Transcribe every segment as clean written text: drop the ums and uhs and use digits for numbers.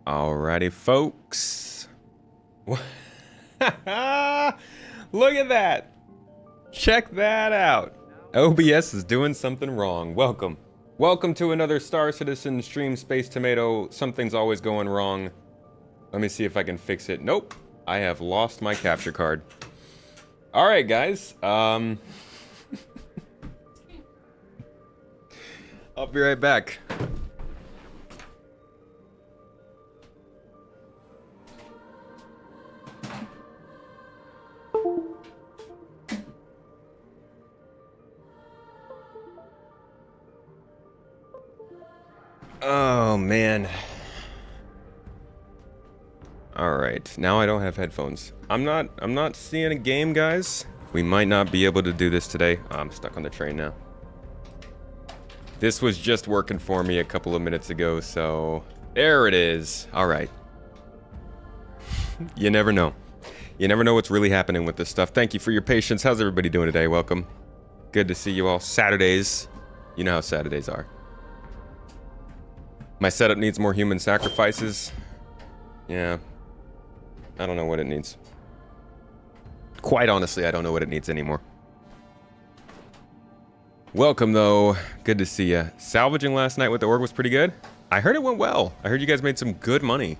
Alrighty, folks. Look at that. Check that out. OBS is doing something wrong. Welcome. Welcome to another Star Citizen stream, Space Tomato. Something's always going wrong. Let me see if I can fix it. Nope. I have lost my capture card. Alright, guys. I'll be right back. Oh, man. Alright, now I don't have headphones. I'm not seeing a game, guys. We might not be able to do this today. Oh, I'm stuck on the train now. This was just working for me a couple of minutes ago, so... There it is. Alright. You never know. You never know what's really happening with this stuff. Thank you for your patience. How's everybody doing today? Welcome. Good to see you all. Saturdays. You know how Saturdays are. My setup needs more human sacrifices. Yeah. I don't know what it needs. Quite honestly, I don't know what it needs anymore. Welcome, though. Good to see you. Salvaging last night with the org was pretty good. I heard it went well. I heard you guys made some good money.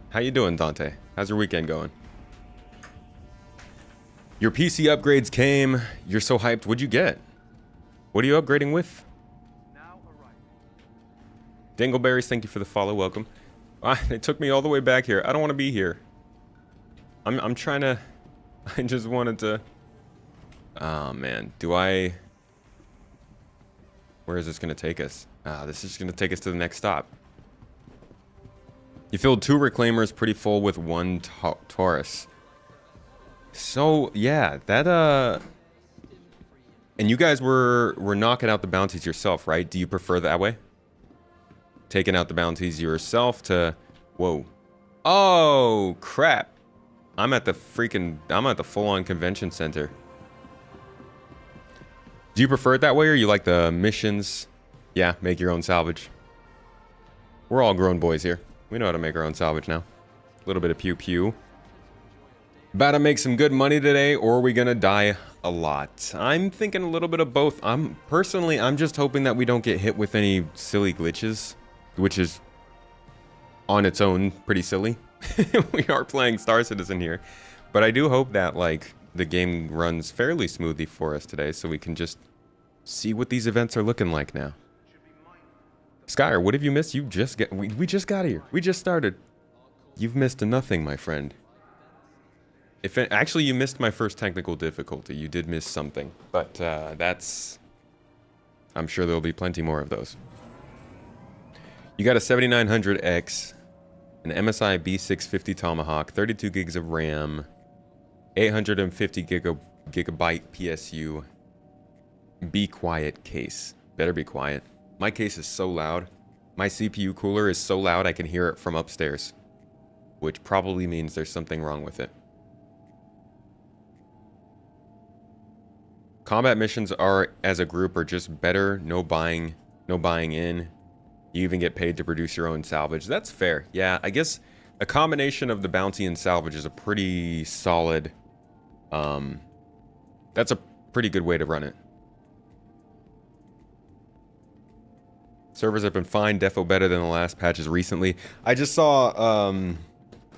How you doing, Dante? How's your weekend going? Your PC upgrades came. You're so hyped. What'd you get? What are you upgrading with? Dingleberries, thank you for the follow. Welcome. It took me all the way back here. I don't want to be here. I'm trying to... I just wanted to... Oh, man. Do I... Where is this going to take us? This is going to take us to the next stop. You filled 2 reclaimers pretty full with 1 Taurus. So, yeah, that, And you guys were knocking out the bounties yourself, right? Do you prefer that way? Taking out the bounties yourself to... Whoa. Oh, crap. I'm at the full-on convention center. Do you prefer it that way, or you like the missions? Yeah, make your own salvage. We're all grown boys here. We know how to make our own salvage now. A little bit of pew-pew. About to make some good money today, or are we gonna die a lot? I'm thinking a little bit of both. I'm just hoping that we don't get hit with any silly glitches. Which is, on its own, pretty silly. We are playing Star Citizen here. But I do hope that, like, the game runs fairly smoothly for us today, so we can just see what these events are looking like now. Skyer, what have you missed? We just got here. We just started. You've missed nothing, my friend. Actually, you missed my first technical difficulty. You did miss something. But, that's... I'm sure there'll be plenty more of those. You got a 7900X, an MSI B650 Tomahawk, 32 gigs of RAM, 850 gigabyte PSU. Be quiet case. Better be quiet. My case is so loud. My CPU cooler is so loud I can hear it from upstairs. Which probably means there's something wrong with it. Combat missions are, as a group, are just better. No buying in. You even get paid to produce your own salvage. That's fair. Yeah, I guess a combination of the bounty and salvage is a pretty solid... that's a pretty good way to run it. Servers have been fine. Defo better than the last patches recently. I just saw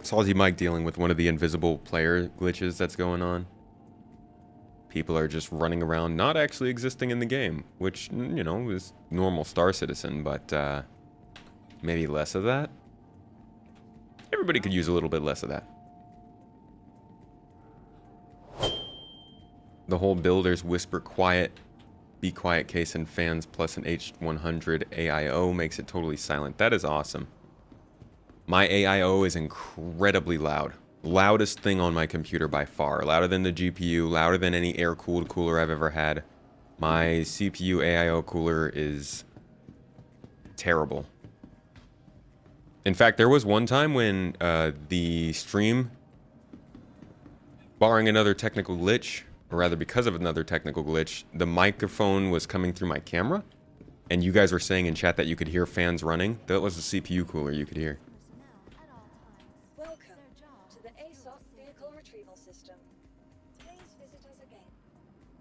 Salty Mike dealing with one of the invisible player glitches that's going on. People are just running around, not actually existing in the game, which, you know, is normal Star Citizen, but maybe less of that. Everybody could use a little bit less of that. The whole builders whisper quiet, be quiet case and fans plus an H100 AIO makes it totally silent. That is awesome. My AIO is incredibly loud. Loudest thing on my computer by far. Louder than the GPU, louder than any air-cooled cooler I've ever had. My CPU AIO cooler is terrible. In fact, there was one time when the stream, barring another technical glitch, or rather because of another technical glitch, the microphone was coming through my camera, and you guys were saying in chat that you could hear fans running. That was the CPU cooler you could hear. Welcome to the ASOS vehicle retrieval system. Please visit us again.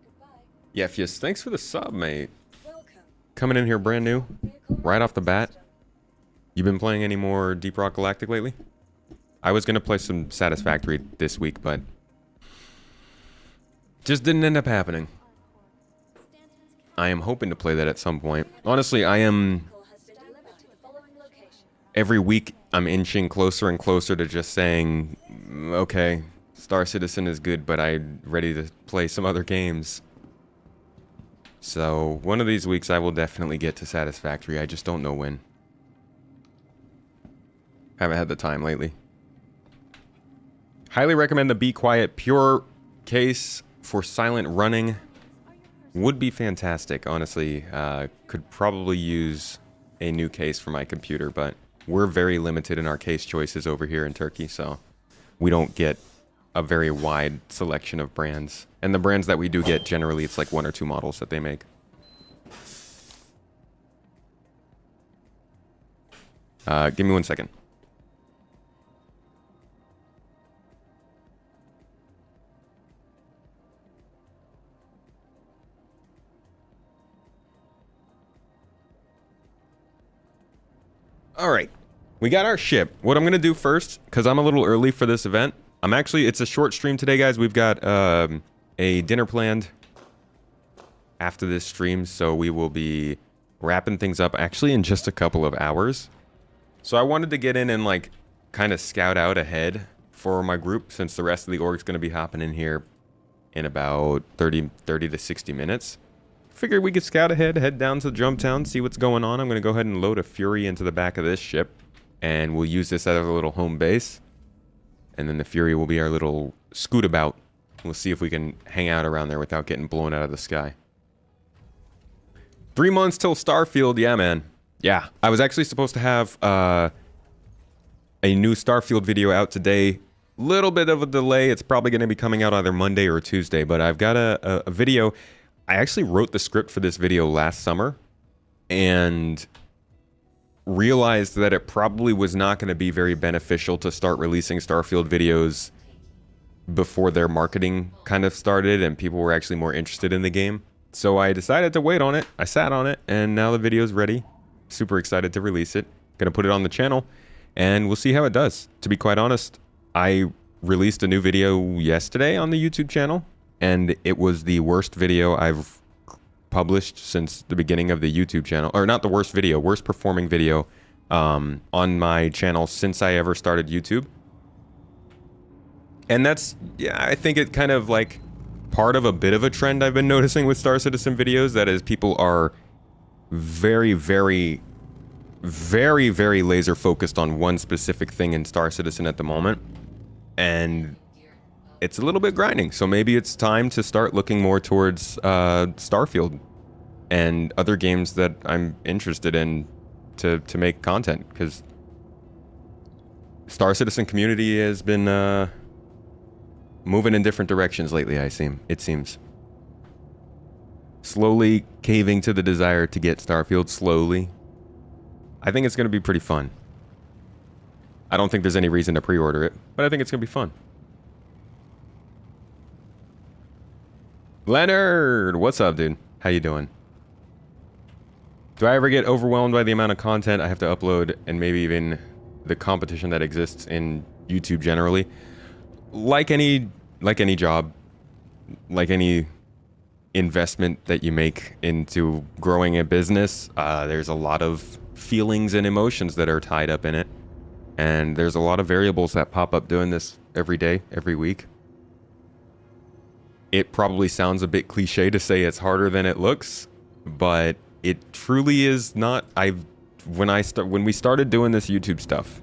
Goodbye. Yes, thanks for the sub, mate. Welcome. Coming in here brand new, right off the bat. You been playing any more Deep Rock Galactic lately? I was gonna play some Satisfactory this week, but just didn't end up happening. I am hoping to play that at some point. Honestly, I am... Every week, I'm inching closer and closer to just saying, okay, Star Citizen is good, but I'm ready to play some other games. So, one of these weeks I will definitely get to Satisfactory. I just don't know when. Haven't had the time lately. Highly recommend the Be Quiet Pure case for silent running. Would be fantastic, honestly. Could probably use a new case for my computer, but we're very limited in our case choices over here in Turkey, so we don't get a very wide selection of brands. And the brands that we do get, generally, it's like 1 or 2 models that they make. Give me 1 second. All right, we got our ship. What I'm gonna do first, because I'm a little early for this event, it's a short stream today, guys. We've got a dinner planned after this stream, so we will be wrapping things up actually in just a couple of hours. So I wanted to get in and like kind of scout out ahead for my group, since the rest of the org's gonna be hopping in here in about 30 to 60 minutes. Figured we could scout ahead, head down to Jumptown, see what's going on. I'm going to go ahead and load a Fury into the back of this ship, and we'll use this as a little home base. And then the Fury will be our little scoot about. We'll see if we can hang out around there without getting blown out of the sky. 3 months till Starfield, yeah, man. Yeah, I was actually supposed to have a new Starfield video out today. Little bit of a delay. It's probably going to be coming out either Monday or Tuesday, but I've got a video. I actually wrote the script for this video last summer and realized that it probably was not going to be very beneficial to start releasing Starfield videos before their marketing kind of started and people were actually more interested in the game. So I decided to wait on it. I sat on it, and now the video's ready. Super excited to release it. Gonna put it on the channel, and we'll see how it does. To be quite honest, I released a new video yesterday on the YouTube channel, and it was the worst video I've published since the beginning of the YouTube channel. Or not the worst video, worst performing video on my channel since I ever started YouTube. And that's, yeah, I think it kind of like part of a bit of a trend I've been noticing with Star Citizen videos. That is, people are very, very, very, very laser focused on one specific thing in Star Citizen at the moment. And it's a little bit grinding, so maybe it's time to start looking more towards Starfield and other games that I'm interested in to make content, because Star Citizen community has been moving in different directions lately, it seems. Slowly caving to the desire to get Starfield, slowly. I think it's going to be pretty fun. I don't think there's any reason to pre-order it, but I think it's going to be fun. Leonard, what's up, dude? How you doing? Do I ever get overwhelmed by the amount of content I have to upload, and maybe even the competition that exists in YouTube generally? Like any job, like any investment that you make into growing a business, there's a lot of feelings and emotions that are tied up in it, and there's a lot of variables that pop up doing this every day, every week. It probably sounds a bit cliche to say it's harder than it looks, but it truly is not. When we started doing this YouTube stuff,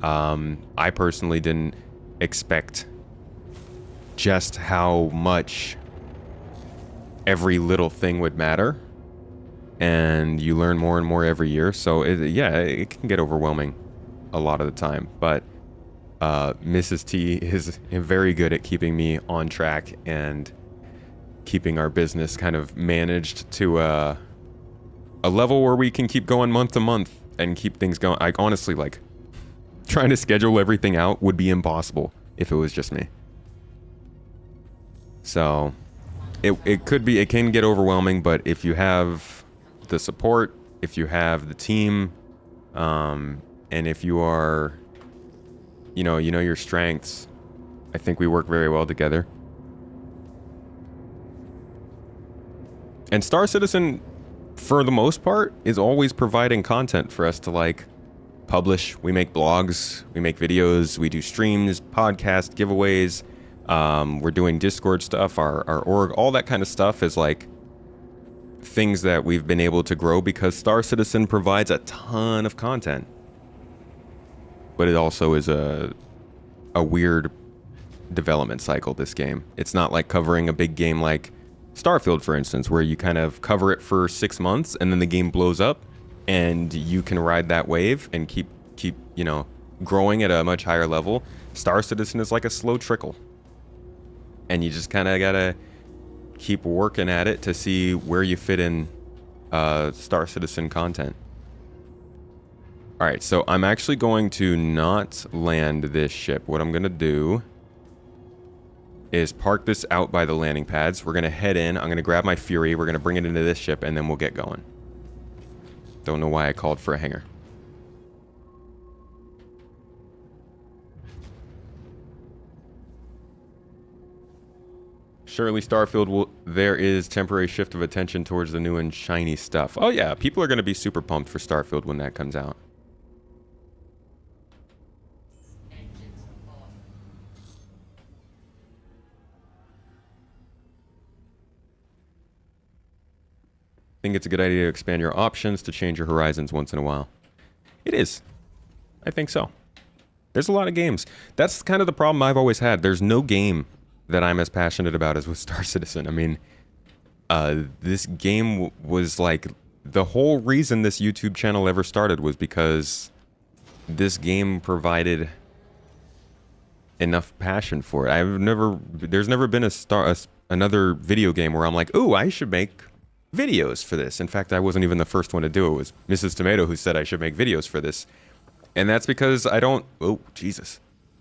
I personally didn't expect just how much every little thing would matter, and you learn more and more every year. So it can get overwhelming a lot of the time, but Mrs. T is very good at keeping me on track and keeping our business kind of managed to a level where we can keep going month to month and keep things going. Like, honestly, like, trying to schedule everything out would be impossible if it was just me. So, it can get overwhelming, but if you have the support, if you have the team, and if you are, you know your strengths, I think we work very well together. And Star Citizen, for the most part, is always providing content for us to, like, publish. We make blogs, we make videos, we do streams, podcasts, giveaways. We're doing Discord stuff, our org, all that kind of stuff is, like, things that we've been able to grow because Star Citizen provides a ton of content. But it also is a weird development cycle, this game. It's not like covering a big game like Starfield, for instance, where you kind of cover it for 6 months and then the game blows up and you can ride that wave and keep growing at a much higher level. Star Citizen is like a slow trickle. And you just kind of gotta keep working at it to see where you fit in Star Citizen content. Alright, so I'm actually going to not land this ship. What I'm gonna do is park this out by the landing pads. We're gonna head in. I'm gonna grab my Fury. We're gonna bring it into this ship, and then we'll get going. Don't know why I called for a hangar. Surely Starfield will... There is temporary shift of attention towards the new and shiny stuff. Oh yeah, people are gonna be super pumped for Starfield when that comes out. I think it's a good idea to expand your options to change your horizons once in a while. It is. I think so. There's a lot of games. That's kind of the problem I've always had. There's no game that I'm as passionate about as with Star Citizen. I mean, this game was like... The whole reason this YouTube channel ever started was because this game provided enough passion for it. There's never been another video game where I'm like, ooh, I should make videos for this. In fact, I wasn't even the first one to do it. It was Mrs. Tomato who said I should make videos for this. And that's because I don't... Oh, Jesus.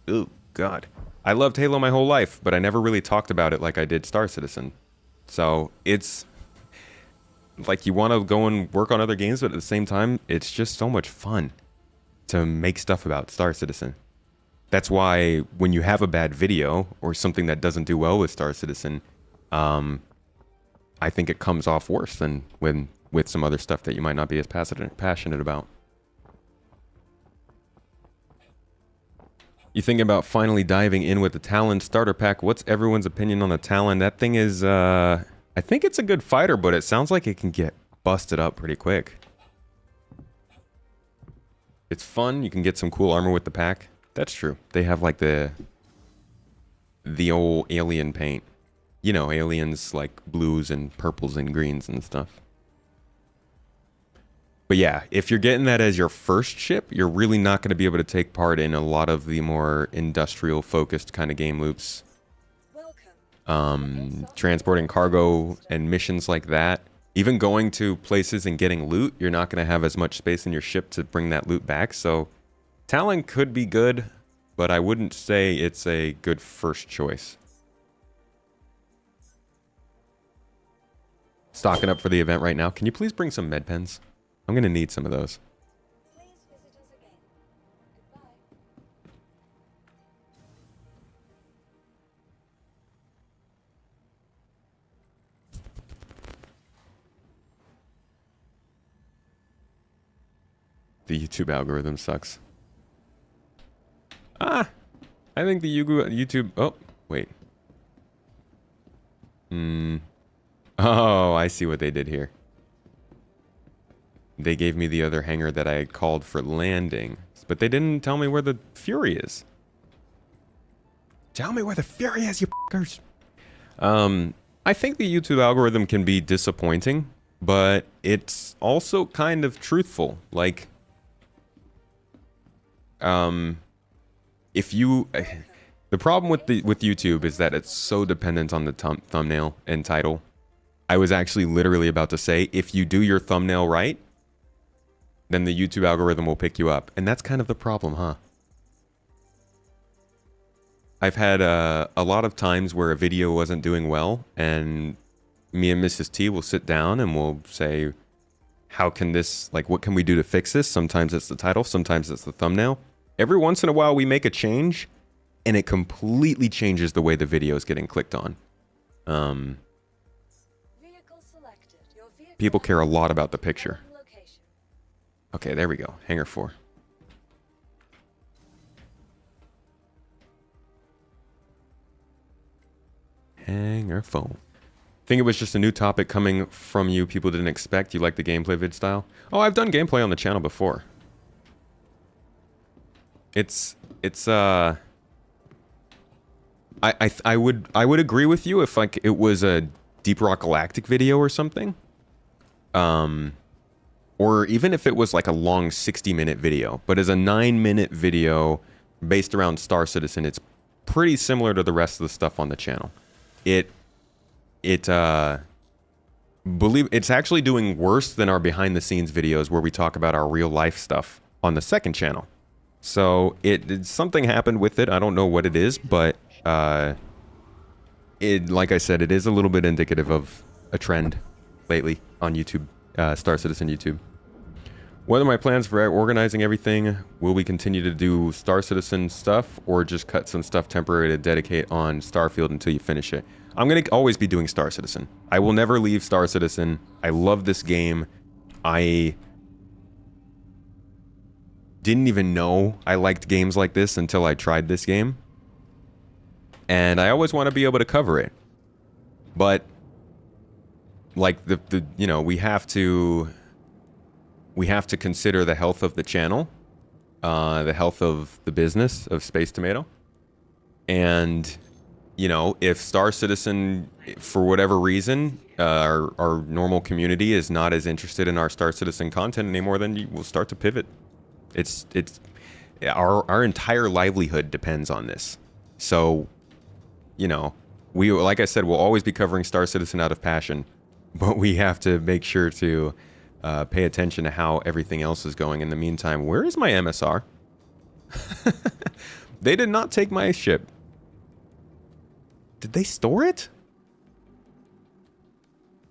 Oh, God. I loved Halo my whole life, but I never really talked about it like I did Star Citizen. So, it's... Like, you want to go and work on other games, but at the same time, it's just so much fun to make stuff about Star Citizen. That's why when you have a bad video, or something that doesn't do well with Star Citizen, I think it comes off worse than with some other stuff that you might not be as passionate about. You thinking about finally diving in with the Talon starter pack? What's everyone's opinion on the Talon? That thing is, I think it's a good fighter, but it sounds like it can get busted up pretty quick. It's fun. You can get some cool armor with the pack. That's true. They have like the old alien paint. You know, aliens like blues and purples and greens and stuff. But yeah, if you're getting that as your first ship, you're really not going to be able to take part in a lot of the more industrial focused kind of game loops. Transporting cargo and missions like that. Even going to places and getting loot, you're not going to have as much space in your ship to bring that loot back. So Talon could be good, but I wouldn't say it's a good first choice. Stocking up for the event right now. Can you please bring some med pens? I'm going to need some of those. Please visit us again. Goodbye. The YouTube algorithm sucks. I think the YouTube... Oh, wait. Oh, I see what they did here. They gave me the other hangar that I had called for landing, but they didn't tell me where the Fury is. Tell me where the Fury is, you fuckers. I think the YouTube algorithm can be disappointing, but it's also kind of truthful. Like, if you... The problem with YouTube is that it's so dependent on the thumbnail and title. I was actually literally about to say, if you do your thumbnail right, then the YouTube algorithm will pick you up. And that's kind of the problem, huh? I've had a lot of times where a video wasn't doing well, and me and Mrs. T will sit down and we'll say, how can this, like, what can we do to fix this? Sometimes it's the title, sometimes it's the thumbnail. Every once in a while we make a change, and it completely changes the way the video is getting clicked on. People care a lot about the picture. Okay, there we go. Hangar 4. Hangar 4. Think it was just a new topic coming from you people didn't expect. You like the gameplay vid style? Oh, I've done gameplay on the channel before. I would agree with you if like it was a Deep Rock Galactic video or something. Or even if it was like a long 60-minute video. But as a 9-minute video based around Star Citizen, it's pretty similar to the rest of the stuff on the channel. It's actually doing worse than our behind the scenes videos where we talk about our real life stuff on the second channel. So something happened with it. I don't know what it is, but like I said, it is a little bit indicative of a trend lately on YouTube, Star Citizen YouTube. What are my plans for organizing everything? Will we continue to do Star Citizen stuff or just cut some stuff temporary to dedicate on Starfield until you finish it? I'm going to always be doing Star Citizen. I will never leave Star Citizen. I love this game. I didn't even know I liked games like this until I tried this game. And I always want to be able to cover it. But like you know, we have to consider the health of the channel, the health of the business of Space Tomato. And you know, if Star Citizen, for whatever reason, our normal community is not as interested in our Star Citizen content anymore, then we'll start to pivot. It's our entire livelihood depends on this. So, you know, like I said, we'll always be covering Star Citizen out of passion, but we have to make sure to pay attention to how everything else is going. In the meantime, where is my MSR? They did not take my ship. Did they store it?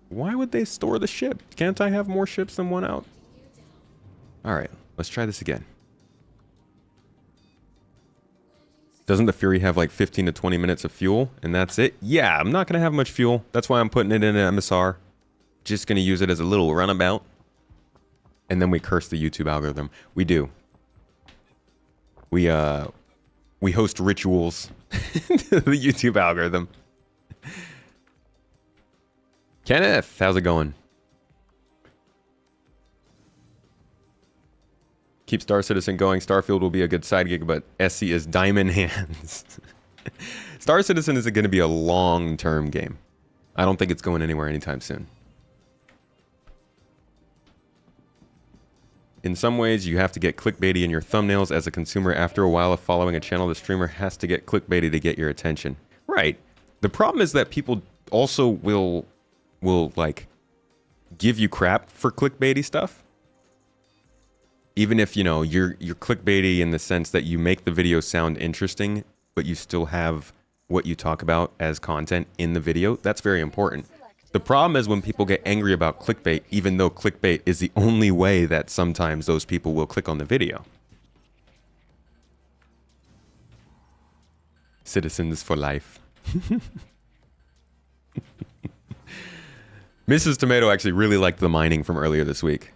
Why would they store the ship? Can't I have more ships than one out? Alright, let's try this again. Doesn't the Fury have like 15 to 20 minutes of fuel and that's it? Yeah, I'm not going to have much fuel. That's why I'm putting it in an MSR. Just going to use it as a little runabout. And then we curse the YouTube algorithm. We do. We host rituals to the YouTube algorithm. Kenneth, how's it going? Keep Star Citizen going. Starfield will be a good side gig, but SC is diamond hands. Star Citizen isn't going to be a long-term game. I don't think it's going anywhere anytime soon. In some ways, you have to get clickbaity in your thumbnails as a consumer. After a while of following a channel, the streamer has to get clickbaity to get your attention. Right. The problem is that people also will like give you crap for clickbaity stuff. Even if, you know, you're clickbaity in the sense that you make the video sound interesting, but you still have what you talk about as content in the video. That's very important. The problem is when people get angry about clickbait, even though clickbait is the only way that sometimes those people will click on the video. Citizens for life. Mrs. Tomato actually really liked the mining from earlier this week.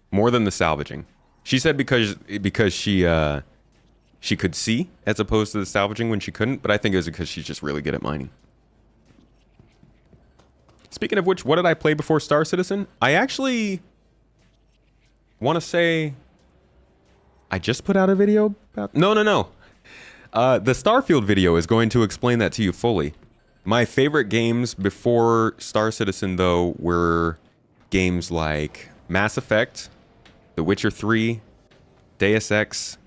More than the salvaging. She said because she could see as opposed to the salvaging when she couldn't, but I think it was because she's just really good at mining. Speaking of which, what did I play before Star Citizen? I actually want to say I just put out a video about... No. The Starfield video is going to explain that to you fully. My favorite games before Star Citizen, though, were games like Mass Effect, The Witcher 3, Deus Ex,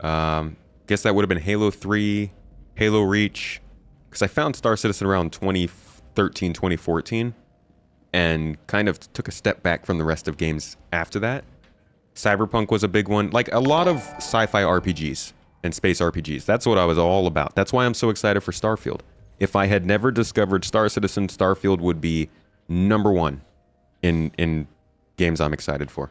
guess that would have been Halo 3, Halo Reach, because I found Star Citizen around 2013, 2014. and kind of took a step back from the rest of games after that. Cyberpunk was a big one. Like a lot of sci-fi RPGs and space RPGs. That's what I was all about. That's why I'm so excited for Starfield. If I had never discovered Star Citizen, Starfield would be #1 in games I'm excited for.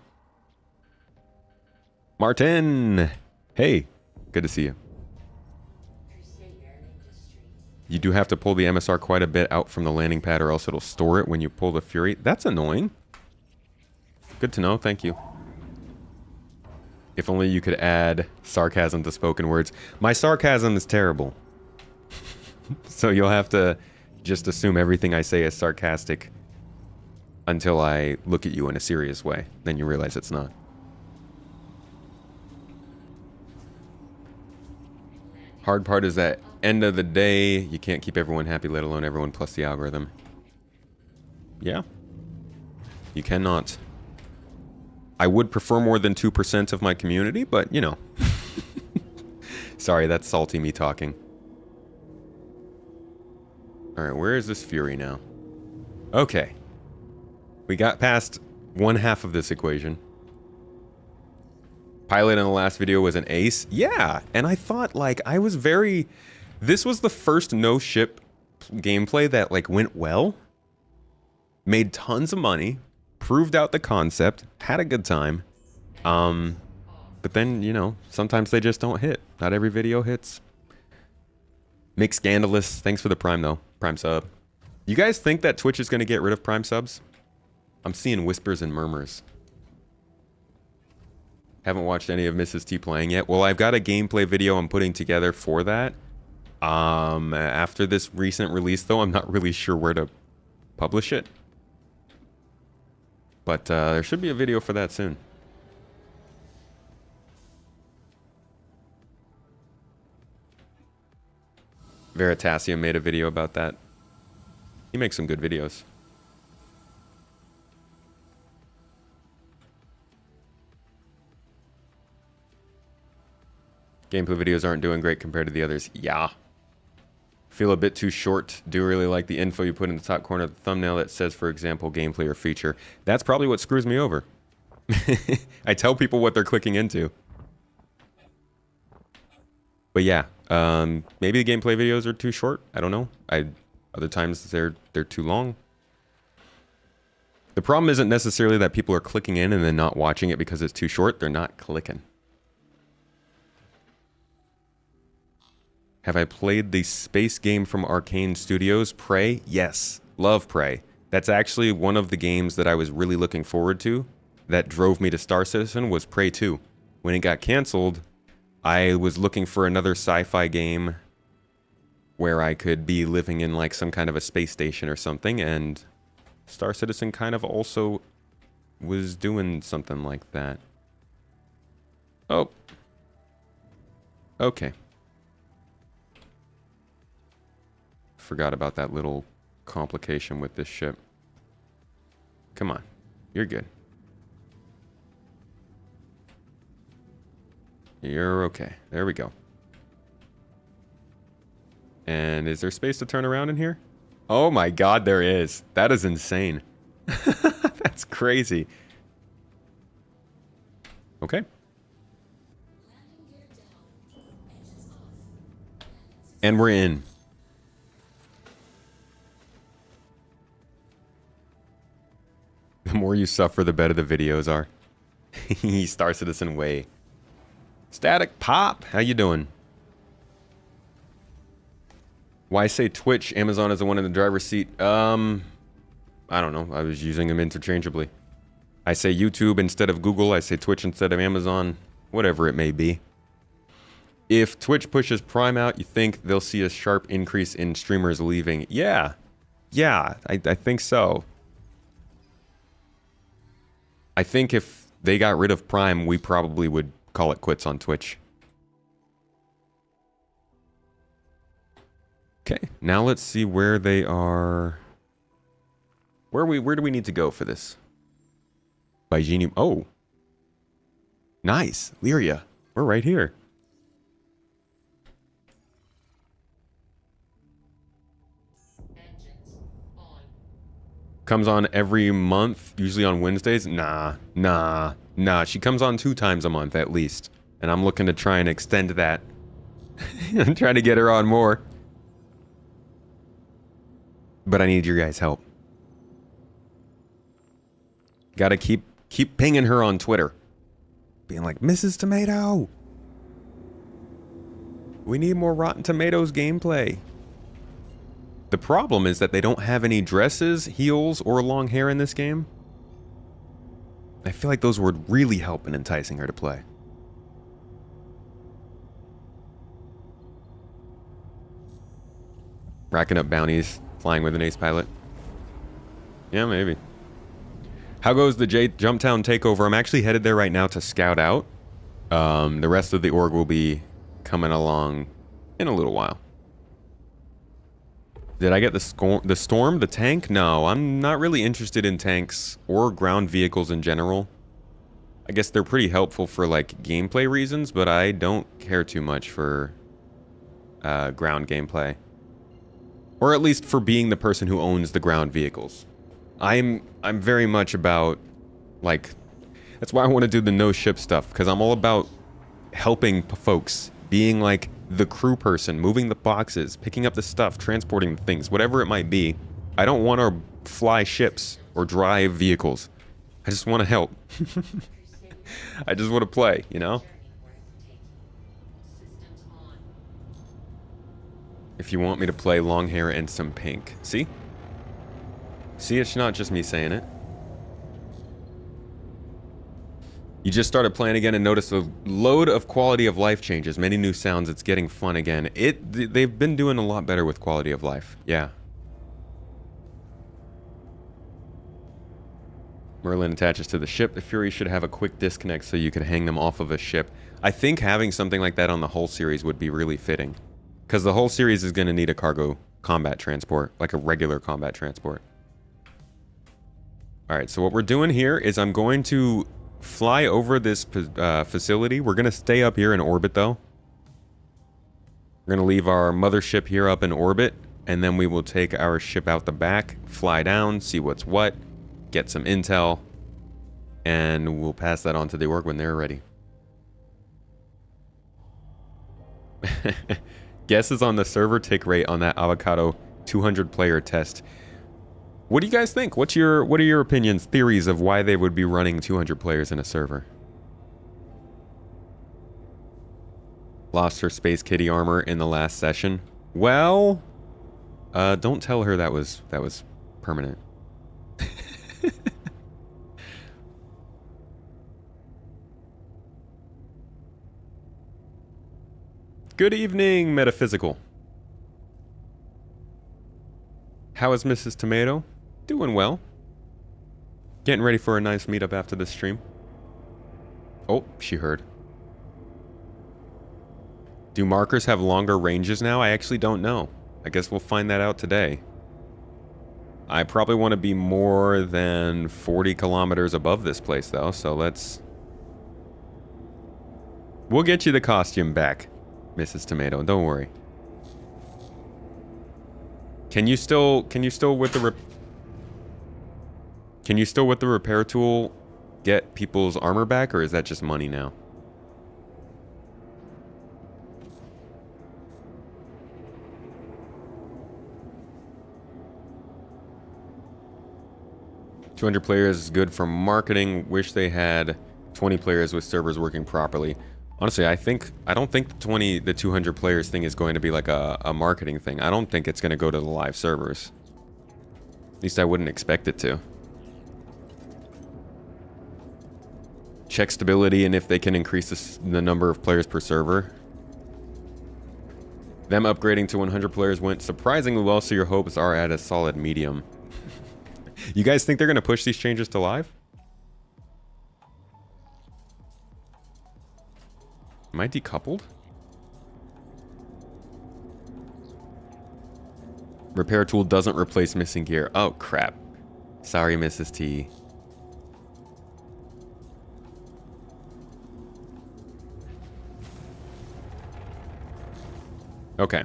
Martin! Hey, good to see you. You do have to pull the MSR quite a bit out from the landing pad or else it'll store it when you pull the Fury. That's annoying. Good to know, thank you. If only you could add sarcasm to spoken words. My sarcasm is terrible. So you'll have to just assume everything I say is sarcastic until I look at you in a serious way. Then you realize it's not. Hard part is that end of the day, you can't keep everyone happy, let alone everyone plus the algorithm. Yeah. You cannot. I would prefer more than 2% of my community, but you know. Sorry, that's salty me talking. Alright, where is this Fury now? Okay. We got past 1/2 of this equation. Pilot in the last video was an ace. Yeah, and I thought, like, I was very... This was the first no-ship gameplay that, like, went well. Made tons of money. Proved out the concept. Had a good time. But then, you know, sometimes they just don't hit. Not every video hits. Mick Scandalous. Thanks for the Prime, though. Prime sub. You guys think that Twitch is going to get rid of Prime subs? I'm seeing whispers and murmurs. Haven't watched any of Mrs. T playing yet. Well, I've got a gameplay video I'm putting together for that. After this recent release, though, I'm not really sure where to publish it. But there should be a video for that soon. Veritasium made a video about that. He makes some good videos. Gameplay videos aren't doing great compared to the others. Yeah. Feel a bit too short. Do really like the info you put in the top corner of the thumbnail that says, for example, gameplay or feature. That's probably what screws me over. I tell people what they're clicking into. But yeah, maybe the gameplay videos are too short. I don't know. Other times they're too long. The problem isn't necessarily that people are clicking in and then not watching it because it's too short. They're not clicking. Have I played the space game from Arcane Studios, Prey? Yes. Love Prey. That's actually one of the games that I was really looking forward to that drove me to Star Citizen was Prey 2. When it got canceled, I was looking for another sci-fi game where I could be living in like some kind of a space station or something, and Star Citizen kind of also was doing something like that. Oh. Okay. Forgot about that little complication with this ship. Come on. You're good. You're okay. There we go. And is there space to turn around in here? Oh my god, there is. That is insane. That's crazy. Okay. And we're in. The more you suffer, the better the videos are. Star Citizen way. Static Pop, how you doing? Why say Twitch? Amazon is the one in the driver's seat. I don't know. I was using them interchangeably. I say YouTube instead of Google. I say Twitch instead of Amazon. Whatever it may be. If Twitch pushes Prime out, you think they'll see a sharp increase in streamers leaving? Yeah. Yeah, I think so. I think if they got rid of Prime, we probably would call it quits on Twitch. Okay, now let's see where they are. Where do we need to go for this? By Genium. Oh. Nice. Lyria. We're right here. Comes on every month, usually on Wednesdays. Nah. She comes on 2 times a month at least. And I'm looking to try and extend that. I'm trying to get her on more. But I need your guys' help. Gotta keep pinging her on Twitter. Being like, Mrs. Tomato! We need more Rotten Tomatoes gameplay. The problem is that they don't have any dresses, heels, or long hair in this game. I feel like those would really help in enticing her to play. Racking up bounties, flying with an ace pilot. Yeah, maybe. How goes the Jumptown takeover? I'm actually headed there right now to scout out. The rest of the org will be coming along in a little while. Did I get the storm, the tank? No, I'm not really interested in tanks or ground vehicles in general. I guess they're pretty helpful for like gameplay reasons, but I don't care too much for ground gameplay. Or at least for being the person who owns the ground vehicles. I'm very much about, like, that's why I want to do the no ship stuff, because I'm all about helping folks, being like the crew person, moving the boxes, picking up the stuff, transporting the things, whatever it might be. I don't want to fly ships or drive vehicles. I just want to help. I just want to play, you know? If you want me to play long hair and some pink. See? See, it's not just me saying it. You just started playing again and noticed a load of quality of life changes. Many new sounds. It's getting fun again. They've been doing a lot better with quality of life. Yeah. Merlin attaches to the ship. The Fury should have a quick disconnect so you could hang them off of a ship. I think having something like that on the whole series would be really fitting. Because the whole series is going to need a cargo combat transport. Like a regular combat transport. Alright, so what we're doing here is I'm going to fly over this facility. We're going to stay up here in orbit, though. We're going to leave our mothership here up in orbit. And then we will take our ship out the back, fly down, see what's what, get some intel, and we'll pass that on to the org when they're ready. Guesses on the server tick rate on that avocado 200 player test. What do you guys think? What are your opinions, theories of why they would be running 200 players in a server? Lost her Space Kitty armor in the last session. Well, don't tell her that was permanent. Good evening, Metaphysical. How is Mrs. Tomato? Doing well. Getting ready for a nice meetup after this stream. Oh, she heard. Do markers have longer ranges now? I actually don't know. I guess we'll find that out today. I probably want to be more than 40 kilometers above this place, though, so let's... We'll get you the costume back, Mrs. Tomato, don't worry. Can you still with the repair tool get people's armor back, or is that just money now? $200 players is good for marketing. Wish they had 20 players with servers working properly. Honestly, I don't think the 200 players thing is going to be like a marketing thing. I don't think it's going to go to the live servers. At least I wouldn't expect it to. Check stability and if they can increase the number of players per server. Them upgrading to 100 players went surprisingly well, so your hopes are at a solid medium. You guys think they're going to push these changes to live? Am I decoupled? Repair tool doesn't replace missing gear. Oh, crap. Sorry, Mrs. T. Okay.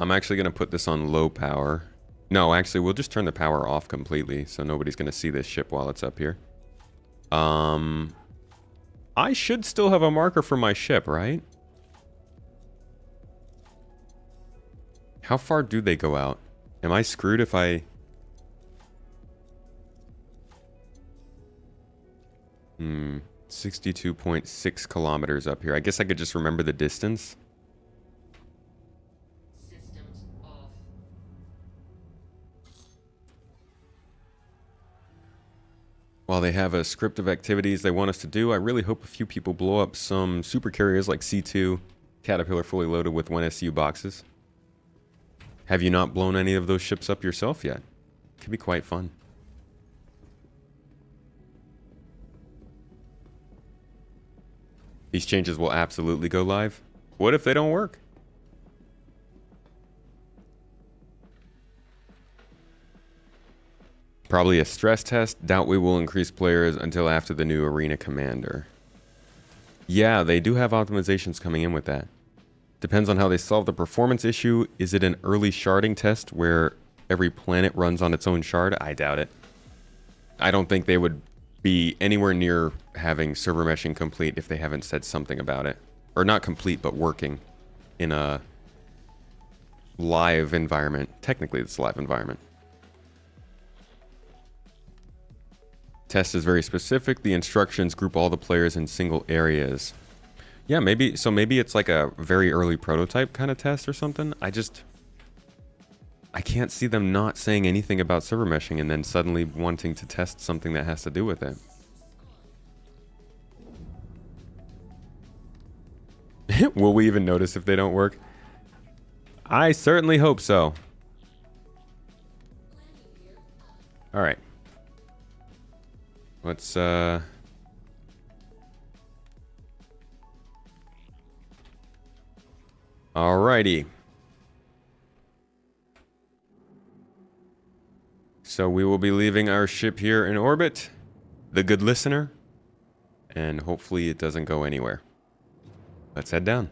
I'm actually going to put this on low power. No, actually, we'll just turn the power off completely, so nobody's going to see this ship while it's up here. I should still have a marker for my ship, right? How far do they go out? Am I screwed if I... 62.6 kilometers up here. I guess I could just remember the distance. Systems off. While they have a script of activities they want us to do, I really hope a few people blow up some super carriers like C2, Caterpillar fully loaded with 1 SU boxes. Have you not blown any of those ships up yourself yet? Could be quite fun. These changes will absolutely go live. What if they don't work? Probably a stress test. Doubt we will increase players until after the new arena commander. Yeah, they do have optimizations coming in with that. Depends on how they solve the performance issue. Is it an early sharding test where every planet runs on its own shard? I doubt it. I don't think they would be anywhere near having server meshing complete if they haven't said something about it. Or not complete, but working in a live environment. Technically, it's a live environment. Test is very specific. The instructions group all the players in single areas. Yeah, maybe, so maybe it's like a very early prototype kind of test or something. I can't see them not saying anything about server meshing and then suddenly wanting to test something that has to do with it. Will we even notice if they don't work? I certainly hope so. Alright. Let's, Alrighty. So we will be leaving our ship here in orbit, the good listener, and hopefully it doesn't go anywhere. Let's head down.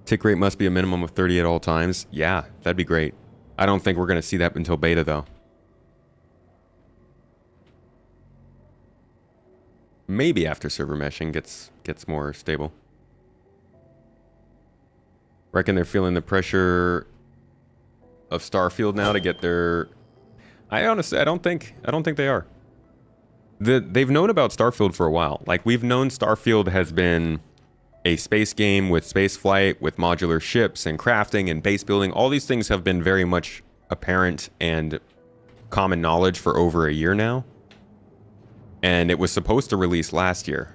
Tick rate must be a minimum of 30 at all times. Yeah, that'd be great. I don't think we're going to see that until beta, though. Maybe after server meshing gets more stable. Reckon they're feeling the pressure of Starfield now to get their... I honestly, I don't think they are. They've known about Starfield for a while. Like, we've known Starfield has been a space game with space flight, with modular ships and crafting and base building. All these things have been very much apparent and common knowledge for over a year now. And it was supposed to release last year.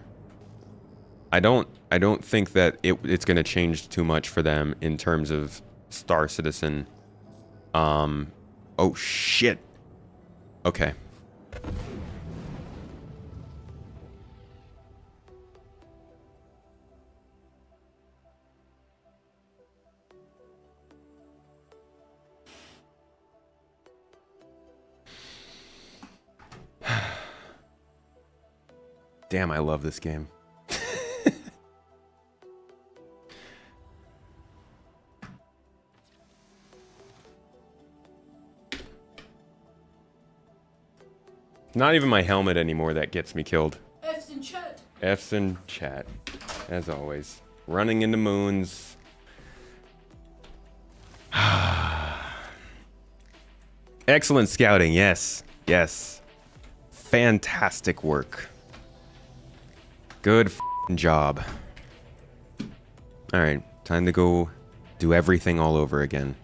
I don't think that it's going to change too much for them in terms of Star Citizen. Oh shit. Okay. Damn, I love this game. Not even my helmet anymore that gets me killed. F's in chat. F's in chat, as always. Running into moons. Excellent scouting, yes. Yes. Fantastic work. Good f***ing job. Alright, time to go do everything all over again.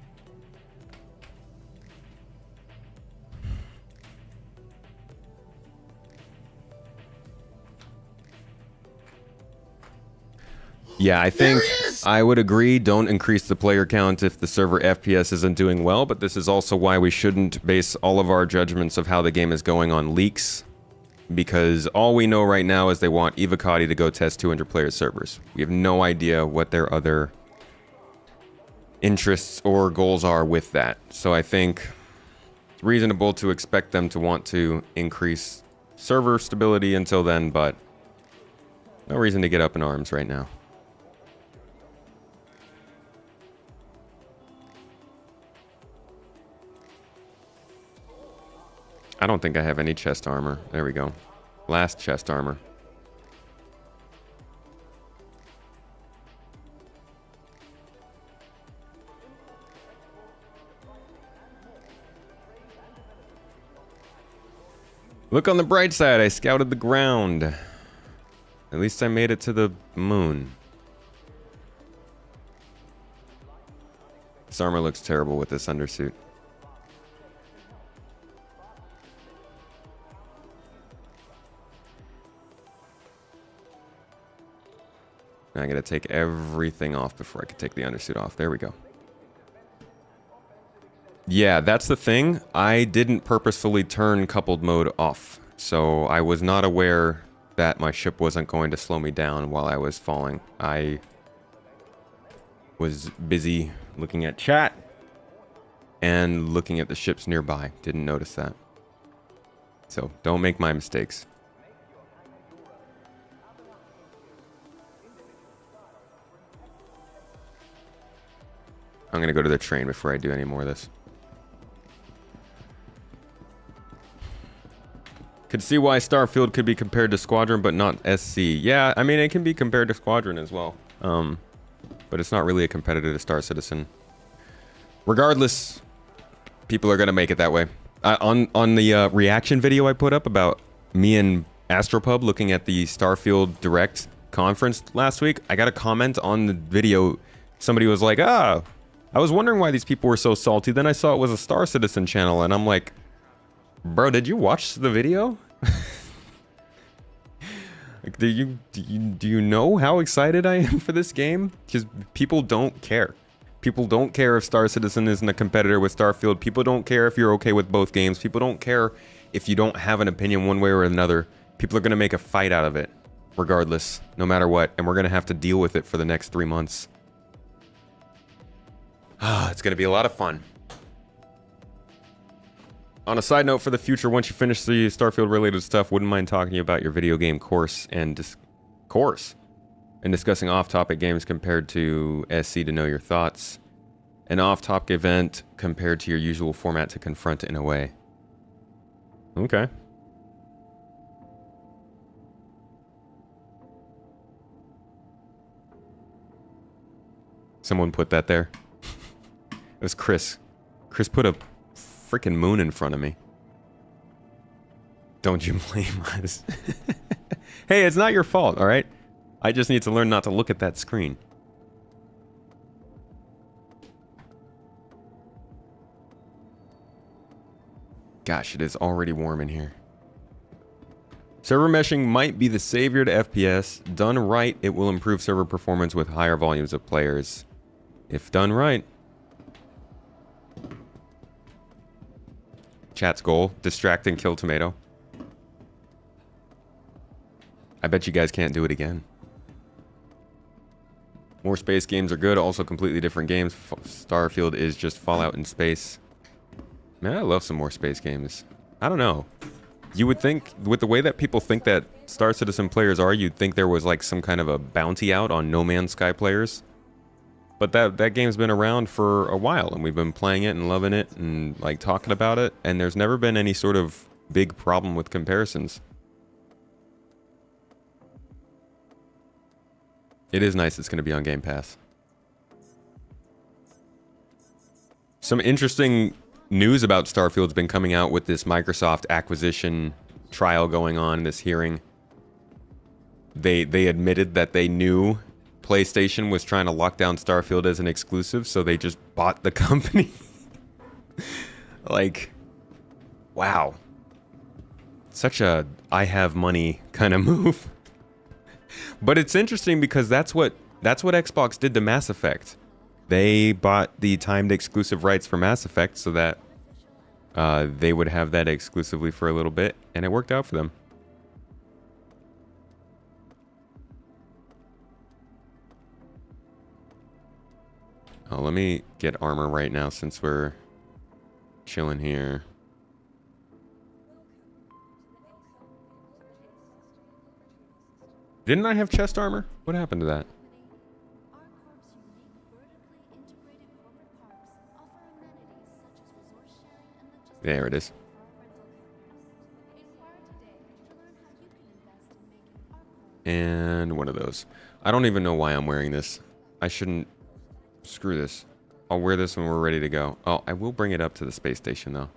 Yeah, I think I would agree, don't increase the player count if the server FPS isn't doing well, but this is also why we shouldn't base all of our judgments of how the game is going on leaks, because all we know right now is they want Evocati to go test 200 player servers. We have no idea what their other interests or goals are with that, so I think it's reasonable to expect them to want to increase server stability until then, but No reason to get up in arms right now. I don't think I have any chest armor. There we go. Last chest armor. Look on the bright side, I scouted the ground. At least I made it to the moon. This armor looks terrible with this undersuit. Now I gotta take everything off before I can take the undersuit off. There we go. Yeah, that's the thing. I didn't purposefully turn coupled mode off. So I was not aware that my ship wasn't going to slow me down while I was falling. I was busy looking at chat and looking at the ships nearby. Didn't notice that. So don't make my mistakes. I'm gonna go to the train before I do any more of this. Could see why Starfield could be compared to Squadron, but not SC. Yeah, I mean, it can be compared to Squadron as well. But it's not really a competitor to Star Citizen. Regardless, people are gonna make it that way. On the reaction video I put up about me and Astropub looking at the Starfield Direct conference last week, I got a comment on the video. Somebody was like, I was wondering why these people were so salty. Then I saw it was a Star Citizen channel, and I'm like, bro, did you watch the video? Like, do you know how excited I am for this game? Because people don't care. People don't care if Star Citizen isn't a competitor with Starfield. People don't care if you're okay with both games. People don't care if you don't have an opinion one way or another. People are going to make a fight out of it, regardless, no matter what. And we're going to have to deal with it for the next 3 months. It's going to be a lot of fun. On a side note for the future, once you finish the Starfield related stuff, wouldn't mind talking to you about your video game course and discussing off-topic games compared to SC to know your thoughts. An off-topic event compared to your usual format to confront it in a way. Okay. Someone put that there. It was Chris. Chris put a freaking moon in front of me. Don't you blame us. Hey, it's not your fault, all right? I just need to learn not to look at that screen. Gosh, it is already warm in here. Server meshing might be the savior to FPS. Done right, it will improve server performance with higher volumes of players. If done right. Chat's goal, distract and kill tomato. I bet you guys can't do it again. More space games are good, also completely different games. Starfield is just Fallout in space. Man, I love some more space games. I don't know. You would think, with the way that people think that Star Citizen players are, you'd think there was like some kind of a bounty out on No Man's Sky players. But that game's been around for a while, and we've been playing it and loving it and like talking about it, and there's never been any sort of big problem with comparisons. It is nice it's going to be on Game Pass. Some interesting news about Starfield's been coming out with this Microsoft acquisition trial going on, this hearing. They admitted that they knew PlayStation was trying to lock down Starfield as an exclusive, so they just bought the company. Like, wow. Such a I have money kind of move. But it's interesting because that's what Xbox did to Mass Effect. They bought the timed exclusive rights for Mass Effect so that they would have that exclusively for a little bit, and it worked out for them. Oh, let me get armor right now since we're chilling here. Didn't I have chest armor? What happened to that? There it is. And one of those. I don't even know why I'm wearing this. I shouldn't. Screw this. I'll wear this when we're ready to go. Oh, I will bring it up to the space station, though.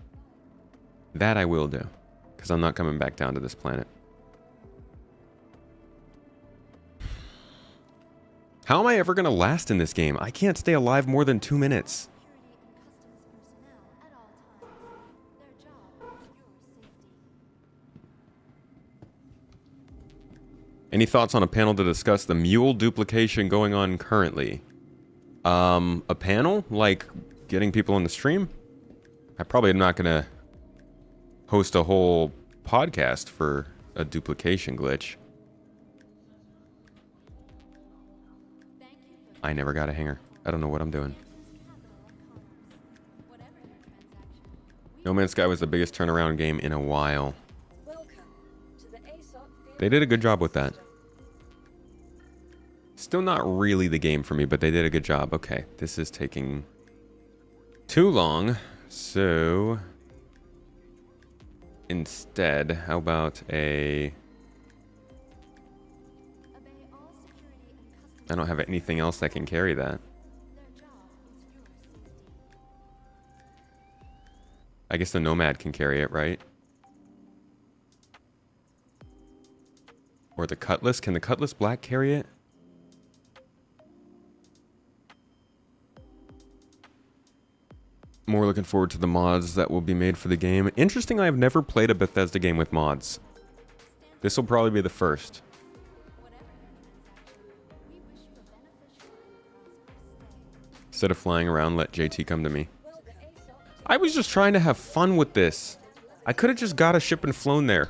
That I will do. Because I'm not coming back down to this planet. How am I ever going to last in this game? I can't stay alive more than 2 minutes. Any thoughts on a panel to discuss the mule duplication going on currently? A panel? Like getting people on the stream? I'm probably not going to host a whole podcast for a duplication glitch. I never got a hanger. I don't know what I'm doing. No Man's Sky was the biggest turnaround game in a while. They did a good job with that. Still not really the game for me, but they did a good job. Okay, this is taking too long. So instead, how about a... I don't have anything else that can carry that. I guess the Nomad can carry it, right? Or the Cutlass. Can the Cutlass Black carry it? More looking forward to the mods that will be made for the game. Interesting, I've never played a Bethesda game with mods. This will probably be the first. Instead of flying around, let JT come to me. I was just trying to have fun with this. I could have just got a ship and flown there.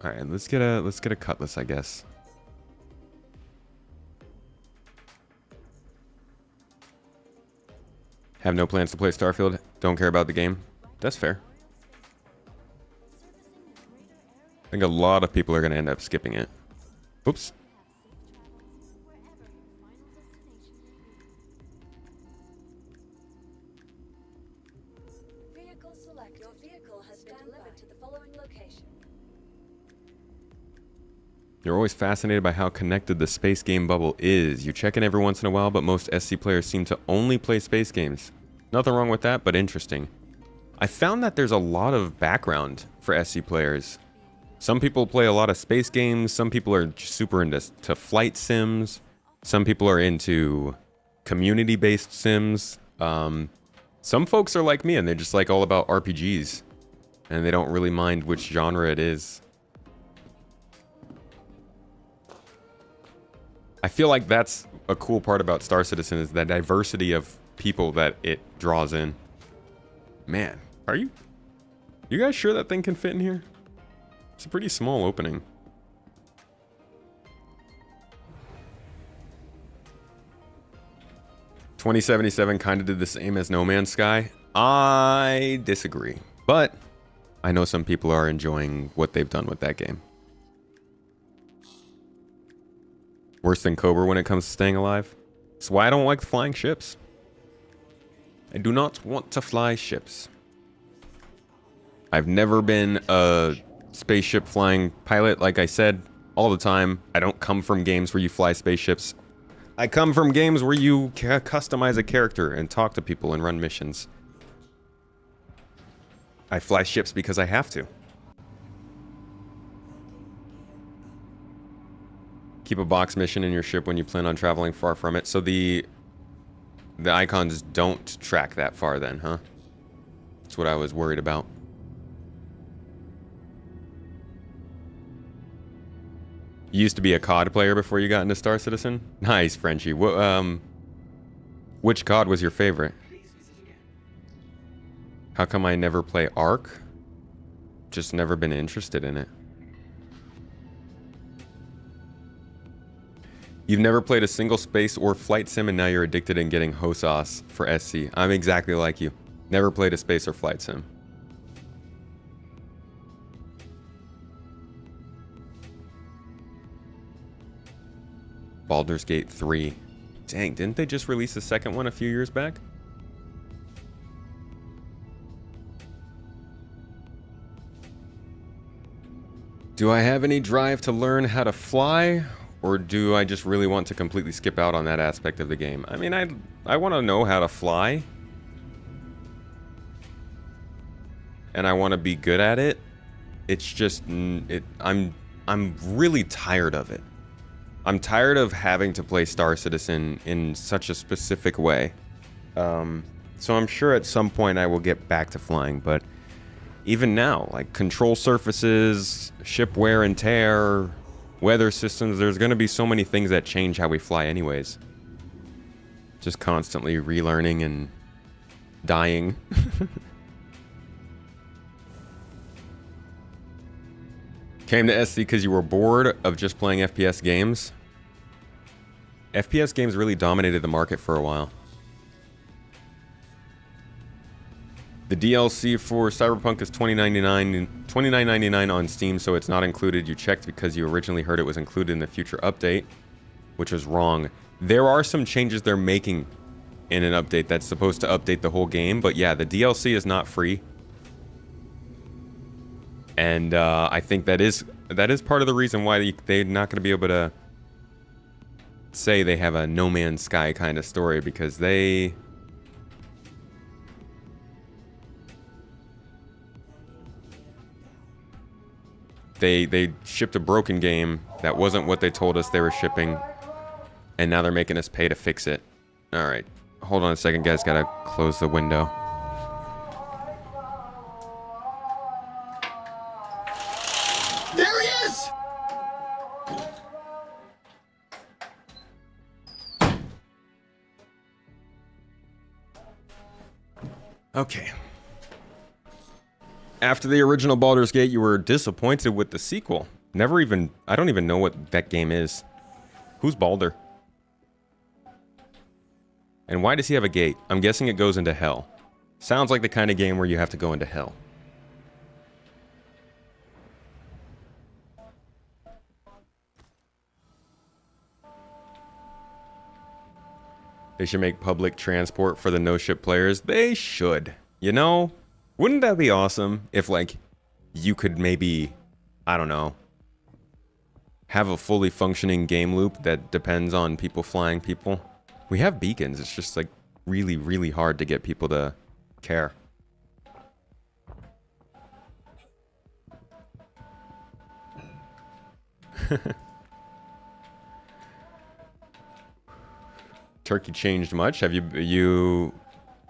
All right, let's get a Cutlass, I guess. Have no plans to play Starfield. Don't care about the game. That's fair. I think a lot of people are going to end up skipping it. Oops. Vehicle select. Your vehicle has been delivered to the following location. You're always fascinated by how connected the space game bubble is. You check in every once in a while, but most SC players seem to only play space games. Nothing wrong with that, but interesting. I found that there's a lot of background for SC players. Some people play a lot of space games. Some people are super into flight sims. Some people are into community-based sims. Some folks are like me, and they're just like all about RPGs. And they don't really mind which genre it is. I feel like that's a cool part about Star Citizen, is the diversity of people that it draws in. Man, are you guys sure that thing can fit in here? It's a pretty small opening. $2077 kind of did the same as No Man's Sky. I disagree, but I know some people are enjoying what they've done with that game. Worse than Cobra when it comes to staying alive. That's why I don't like flying ships. I do not want to fly ships. I've never been a spaceship flying pilot. Like I said all the time, I don't come from games where you fly spaceships. I come from games where you customize a character and talk to people and run missions. I fly ships because I have to. Keep a box mission in your ship when you plan on traveling far from it. So the icons don't track that far then, huh? That's what I was worried about. You used to be a COD player before you got into Star Citizen? Nice, Frenchie. Which COD was your favorite? How come I never play Ark? Just never been interested in it. You've never played a single space or flight sim and now you're addicted in getting HOSAS for SC. I'm exactly like you. Never played a space or flight sim. Baldur's Gate 3. Dang, didn't they just release the second one a few years back? Do I have any drive to learn how to fly? Or do I just really want to completely skip out on that aspect of the game? I mean, I want to know how to fly. And I want to be good at it. It's just, I'm really tired of it. I'm tired of having to play Star Citizen in such a specific way. So I'm sure at some point I will get back to flying, but even now, like control surfaces, ship wear and tear, weather systems, there's going to be so many things that change how we fly anyways. Just constantly relearning and dying. Came to SC because you were bored of just playing FPS games? FPS games really dominated the market for a while. The DLC for Cyberpunk is $29.99 on Steam, so it's not included. You checked because you originally heard it was included in the future update, which was wrong. There are some changes they're making in an update that's supposed to update the whole game, but yeah, the DLC is not free. And I think that is part of the reason why they're not going to be able to say they have a No Man's Sky kind of story, because they shipped a broken game that wasn't what they told us they were shipping, and now they're making us pay to fix it. All right, hold on a second, guys. Gotta close the window. There he is! Okay. After the original Baldur's Gate, you were disappointed with the sequel. I don't even know what that game is. Who's Baldur? And why does he have a gate? I'm guessing it goes into hell. Sounds like the kind of game where you have to go into hell. They should make public transport for the no-ship players. They should. You know? Wouldn't that be awesome if, like, you could maybe, I don't know, have a fully functioning game loop that depends on people flying people? We have beacons. It's just, like, really, really hard to get people to care. Turkey changed much? Have you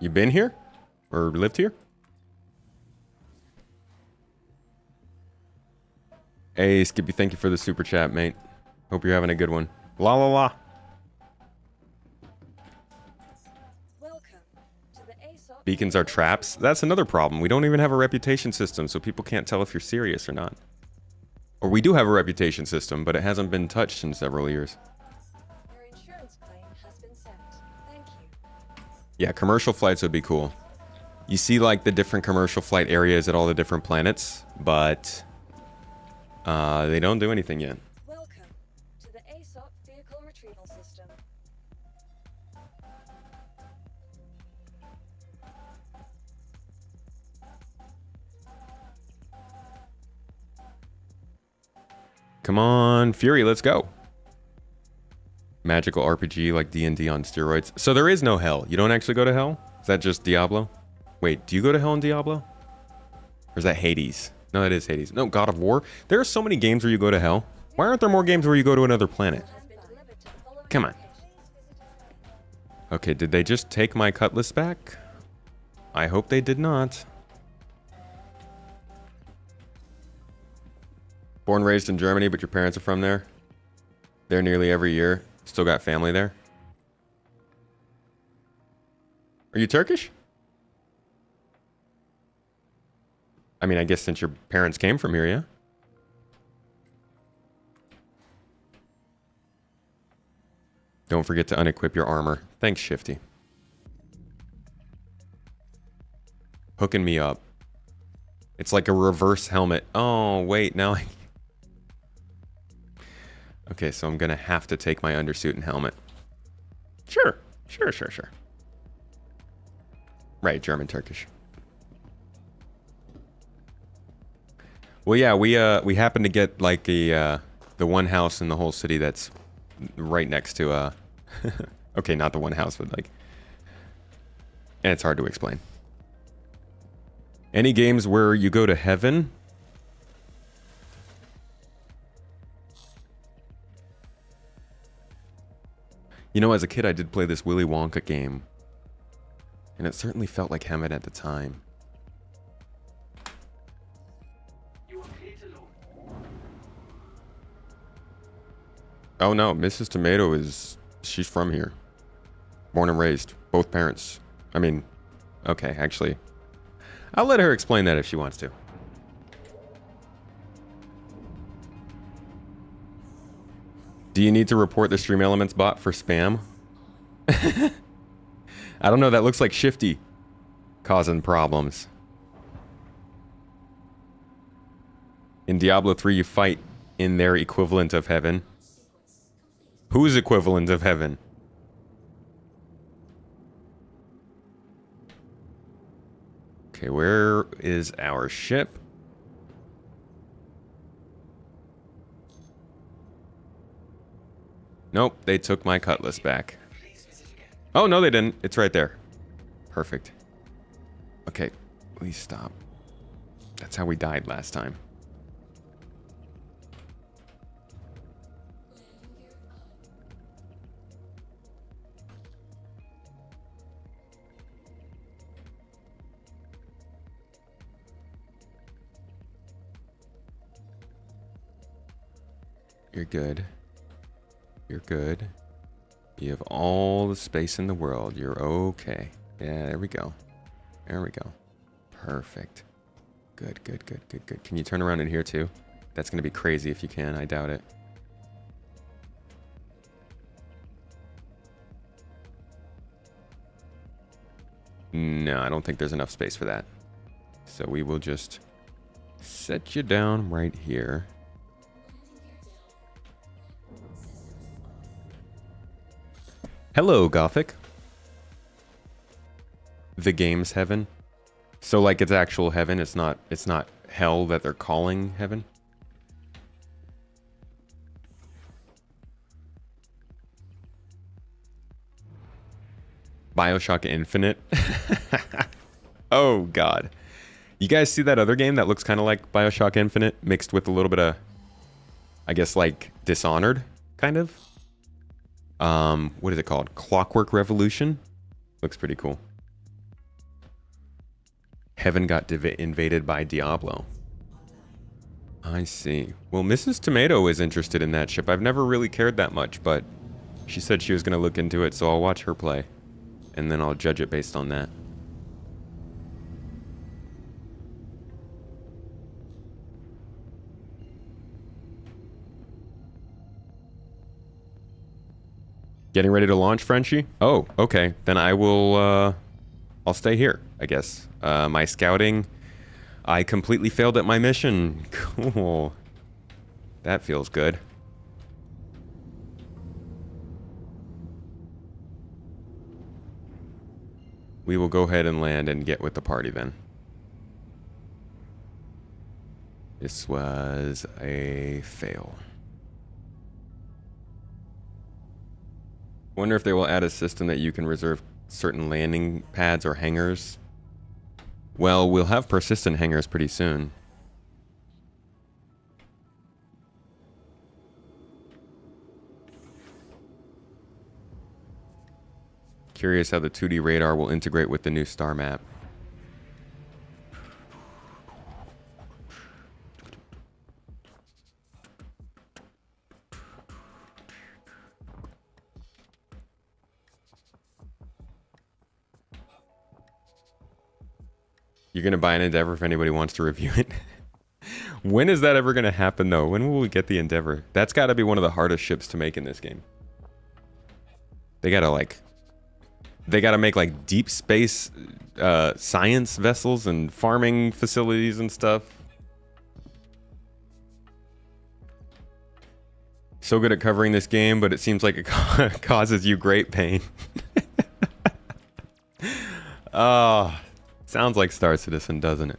been here? Or lived here? Hey, Skippy, thank you for the super chat, mate. Hope you're having a good one. La la la. Welcome to the ASOP. Beacons are traps. That's another problem. We don't even have a reputation system, so people can't tell if you're serious or not. Or we do have a reputation system, but it hasn't been touched in several years. Your insurance claim has been sent. Thank you. Yeah, commercial flights would be cool. You see, like, the different commercial flight areas at all the different planets, but they don't do anything yet. Welcome to the ASOP vehicle retrieval system. Come on, Fury, let's go. Magical RPG like D&D on steroids. So there is no hell. You don't actually go to hell? Is that just Diablo? Wait, do you go to hell in Diablo? Or is that Hades? No, that is Hades. No, God of War. There are so many games where you go to hell. Why aren't there more games where you go to another planet? Has been delivered to the following Come on. locations. Okay, did they just take my cutlass back? I hope they did not. Born, raised in Germany, but your parents are from there? There nearly every year. Still got family there? Are you Turkish? I mean, I guess since your parents came from here, yeah? Don't forget to unequip your armor. Thanks, Shifty. Hooking me up. It's like a reverse helmet. Oh, wait, now Okay, so I'm gonna have to take my undersuit and helmet. Sure. Right, German, Turkish. Well, yeah, we happen to get like the one house in the whole city that's right next to okay, not the one house, but like, and it's hard to explain. Any games where you go to heaven? You know, as a kid, I did play this Willy Wonka game, and it certainly felt like heaven at the time. Oh no, Mrs. Tomato she's from here. Born and raised. Both parents. I mean, okay, actually. I'll let her explain that if she wants to. Do you need to report the Stream Elements bot for spam? I don't know, that looks like Shifty causing problems. In Diablo 3, you fight in their equivalent of heaven. Whose equivalent of heaven? Okay, where is our ship? Nope, they took my cutlass back. Oh, no, they didn't. It's right there. Perfect. Okay, please stop. That's how we died last time. You're good. You're good. You have all the space in the world. You're okay. Yeah, there we go. There we go. Perfect. Good. Can you turn around in here too? That's going to be crazy if you can. I doubt it. No, I don't think there's enough space for that. So we will just set you down right here. Hello, Gothic. The game's heaven. So like it's actual heaven, it's not hell that they're calling heaven. BioShock Infinite. Oh god. You guys see that other game that looks kind of like BioShock Infinite mixed with a little bit of, I guess, like Dishonored kind of? What is it called? Clockwork Revolution? Looks pretty cool. Heaven got invaded by Diablo. I see. Well, Mrs. Tomato is interested in that ship. I've never really cared that much, but she said she was going to look into it, so I'll watch her play. And then I'll judge it based on that. Getting ready to launch, Frenchie? Oh, okay. Then I will, I'll stay here, I guess. My scouting, I completely failed at my mission. Cool. That feels good. We will go ahead and land and get with the party then. This was a fail. Wonder if they will add a system that you can reserve certain landing pads or hangars. Well, we'll have persistent hangars pretty soon. Curious how the 2D radar will integrate with the new star map. You're going to buy an Endeavor if anybody wants to review it. When is that ever going to happen, though? When will we get the Endeavor? That's got to be one of the hardest ships to make in this game. They got to make like deep space science vessels and farming facilities and stuff. So good at covering this game, but it seems like it causes you great pain. Ah, sounds like Star Citizen, doesn't it?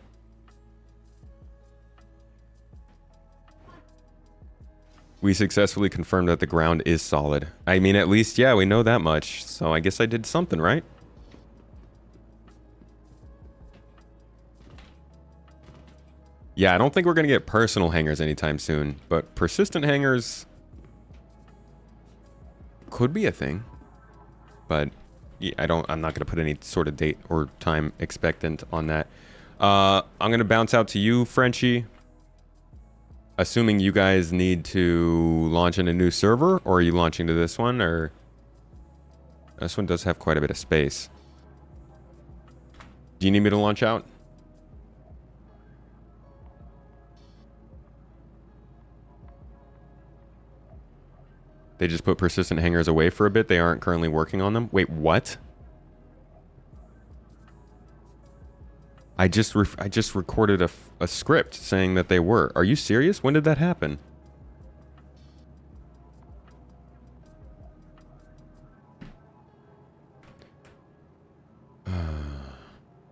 We successfully confirmed that the ground is solid. I mean, at least, yeah, we know that much. So I guess I did something, right? Yeah, I don't think we're going to get personal hangers anytime soon. But persistent hangers could be a thing. But yeah, I'm not going to put any sort of date or time expectant on that. I'm going to bounce out to you, Frenchie. Assuming you guys need to launch in a new server, or are you launching to this one, or... This one does have quite a bit of space. Do you need me to launch out? They just put persistent hangers away for a bit. They aren't currently working on them. Wait, what? I just recorded a script saying that they were. Are you serious? When did that happen?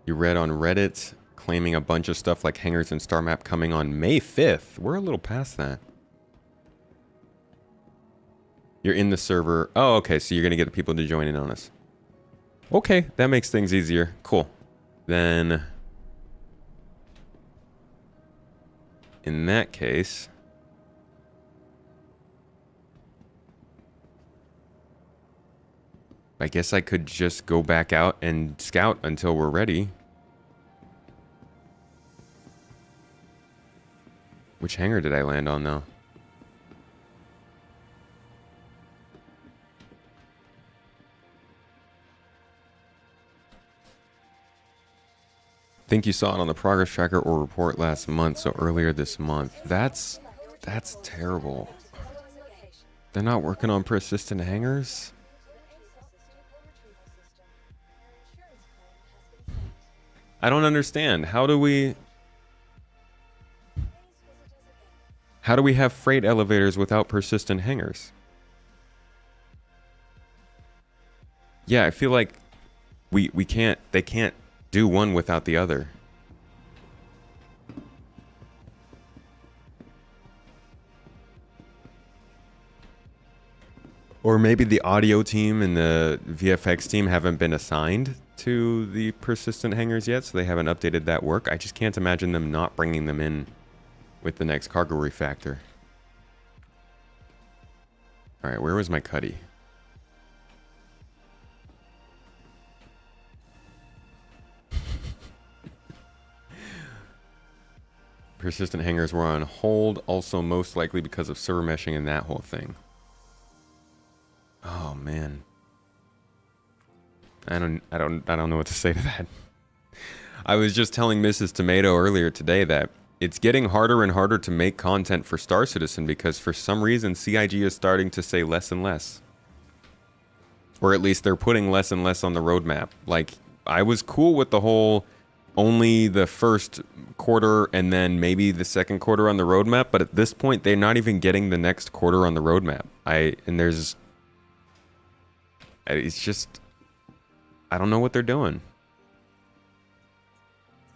You read on Reddit claiming a bunch of stuff like hangers and star map coming on May 5th. We're a little past that. You're in the server. Oh, okay. So you're going to get the people to join in on us. Okay. That makes things easier. Cool. Then... in that case... I guess I could just go back out and scout until we're ready. Which hangar did I land on, though? Think you saw it on the progress tracker or report last month, so earlier this month. That's terrible. They're not working on persistent hangars? I don't understand. How do we have freight elevators without persistent hangars? Yeah, I feel like they can't do one without the other. Or maybe the audio team and the VFX team haven't been assigned to the persistent hangars yet, so they haven't updated that work. I just can't imagine them not bringing them in with the next cargo refactor. Alright, where was my cuddy? Persistent hangars were on hold, also most likely because of server meshing and that whole thing. Oh man. I don't know what to say to that. I was just telling Mrs. Tomato earlier today that it's getting harder and harder to make content for Star Citizen because for some reason CIG is starting to say less and less. Or at least they're putting less and less on the roadmap. Like, I was cool with the whole only the first quarter and then maybe the second quarter on the roadmap, but at this point they're not even getting the next quarter on the roadmap. It's just, I don't know what they're doing.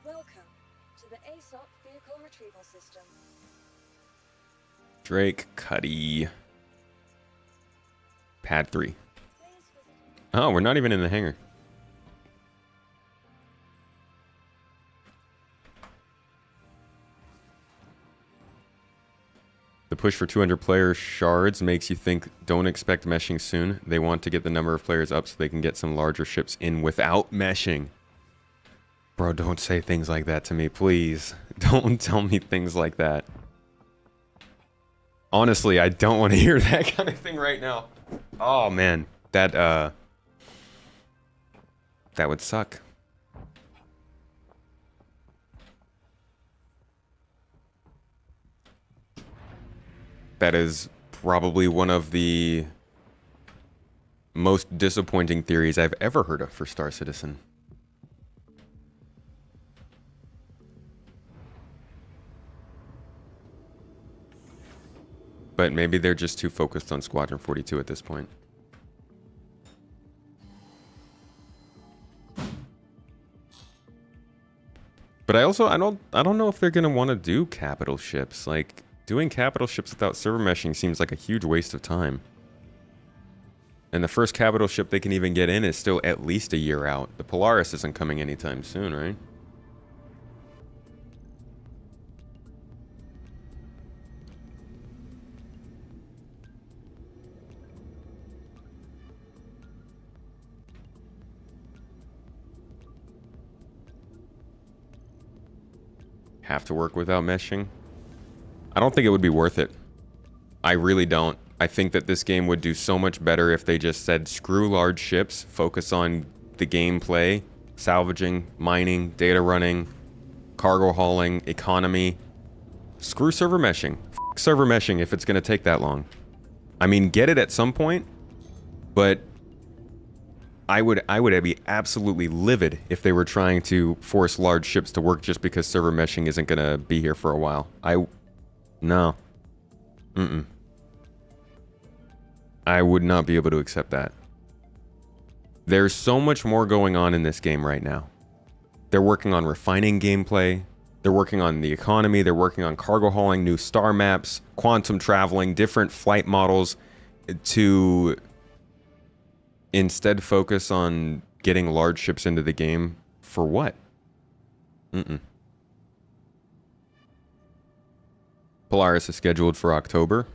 Welcome to the ASOP vehicle retrieval system. Drake, Cuddy. Pad 3. Oh, we're not even in the hangar. The push for 200 player shards makes you think don't expect meshing soon. They want to get the number of players up so they can get some larger ships in without meshing. Bro, don't say things like that to me, please. Don't tell me things like that. Honestly, I don't want to hear that kind of thing right now. Oh man, that would suck. That is probably one of the most disappointing theories I've ever heard of for Star Citizen. But maybe they're just too focused on Squadron 42 at this point. But I don't know if they're gonna want to do capital ships. Like, doing capital ships without server meshing seems like a huge waste of time. And the first capital ship they can even get in is still at least a year out. The Polaris isn't coming anytime soon, right? Have to work without meshing? I don't think it would be worth it. I really don't. I think that this game would do so much better if they just said screw large ships, focus on the gameplay, salvaging, mining, data running, cargo hauling, economy. Screw server meshing. F server meshing if it's going to take that long. I mean, get it at some point, but I would be absolutely livid if they were trying to force large ships to work just because server meshing isn't going to be here for a while. No. I would not be able to accept that. There's so much more going on in this game right now. They're working on refining gameplay. They're working on the economy. They're working on cargo hauling, new star maps, quantum traveling, different flight models to instead focus on getting large ships into the game. For what? Polaris is scheduled for October.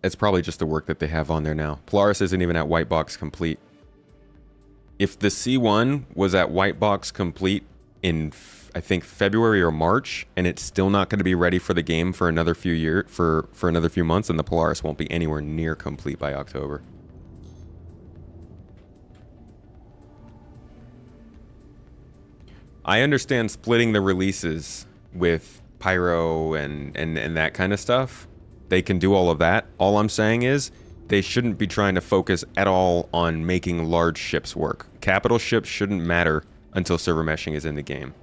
It's probably just the work that they have on there now. Polaris isn't even at white box complete. If the C1 was at white box complete in, I think, February or March, and it's still not going to be ready for the game for another few years, for another few months, then the Polaris won't be anywhere near complete by October. I understand splitting the releases with Pyro and that kind of stuff. They can do all of that. All I'm saying is they shouldn't be trying to focus at all on making large ships work. Capital ships shouldn't matter until server meshing is in the game.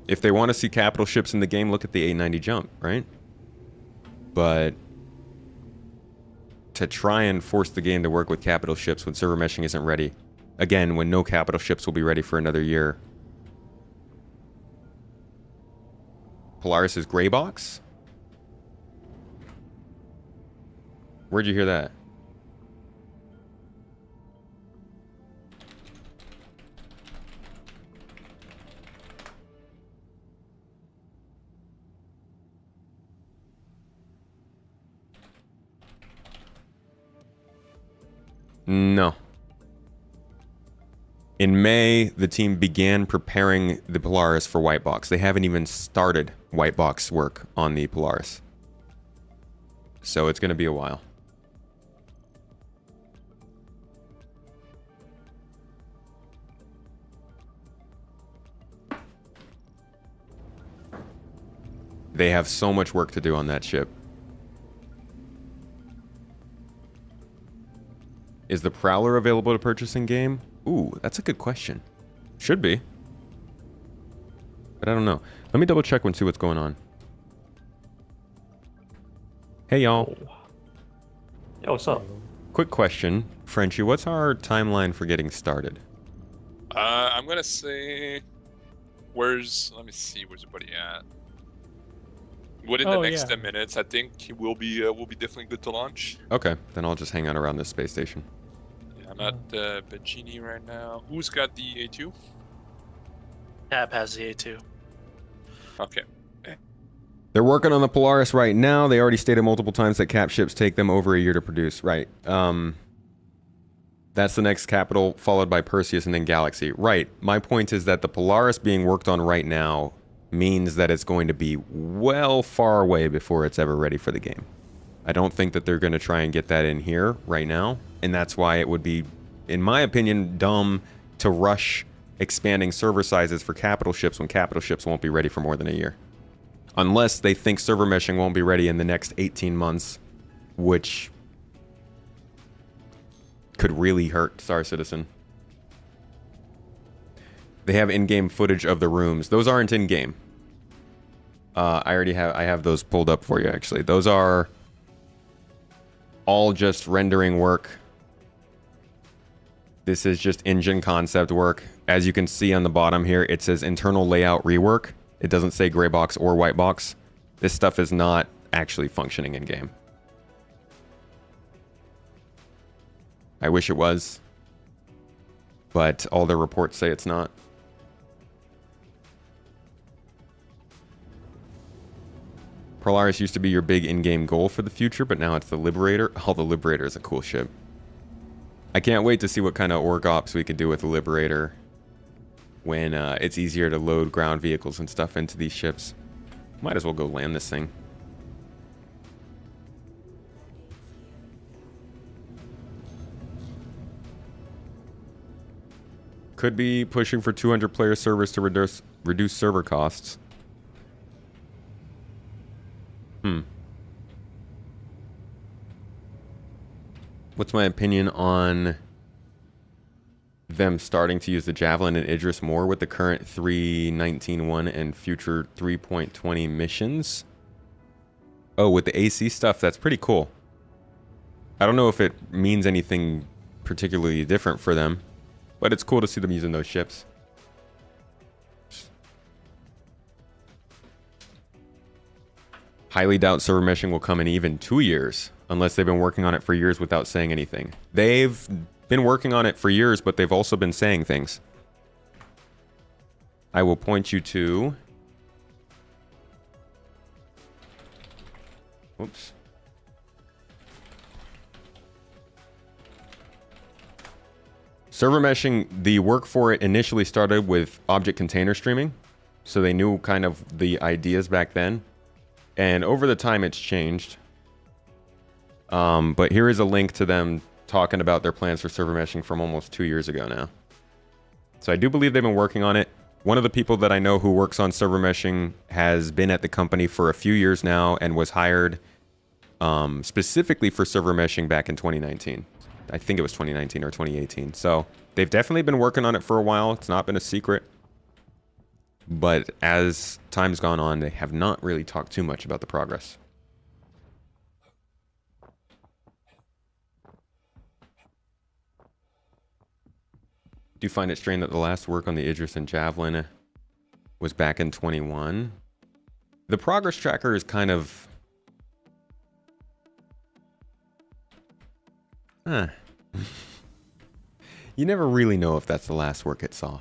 If they want to see capital ships in the game, look at the 890 jump, right? But to try and force the game to work with capital ships when server meshing isn't ready, again, when no capital ships will be ready for another year. Polaris is gray box? Where'd you hear that? No. In May, the team began preparing the Polaris for white box. They haven't even started white box work on the Polaris. So it's going to be a while. They have so much work to do on that ship. Is the Prowler available to purchase in game? Ooh, that's a good question. Should be. But I don't know. Let me double check and see what's going on. Hey, y'all. Yo, what's up? Quick question. Frenchie, what's our timeline for getting started? I'm gonna say... Let me see, where's everybody at? Within the next 10 minutes, I think we'll be definitely good to launch. Okay, then I'll just hang out around this space station. Yeah, I'm at Bencini right now. Who's got the A2? Cap has the A2. Okay. They're working on the Polaris right now. They already stated multiple times that cap ships take them over a year to produce. Right. That's the next capital, followed by Perseus and then Galaxy. Right. My point is that the Polaris being worked on right now means that it's going to be well far away before it's ever ready for the game. I don't think that they're going to try and get that in here right now, and that's why it would be, in my opinion, dumb to rush expanding server sizes for capital ships when capital ships won't be ready for more than a year. Unless they think server meshing won't be ready in the next 18 months, which could really hurt Star Citizen. They have in-game footage of the rooms. Those aren't in-game. I have those pulled up for you, actually. Those are all just rendering work. This is just engine concept work. As you can see on the bottom here, it says internal layout rework. It doesn't say gray box or white box. This stuff is not actually functioning in game. I wish it was, but all the reports say it's not. Polaris used to be your big in-game goal for the future, but now it's the Liberator. Oh, the Liberator is a cool ship. I can't wait to see what kind of org ops we could do with the Liberator when it's easier to load ground vehicles and stuff into these ships. Might as well go land this thing. Could be pushing for 200 player servers to reduce server costs. What's my opinion on them starting to use the Javelin and Idris more with the current 3.19.1 and future 3.20 missions? Oh, with the AC stuff, that's pretty cool. I don't know if it means anything particularly different for them, but it's cool to see them using those ships. Highly doubt server meshing will come in even 2 years, unless they've been working on it for years without saying anything. They've been working on it for years, but they've also been saying things. I will point you to... Oops. Server meshing, the work for it initially started with object container streaming. So they knew kind of the ideas back then. And over the time, it's changed. But here is a link to them talking about their plans for server meshing from almost 2 years ago now. So I do believe they've been working on it. One of the people that I know who works on server meshing has been at the company for a few years now and was hired specifically for server meshing back in 2019. I think it was 2019 or 2018. So they've definitely been working on it for a while. It's not been a secret. But as time's gone on, they have not really talked too much about the progress. Do you find it strange that the last work on the Idris and Javelin was back in 21? The progress tracker is kind of... You never really know if that's the last work it saw.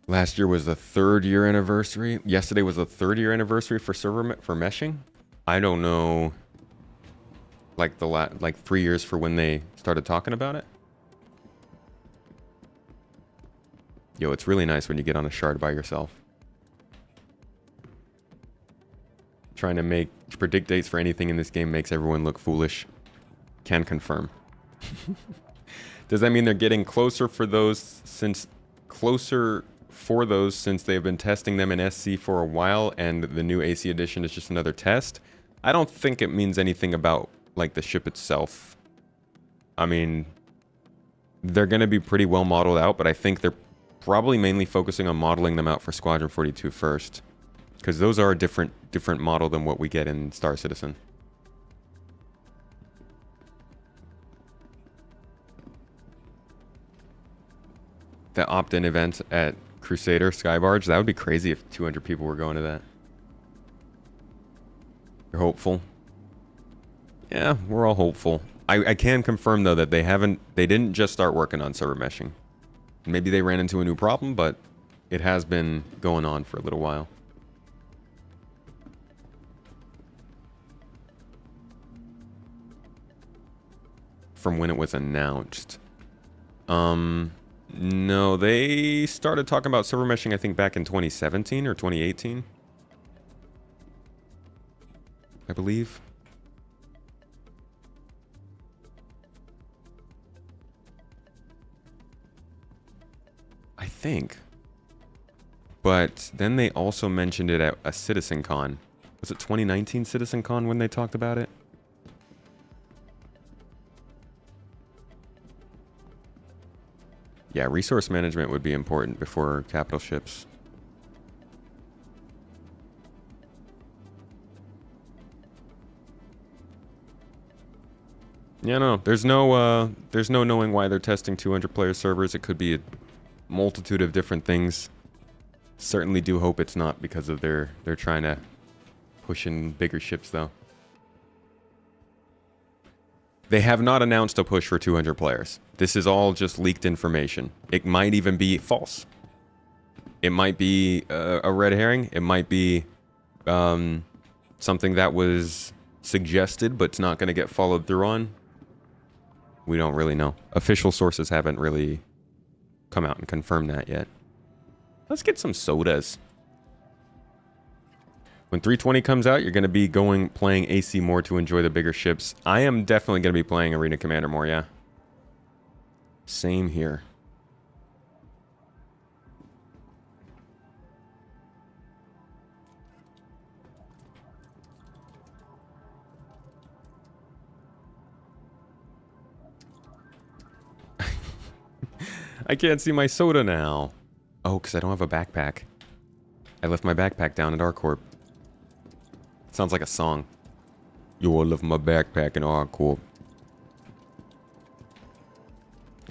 Last year was the 3rd year anniversary. Yesterday was the 3rd year anniversary for for meshing. I don't know, like like 3 years for when they started talking about it. Yo, it's really nice when you get on a shard by yourself. Trying to predict dates for anything in this game makes everyone look foolish. Can confirm. Does that mean they're getting closer for those since they've been testing them in SC for a while and the new AC edition is just another test? I don't think it means anything about like the ship itself. I mean, they're going to be pretty well modeled out, but I think they're probably mainly focusing on modeling them out for Squadron 42 first, because those are a different model than what we get in Star Citizen. The opt-in event at Crusader Skybarge, that would be crazy if 200 people were going to that. You're hopeful? Yeah, we're all hopeful. I can confirm though that they didn't just start working on server meshing. Maybe they ran into a new problem, but it has been going on for a little while. From when it was announced. No, they started talking about server meshing, I think, back in 2017 or 2018. I believe. I think. But then they also mentioned it at a CitizenCon. Was it 2019 CitizenCon when they talked about it? Yeah, resource management would be important before capital ships. Yeah, no. There's no knowing why they're testing 200 player servers. It could be a multitude of different things. Certainly do hope it's not because of they're trying to push in bigger ships though. They have not announced a push for 200 players. This is all just leaked information. It might even be false. It might be a red herring. It might be something that was suggested but it's not going to get followed through on. We don't really know. Official sources haven't really come out and confirmed that yet. Let's get some sodas. When 320 comes out, you're going to be playing AC more to enjoy the bigger ships. I am definitely going to be playing Arena Commander more, yeah. Same here. I can't see my soda now. Oh, because I don't have a backpack. I left my backpack down at ArcCorp. Sounds like a song. Yo, I left my backpack in ArcCorp.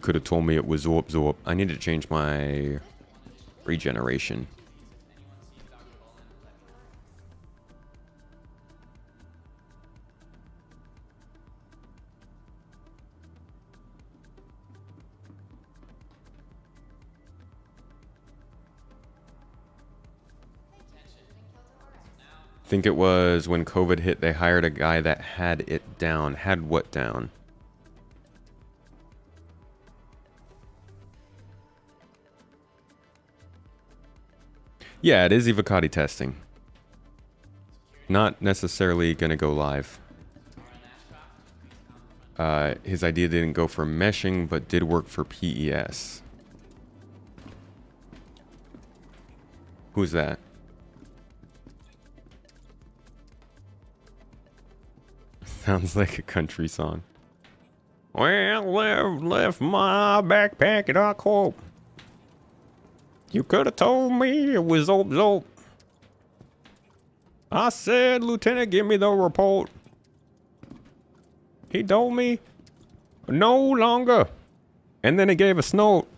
Could have told me it was Zorp Zorp. I need to change my regeneration. I think it was when COVID hit, they hired a guy that had it down. Had what down? Yeah, it is Evocati testing. Not necessarily going to go live. His idea didn't go for meshing, but did work for PES. Who's that? Sounds like a country song. Well, left my backpack at ArcCorp. You could have told me it was Zope Zope. I said, Lieutenant, give me the report. He told me no longer. And then he gave a snout.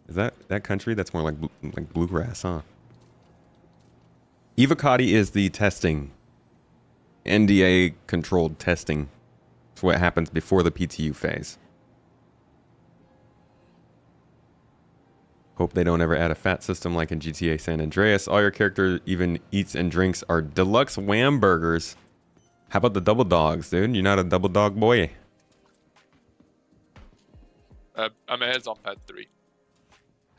Is that country? That's more like bluegrass, huh? Evocati is the testing. NDA controlled testing. It's what happens before the PTU phase. Hope they don't ever add a fat system like in GTA San Andreas. All your character even eats and drinks are deluxe wham burgers. How about the double dogs, dude? You're not a double dog boy. I'm ahead on pad 3.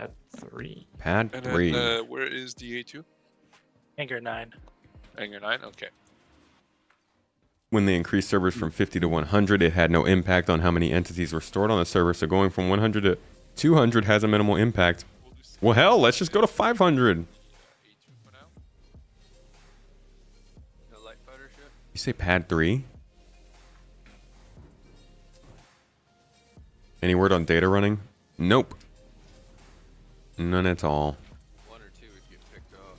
At 3. Pad And 3. then, where is DA2? Hangar 9. Hangar 9? Okay. When they increased servers from 50 to 100, it had no impact on how many entities were stored on the server. So going from 100 to 200 has a minimal impact. Well, hell, let's just go to 500. A2 for now. No light fighter ship. You say pad 3? Any word on data running? Nope. None at all. 1 or 2 would get picked up.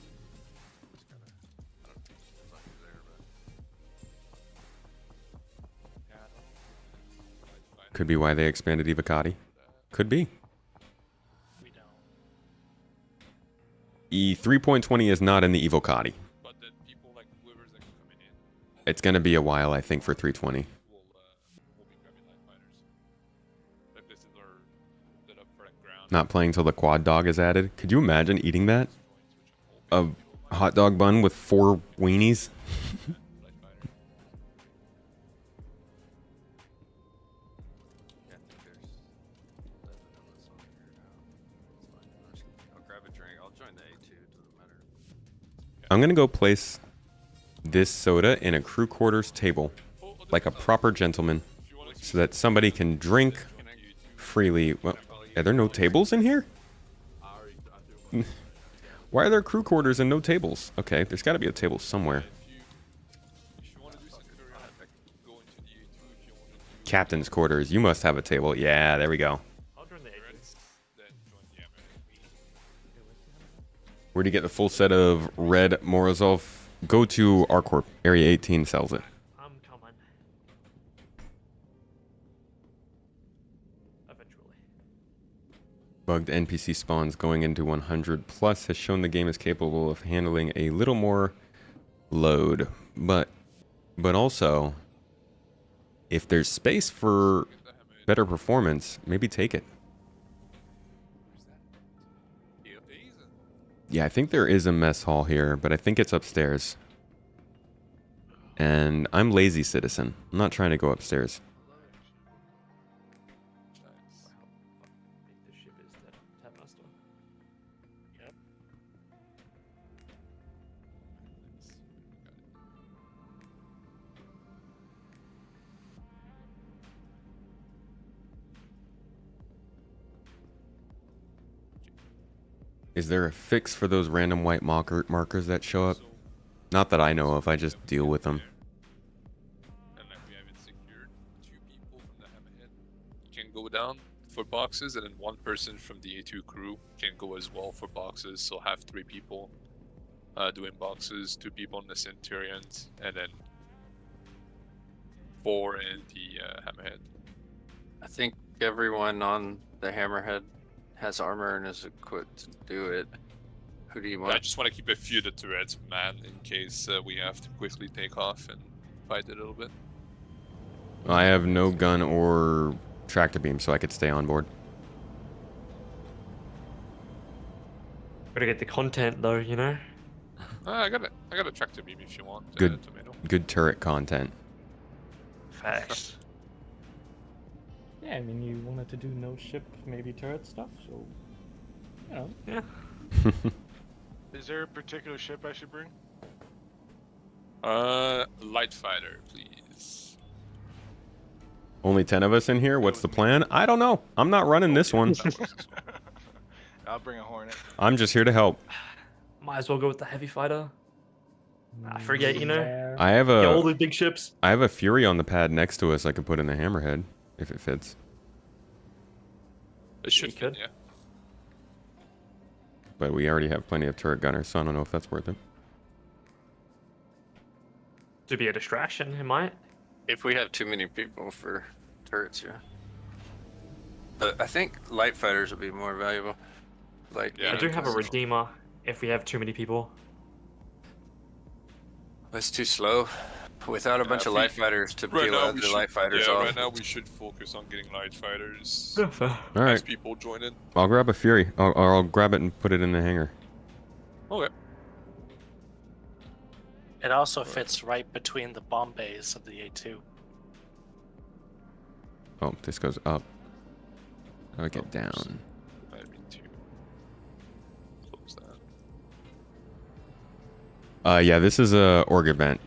Just kinda, I don't know, it's not there, but. Yeah, I don't know. Could be why they expanded Evocati. Could be. We don't. E3.20 is not in the Evocati. But then people like whoever's like coming in It's going to be a while, I think, for 320. will be grabbing light fighters. Like this is our set up for like ground. Not playing till the quad dog is added. Could you imagine eating that? A hot dog bun with 4 weenies? Light fighter. Yeah, I think there's 11 of us on here now. It's fine. I'll grab a drink. I'll join the A2. Doesn't matter. I'm going to go place this soda in a crew quarters table, like a proper gentleman, so that somebody can drink freely. Well, are there no tables in here? Why are there crew quarters and no tables? Okay, there's got to be a table somewhere. If you want to do Centurion, go into the A2 if you want to do Captain's quarters. You must have a table. Yeah, there we go. I'll join the A2. then join the Where do you get the full set of red Morozov? Go to ArcCorp. Area 18 sells it. I'm coming. bugged NPC spawns going into 100 plus has shown the game is capable of handling a little more load. But also, if there's space for better performance, maybe take it. Yeah, I think there is a mess hall here, but I think it's upstairs. And I'm lazy citizen. I'm not trying to go upstairs. The ship is that Tabmaster. Yep. Is there a fix for those random white markers that show up? Not that I know of, I just deal with them. And like we have it secured, 2 people from the hammerhead can go down for boxes, and then 1 person from the A2 crew can go as well for boxes. So have 3 people doing boxes, 2 people in the Centurions, and then 4 in the hammerhead. I think everyone on the hammerhead has armor and is equipped to do it. Who do you want? I just want to keep a few of the turrets manned in case we have to quickly take off and fight it a little bit. I have no gun or tractor beam, so I could stay on board. Gotta get the content though, you know? I got a tractor beam if you want. Good. Tomato. Good turret content. Facts. Yeah, I mean, you wanted to do no ship, maybe turret stuff, so, you know. Yeah. Is there a particular ship I should bring? Light fighter, please. Only 10 of us in here? What's the plan? I don't know. I'm not running this one. I'll bring a Hornet. I'm just here to help. Might as well go with the heavy fighter. I forget, you know? There. I have Get all a the big ships. I have a Fury on the pad next to us I could put in the hammerhead if it fits. It should You fit, could. yeah. But we already have plenty of turret gunners, so I don't know if that's worth it. To be a distraction, it might. If we have too many people for turrets, yeah. But I think light fighters would be more valuable. Like, Yeah, I do have a because- redeemer if we have too many people. it's too slow. Without a bunch of we- light fighters to Right peel now, other light fighters yeah, off. right now we should focus on getting light fighters Yeah, fair. All as right, people join in. I'll grab a Fury. Or I'll grab it and put it in the hangar. Okay. It also fits right between the bomb bays of the A2. Oh, this goes up. How do I get down? I mean to close that. Yeah, this is a org event.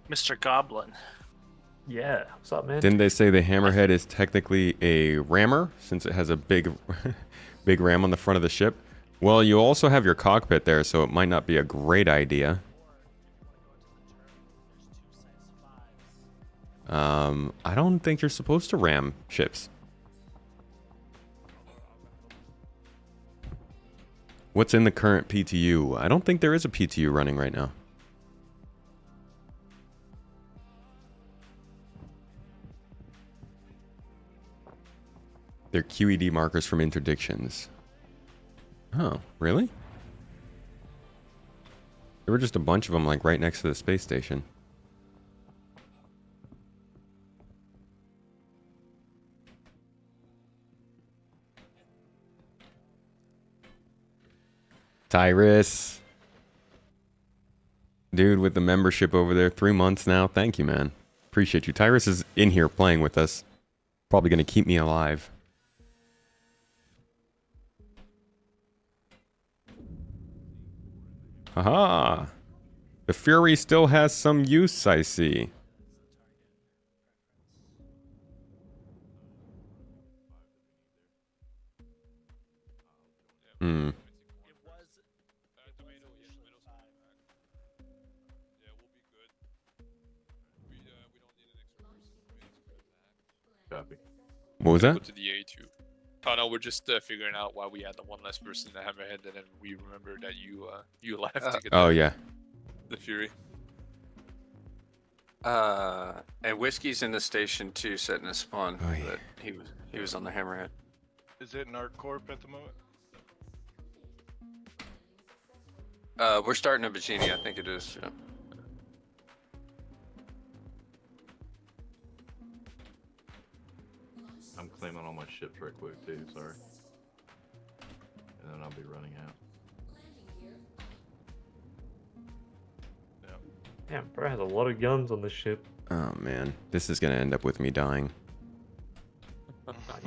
Mr. Goblin. Yeah, what's up, man? Didn't they say the hammerhead is technically a rammer since it has a big, big ram on the front of the ship? Well, you also have your cockpit there, so it might not be a great idea. I don't think you're supposed to ram ships. What's in the current PTU? I don't think there is a PTU running right now. They're QED markers from interdictions. Oh, really? There were just a bunch of them like right next to the space station. Tyrus. Dude with the membership over there, 3 months now. Thank you, man. Appreciate you. Tyrus is in here playing with us. Probably going to keep me alive. Haha. The Fury still has some use, I see. Hmm. What was Go that? to the A2. Oh no, we're just figuring out why we had the one less person in the hammerhead, and then we remember that you left to get Oh, yeah. the Fury. And Whiskey's in the station too, setting a spawn, Oh, yeah. but he was on the hammerhead. Is it Narc Corp at the moment? We're starting a Bikini, I think it is. Yeah. I'm claiming all my ships right quick too, sorry. And then I'll be running out. Damn, bro has a lot of guns on this ship. Oh man, this is gonna end up with me dying.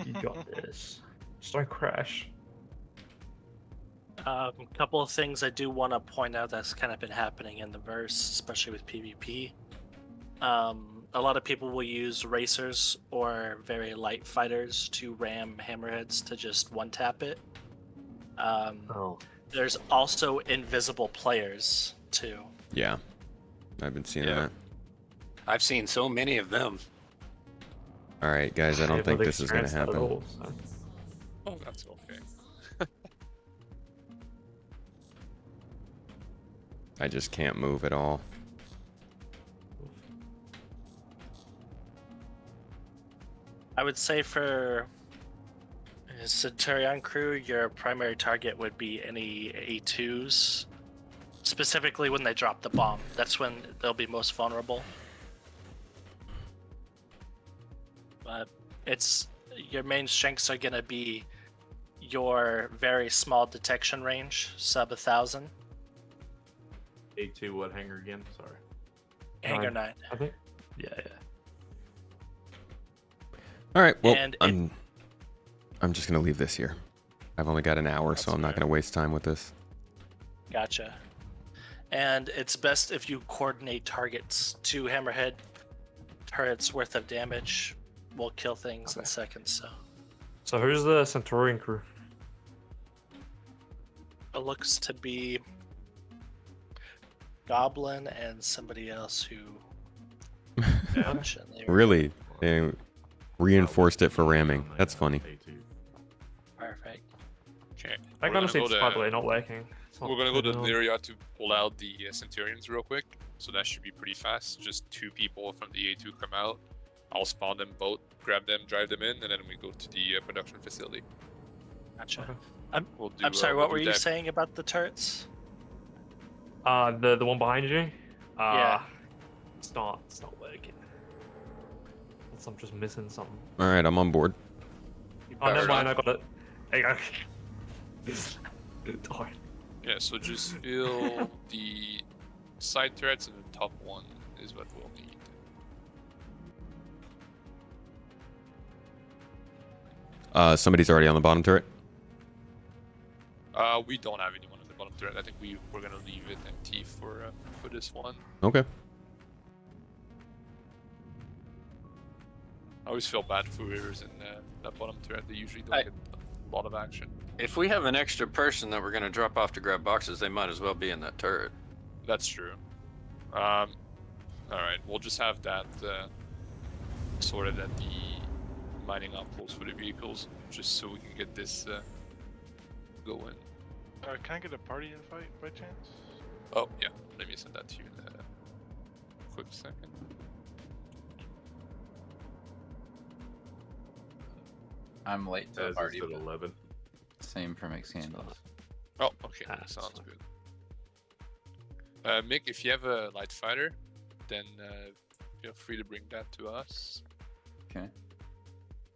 You got this. Just don't crash. A couple of things I do want to point out that's kind of been happening in the verse, especially with PvP. A lot of people will use racers or very light fighters to ram hammerheads to just one-tap it. Oh. There's also invisible players, too. Yeah, I've been seeing Yeah. that. I've seen so many of them. All right, guys, I don't haven't think this is gonna experienced that at happen. all, so. Oh, that's okay. I just can't move at all. I would say for Centurion crew, your primary target would be any A2s, specifically when they drop the bomb. That's when they'll be most vulnerable. But it's your main strengths are gonna be your very small detection range, sub 1,000. A2 what hangar again? Sorry. Hangar 9. I think. Yeah. All right, well, And I'm just gonna leave this here. I've only got an hour, so I'm not gonna waste time with this. Gotcha. And it's best if you coordinate targets. 2 hammerhead turrets worth of damage will kill things in seconds. So who's the Centurion crew? It looks to be Goblin and somebody else who unfortunately Really, they reinforced it for ramming. That's funny. A2. perfect. Okay. That gun seems, by the way, not working. It's not We're gonna go to good at all. the area to pull out the Centurions real quick, so that should be pretty fast. Just 2 people from the A2 come out. I'll spawn them both, grab them, drive them in, and then we go to the production facility. Gotcha. Okay. We'll do, I'm sorry, we'll what do were you that. saying about the turrets? The one behind you? Yeah. It's not working. Unless I'm just missing something. All right, I'm on board. Oh, never Powered mind, on. I got it. There you go. Darn. Yeah, so just fill the side turrets, and the top one is what we'll need. Somebody's already on the bottom turret. We don't have anyone on the bottom turret. I think we're gonna leave it empty for this one. Okay. I always feel bad for whoever's in that bottom turret. They usually don't get a lot of action. If we have an extra person that we're gonna drop off to grab boxes, they might as well be in that turret. That's true. All right, we'll just have that sorted at the mining outpost for the vehicles, just so we can get this going. Can I get a party invite by chance? Oh yeah, let me send that to you in a quick second. I'm late to the As party. it's at but 11. Same for mix handles. Oh, okay, That's sounds fine. good. Mick, if you have a light fighter, then feel free to bring that to us. Okay.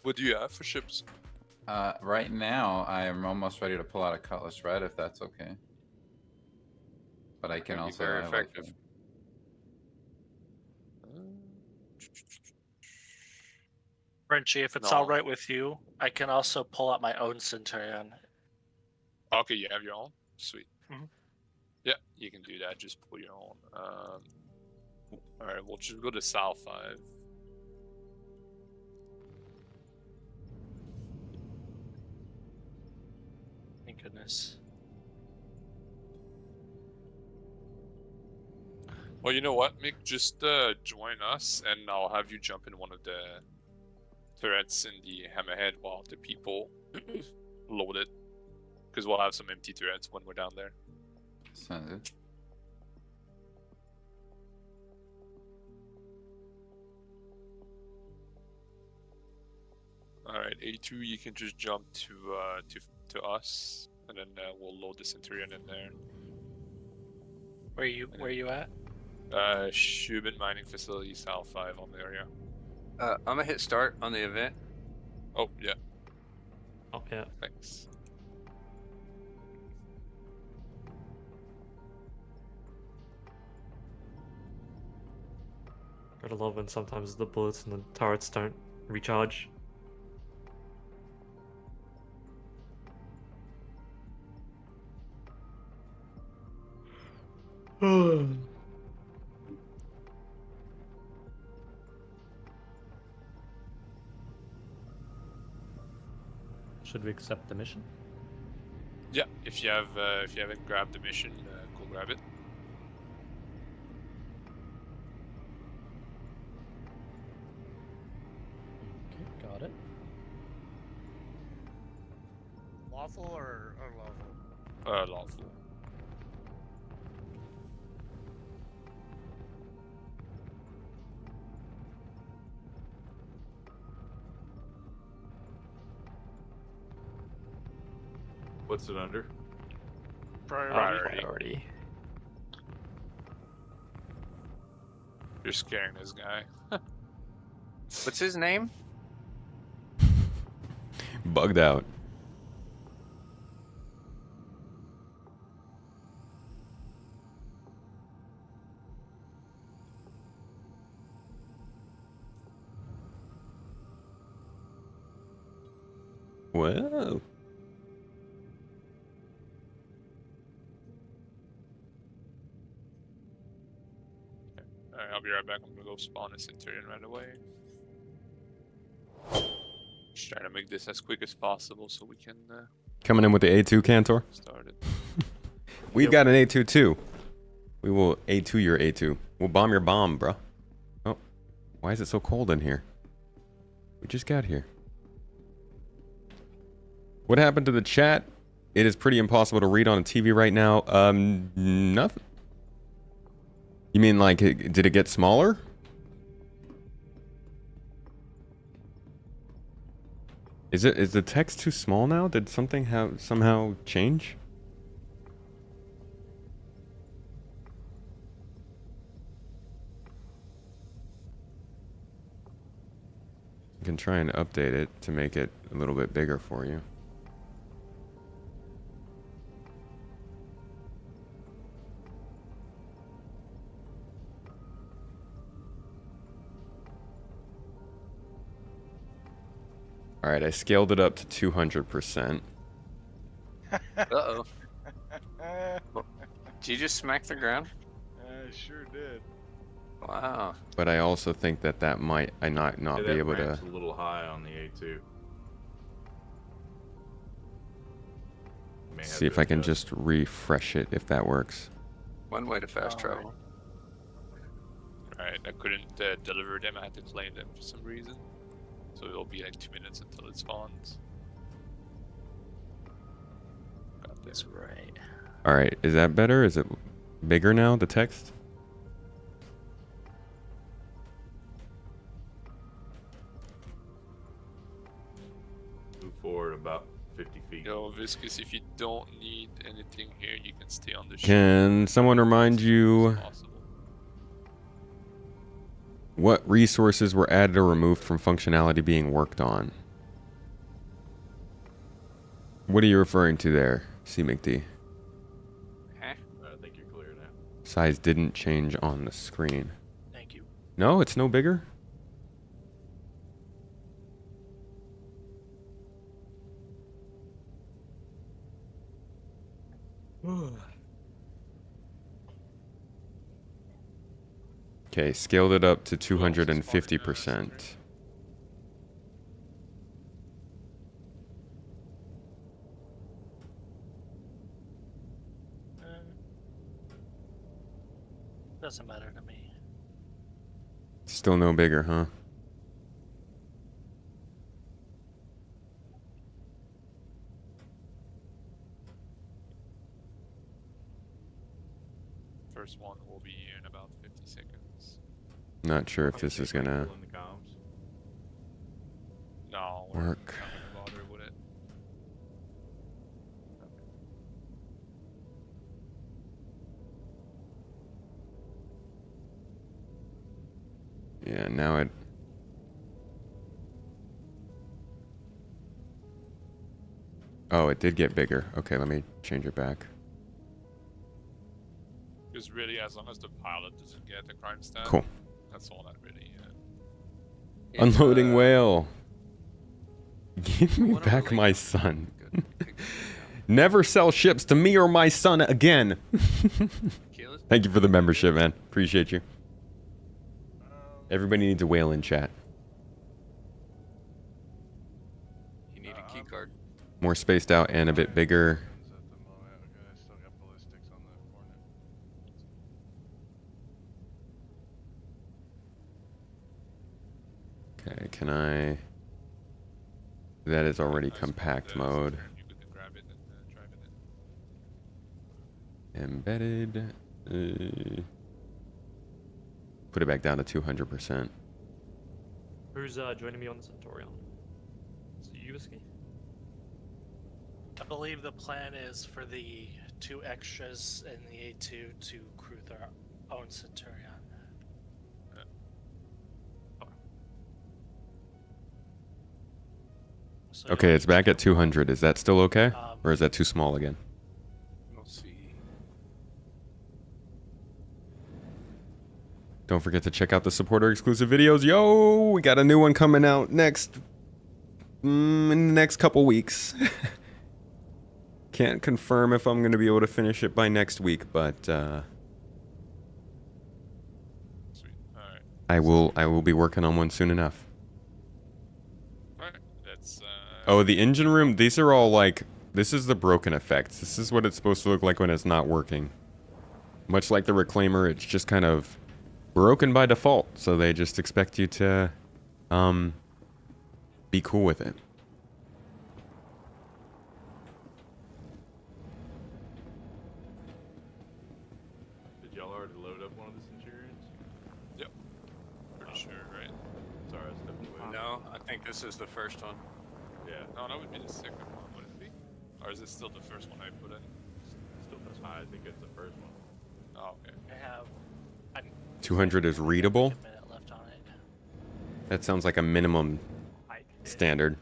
What do you have for ships? Right now, I am almost ready to pull out a Cutlass Red if that's okay. But I can That'd be also very have, effective. like, Frenchie, if it's No. all right with you, I can also pull out my own Centurion. Okay, you have your own? Sweet. Mhm. Yeah, you can do that. Just pull your own. Alright, we'll just go to Sci-Fi. Thank goodness. Well, you know what, Mick? Just join us, and I'll have you jump in one of the turrets in the hammerhead while the people load it. Because we'll have some empty turrets when we're down there. sounds good. Alright, A2, you can just jump to us, and then we'll load the Centurion in there. Where you at? Shubin Mining Facility, South 5 on the area. I'm gonna hit start on the event. Oh, yeah, Oh yeah. thanks. Gotta love when sometimes the bullets and the turrets don't recharge. Should we accept the mission? Yeah, if you haven't grabbed the mission, go grab it. Okay, got it. Lawful or unlawful? Lawful. What's it under? Priority. You're scaring this guy. What's his name? Bugged out. Whoa. Alright, I'll be right back. I'm gonna go spawn a Centurion right away. Just trying to make this as quick as possible so we can Coming in with the A2 Cantor. start it. We've got an A2 too. We will A2 your A2. We'll bomb your bomb, bro. Oh, why is it so cold in here? We just got here. What happened to the chat? It is pretty impossible to read on a TV right now. Nothing. You mean like, did it get smaller? Is the text too small now? Did something somehow change? You can try and update it to make it a little bit bigger for you. All right, I scaled it up to 200%. Uh-oh. Did you just smack the ground? I sure did. Wow. But I also think that might not Yeah, be that able to ramp's a little high on the A2. May have see if to I can adjust. just refresh it if that works. One way to fast travel. Alright, I couldn't deliver them. I had to claim them for some reason. So it'll be like 2 minutes until it spawns. Got this. That's right. All right, is that better? Is it bigger now, the text? Move forward about 50 feet. Yo, Viscous, if you don't need anything here, you can stay on the ship. Can someone remind you what resources were added or removed from functionality being worked on? What are you referring to there, CMcD? Huh? I think you're clear now. Size didn't change on the screen. Thank you. No, it's no bigger? Okay, scaled it up to 250%. Doesn't matter to me. Still no bigger, huh? First one will be in about 50 seconds. Not sure if this is gonna In the comms. No, work. Yeah, now it... Oh, it did get bigger. Okay, let me change it back. Because really, as long as the pilot doesn't get a crime stat, Cool. that's all that really. Unloading whale. Give me What a back really my son. Never sell ships to me or my son again. Thank you for the membership, man. Appreciate you. Everybody needs a whale in chat. You need a key card. More spaced out and a bit bigger. Okay, can I... That is already compact mode. Embedded. Put it back down to 200%. Who's joining me on the Centaurion? Is it you, Whiskey? I believe the plan is for the 2 extras in the A2 to crew their own Centurion. So Okay, it's back at 200. Is that still okay? Or is that too small again? We'll see. Don't forget to check out the supporter exclusive videos. Yo, we got a new one coming out next in the next couple weeks. Can't confirm if I'm going to be able to finish it by next week, but Sweet. All right. I will be working on one soon enough. All right. That's. Oh, the engine room, these are all like, this is the broken effects. This is what it's supposed to look like when it's not working. Much like the Reclaimer, it's just kind of broken by default, so they just expect you to be cool with it. Did y'all already load up one of the Centurions? Yep. Pretty sure, right? Sorry, I stepped away. No, I think this is the first one. Yeah. No, that would be the second one, would it be? Or is it still the first one I put in? Still, I think it's the first one. Oh, okay. I have. 200 is readable? A minute left on it. That sounds like a minimum standard.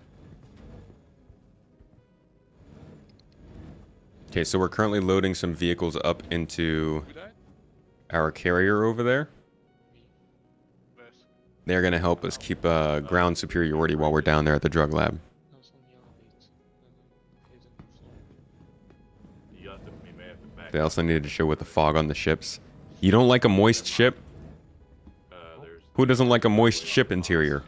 Okay, so we're currently loading some vehicles up into our carrier over there. They're going to help us keep ground superiority while we're down there at the drug lab. They also needed to show with the fog on the ships. You don't like a moist ship? Who doesn't like a moist ship interior?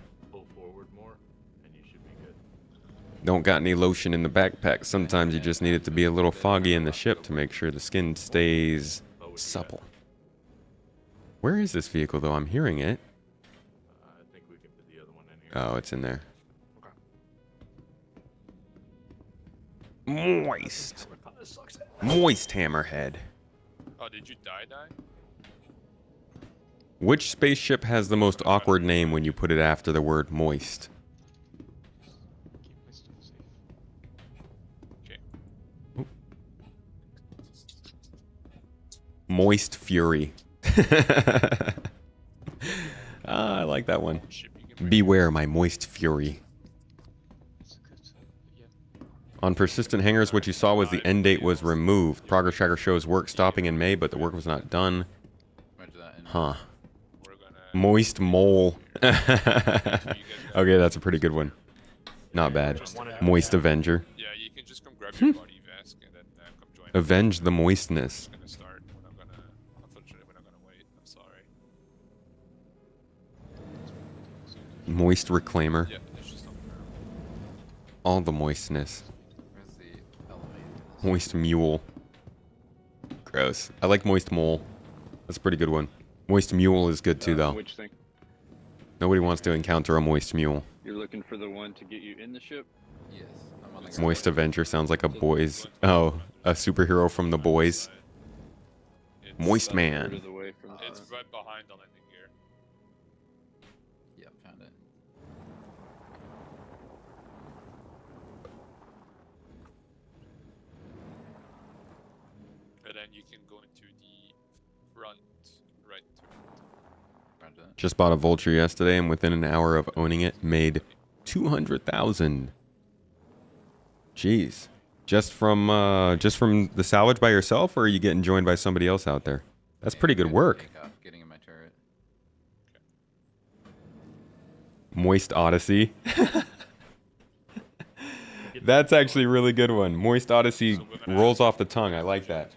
Don't got any lotion in the backpack. Sometimes you just need it to be a little foggy in the ship to make sure the skin stays supple. Where is this vehicle though? I'm hearing it. I think we can put the other one in here. Oh, it's in there. Moist. Moist hammerhead. Oh, did you die? Which spaceship has the most awkward name when you put it after the word moist? Okay. Moist Fury. I like that one. Beware my moist fury. On persistent hangars, what you saw was the end date was removed. Progress tracker shows work stopping in May, but the work was not done. Huh. Moist mole. Okay, that's a pretty good one. Not bad. Moist Avenger. Yeah, you can just come grab your body vest and then come join. Avenge the moistness. Gonna start. Unfortunately, we're not gonna wait. I'm sorry. Moist Reclaimer. Yeah, it's just on the ground. All the moistness. Moist Mule. Gross. I like Moist Mole. That's a pretty good one. Moist Mule is good too, though. Which thing? Nobody wants to encounter a Moist Mule. You're looking for the one to get you in the ship? Yes. I'm on the Moist Avenger sounds like a boys. Oh, a superhero from the boys. Moist Man. It's right behind the landing gear. Yep, found it. And then you can go into the front right turret. Just bought a vulture yesterday, and within an hour of owning it, made 200,000. Jeez. Just from the salvage by yourself, or are you getting joined by somebody else out there? That's pretty good work. Getting in my turret. Moist Odyssey. That's actually a really good one. Moist Odyssey rolls off the tongue. I like that.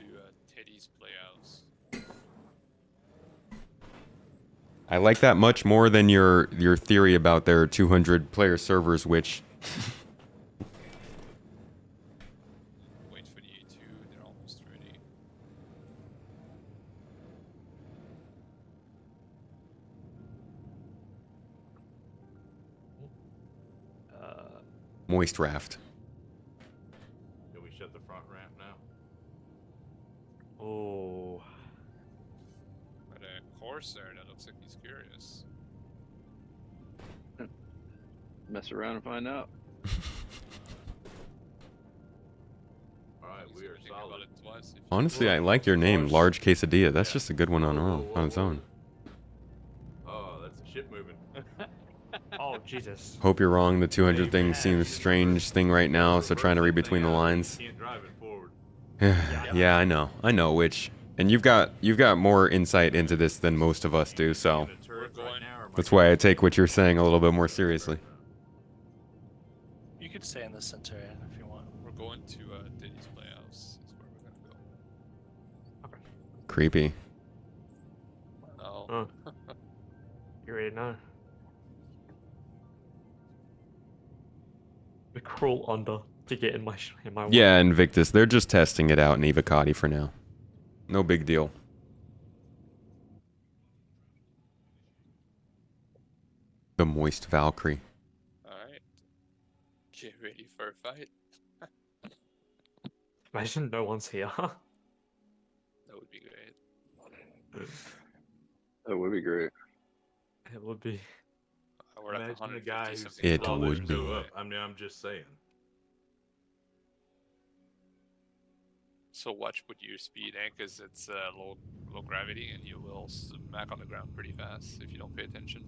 I like that much more than your theory about their 200 player servers, which Wait for the A2, they're almost ready. Moist Raft. Can we shut the front ramp now? Oh. But a Corsair, that looks like he's curious. Mess around and find out. Alright, we are Think solid. about it twice if you- Honestly, I like your name, Large Quesadilla. That's just a good one on its own. Oh, that's a ship moving. Oh, Jesus. Hope you're wrong. The 200 thing seems strange thing right now, so trying to read between the lines. You can't drive it forward. Yeah, I know. I know which. And you've got more insight into this than most of us do, so The turrets right now are my that's why I take what you're saying a little bit more seriously. You could stay in the center if you want. We're going to Diddy's Playhouse. Is where we're gonna go. Creepy. No. Oh. You already know. We crawl under to get in my way. Yeah, Invictus, they're just testing it out in Evocati for now. No big deal. The Moist Valkyrie. Alright. Get ready for a fight. Imagine no one's here. That would be great. That would be great. It would be. We're at Imagine the 150 guy who's something. It slowly would be. go up. I mean, I'm just saying. So watch with your speed, because it's low gravity, and you will smack on the ground pretty fast if you don't pay attention.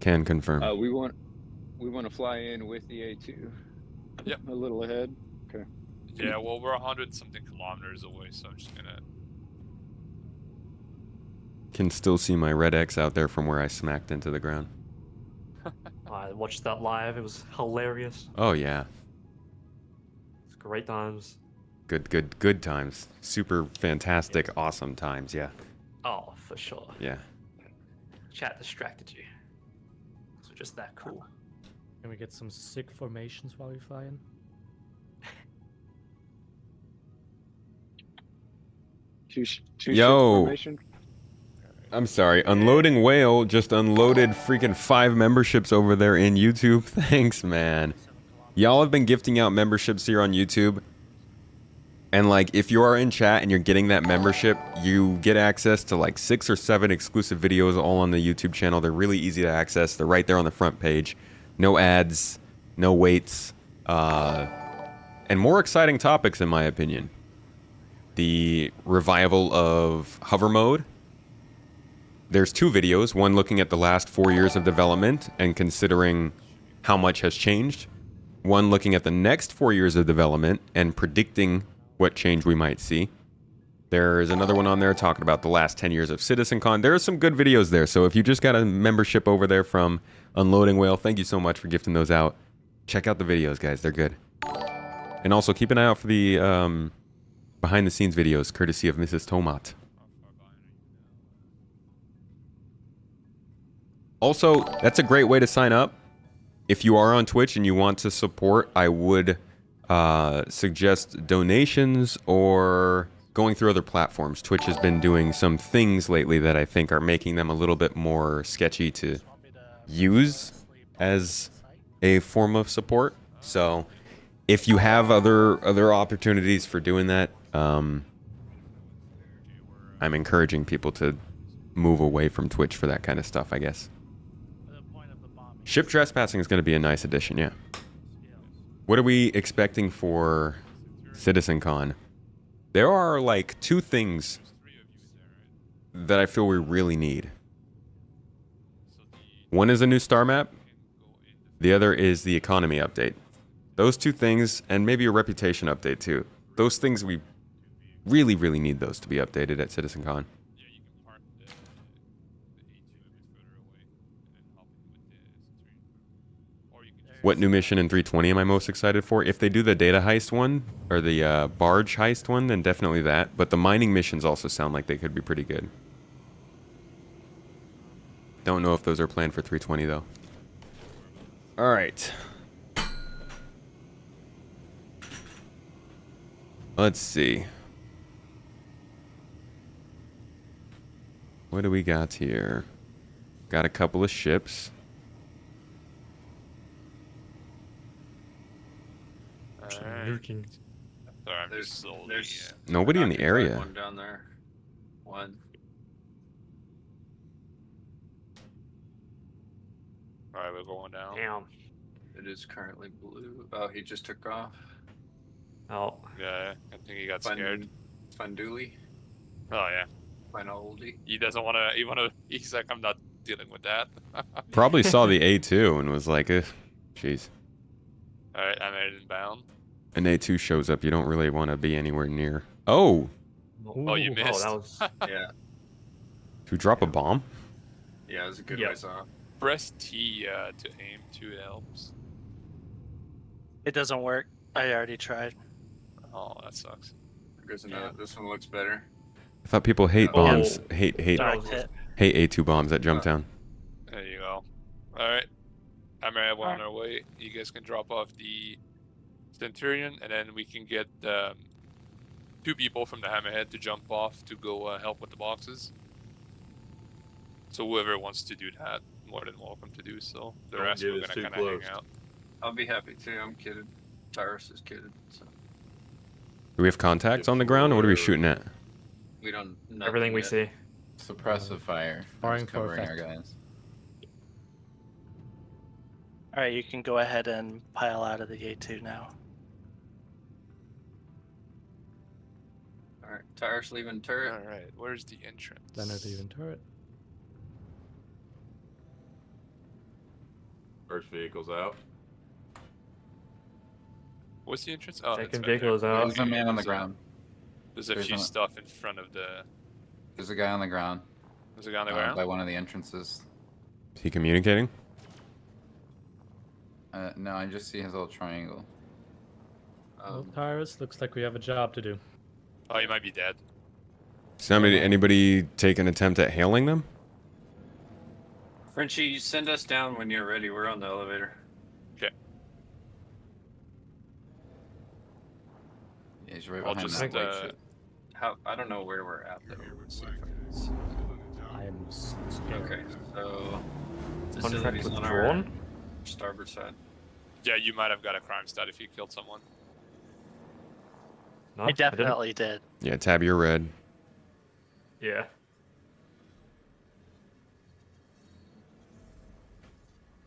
Can confirm. We want to fly in with the A2. Yep. A little ahead. Okay. Yeah, well, we're 100 something kilometers away, so I'm just gonna. Can still see my red X out there from where I smacked into the ground. I watched that live. It was hilarious. Oh yeah. It's great times. Good times. Super fantastic, awesome times, yeah. Oh, for sure. Yeah. Chat distracted you. So just that cool. Can we get some sick formations while we fly in? Two Yo. formation. I'm sorry. Unloading Whale just unloaded freaking 5 memberships over there in YouTube. Thanks, man. Y'all have been gifting out memberships here on YouTube. And like, if you are in chat and you're getting that membership, you get access to like 6 or 7 exclusive videos all on the YouTube channel. They're really easy to access. They're right there on the front page. No ads, no waits, and more exciting topics in my opinion. The revival of hover mode. There's 2 videos, one looking at the last 4 years of development and considering how much has changed. One looking at the next 4 years of development and predicting what change we might see. There's another one on there talking about the last 10 years of CitizenCon. There are some good videos there, so if you just got a membership over there from Unloading Whale, thank you so much for gifting those out. Check out the videos, guys. They're good. And also keep an eye out for the behind-the-scenes videos, courtesy of Mrs. Tomat. Also, that's a great way to sign up. If you are on Twitch and you want to support, I would suggest donations or going through other platforms. Twitch has been doing some things lately that I think are making them a little bit more sketchy to use as a form of support. So if you have other opportunities for doing that, I'm encouraging people to move away from Twitch for that kind of stuff, I guess. Ship trespassing is going to be a nice addition, yeah. What are we expecting for CitizenCon? There are like 2 things that I feel we really need. One is a new star map. The other is the economy update. Those two things, and maybe a reputation update too. Those things we really, really need those to be updated at CitizenCon. What new mission in 320 am I most excited for? If they do the data heist one, or the barge heist one, then definitely that. But the mining missions also sound like they could be pretty good. Don't know if those are planned for 320 though. Alright. Let's see. What do we got here? Got a couple of ships. Nuking. Sorry, I'm just slowly. There's Nobody in the area. One down there. One. Alright, we're going down. Damn. It is currently blue. Oh, he just took off. Oh. Yeah, I think he got scared. Funduli. Oh yeah. Final oldie. He doesn't want to. He's like, I'm not dealing with that. Probably saw the A2 and was like, jeez. All right, I'm headed inbound. An A2 shows up, you don't really want to be anywhere near. Oh! Oh, you missed. Oh, that was... Yeah. To drop a bomb? Yeah, it was a good Yep. ways off. Press T to aim too, it helps. It doesn't work. I already tried. Oh, that sucks. Because this one looks better. I thought people hate Oh. bombs. Hate Direct hit. A2 bombs at Jumptown. There you go. All right, I'm ready. We're on our way. You guys can drop off the Centurion, and then we can get 2 people from the Hammerhead to jump off to go help with the boxes. So whoever wants to do that, more than welcome to do so. The Don't rest get we're us gonna too kind of hang close. out. I'll be happy too. I'm kidding. Tyrus is kidding. So Do we have contacts on the ground, or what are we shooting at? we don't. Everything we yet. see. Suppressive fire. Firing Just for covering our effect. guys. All right, you can go ahead and pile out of the A2 now. All right, Tyrus leaving turret. All right, where's the entrance? Leonard even turret. First vehicle's out. What's the entrance? Oh, that's Second right vehicle is out. There's a man on the ground. There's a There's few no- stuff in front of the. There's a guy on the ground. There's a guy on the By ground. one of the entrances. Is he communicating? No, I just see his little triangle. Well, Tyrus, looks like we have a job to do. Oh, you might be dead. Anybody take an attempt at hailing them? Frenchie, you send us down when you're ready. We're on the elevator. Okay. Yeah, he's right I'll behind just, that white ship. How? I don't know where we're at though. Let's see if I can see. I am scared. Okay, so Contract facilities on our withdrawn? starboard side. Yeah, you might have got a crime stat if you killed someone. No, I didn't. definitely did. Yeah, tab your red. Yeah.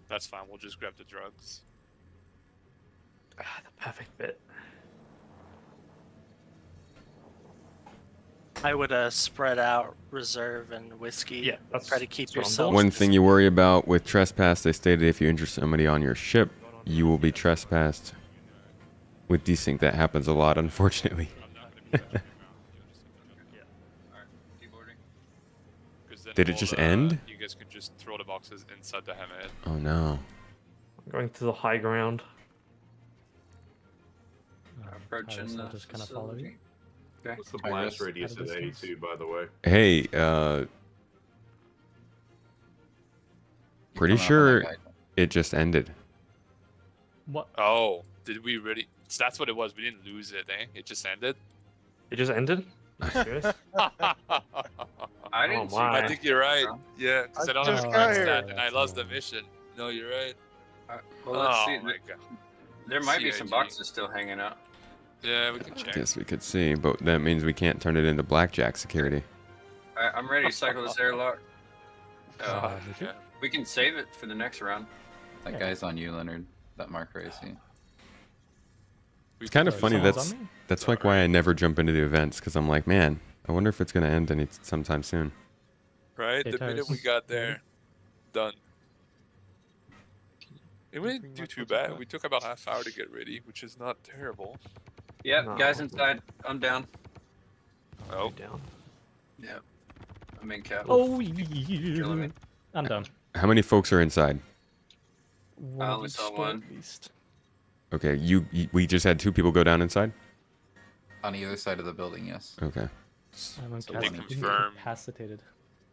That's fine. We'll just grab the drugs. Ah, the perfect bit. I would spread out reserve and whiskey. Yeah, that's Try to keep that's what I'm yourself. One thing you worry about with trespass, they stated if you injure somebody on your ship, you will be trespassed. With desync, that happens a lot, unfortunately. Did it just end? You guys can just throw the boxes inside the hammerhead. Oh no. I'm going to the high ground. Approaching Tyrus, the I'll just kind of follow you. Okay. What's the I blast guess- radius At of a distance. 82, by the way? Hey, pretty Coming up on sure that guy. it just ended. What? Oh, did we really? So that's what it was. We didn't lose it, eh? It just ended. It just ended? Are you serious? I didn't see my. I think you're right. Yeah, because I don't have just a got crime here. stat, and I lost the mission. No, you're right. Well, let's Oh see. my god. There might be some CIG. boxes still hanging out. Yeah, we can check. Guess we could see, but that means we can't turn it into blackjack security. Alright, I'm ready to cycle this airlock. Yeah. We can save it for the next round. That guy's on you, Leonard. That marker I see. It's kind of funny. Someone's on me? That's like why I never jump into the events, because I'm like, man, I wonder if it's gonna end sometime soon. Right? Hey, The minute Tyrus. we got there, done. It wouldn't do too bad. We took about half hour to get ready, which is not terrible. Yeah, No. guys inside. I'm down. Oh, Down. Yep. I'm in cap. Oh, Killing me. I'm done. How many folks are inside? One I of only each saw store one. At least. Okay, we just had 2 people go down inside? On either side of the building, yes. Okay. I'm So they confirm. incapacitated.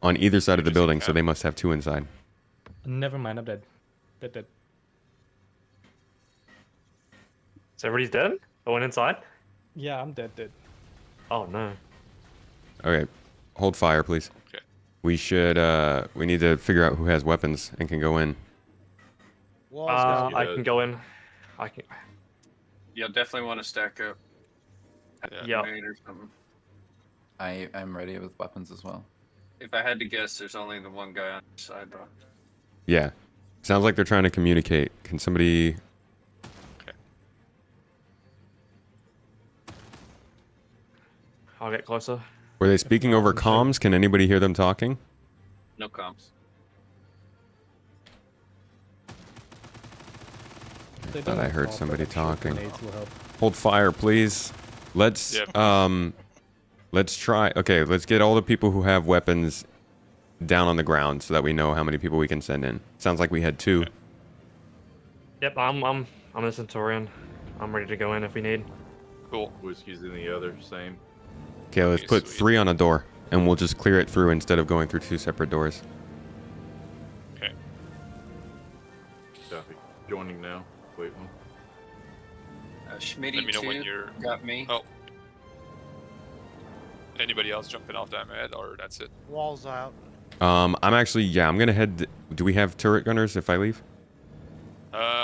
On either side of the Just building, in so cap. they must have 2 inside. Never mind, I'm dead. Dead. So everybody's dead? I went inside? Yeah, I'm dead. Oh no. Okay, hold fire, please. Okay. We should, we need to figure out who has weapons and can go in. Walls got I can go in. I can. You'll definitely want to stack up. Yeah. Grenade or something. I'm ready with weapons as well. If I had to guess, there's only the one guy on the side, though. Yeah. Sounds like they're trying to communicate. Can somebody... I'll get closer. Were they speaking over comms? Can anybody hear them talking? No comms. They Thought don't I heard call, somebody but I'm sure talking. grenades will help. Hold fire, please. Let's let's try. Okay, let's get all the people who have weapons down on the ground so that we know how many people we can send in. Sounds like we had 2. Yep, I'm a Centurion. I'm ready to go in if we need. Cool. Whiskey's in the other, same. Okay, let's Okay, put sweet. 3 on a door, and we'll just clear it through instead of going through 2 separate doors. Okay. Copy. Joining now. Wait one. Schmitty Let me know 2 when you're. got me. Oh. Anybody else jumping off that med, or that's it? walls out. I'm actually, yeah, I'm gonna head. Do we have turret gunners if I leave?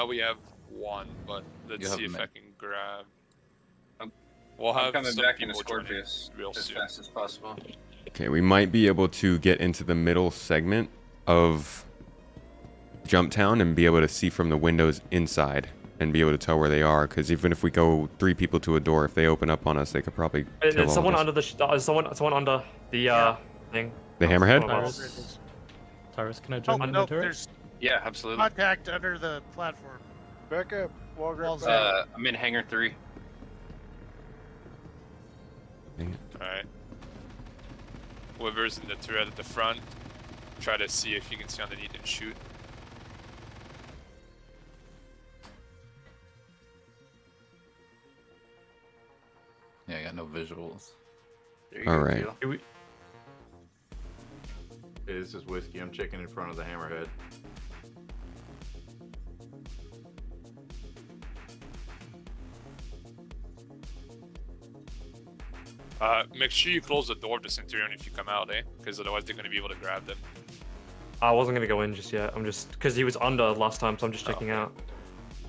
We have 1, but let's You have see if them I in. can grab. I'm- We'll I'm have coming some back in the people joining Scorpius real as soon. fast as possible. Okay, we might be able to get into the middle segment of Jumptown and be able to see from the windows inside and be able to tell where they are. Because even if we go 3 people to a door, if they open up on us, they could probably kill all There's someone of us. under the someone under the thing. The hammerhead? One of us. Tyrus, can I Oh, join in no, the turret? there's Yeah, absolutely. contact under the platform. Back up. Walk right Walls back. out. I'm in hangar 3. Alright. Whoever's in the turret at the front, try to see if you can see underneath and shoot. Yeah, I got no visuals. There you All go, right. Teal. Hey, this is Whiskey. I'm checking in front of the hammerhead. Make sure you close the door of the Centurion if you come out, eh? Because otherwise they're going to be able to grab them. I wasn't gonna go in just yet. I'm just because he was under last time, so I'm just checking out.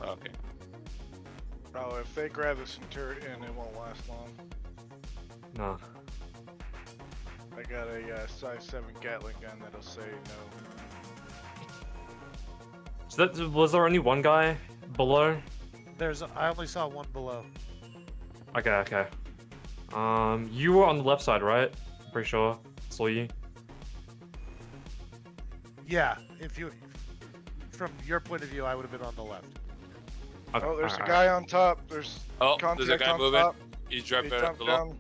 Okay. Oh, if they grab the Centurion, it won't last long. No. I got a size 7 Gatling gun that'll say no. So was there only one guy below? I only saw one below. Okay. You were on the left side, right? I'm pretty sure. Saw you. Yeah, if you, from your point of view, I would have been on the left. Okay, Oh, there's a alright. guy on top. There's Oh, contact there's a guy on moving. top. He's He dropping jumped below. down.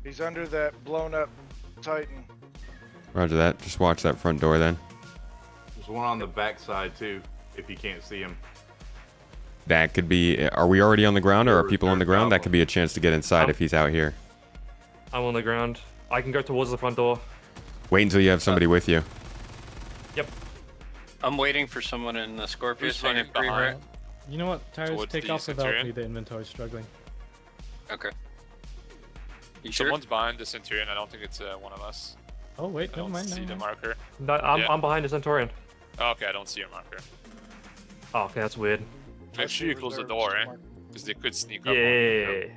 He's under that blown up Titan. Roger that. Just watch that front door then. There's one on the back side too, if you can't see him. That could be. Are we already on the ground, or are people on the ground? That There's could be a chance to get inside if he's out here. I'm on the ground. I can go towards the front door. Wait until you have somebody with you. Yep. I'm waiting for someone in the Scorpius Who's hangar running 3, behind? right? You know what, Tyrus, Towards take the off without Centurion? me. The inventory's struggling. Okay. You sure? Someone's behind the Centurion. I don't think it's one of us. Oh wait, I never don't mind. see never the mind. marker. No, I'm Yeah. I'm behind the Centurion. Oh, okay, I don't see your marker. Oh, okay, that's weird. Make sure you close the door, eh? Because they could sneak up. on you. Yeah.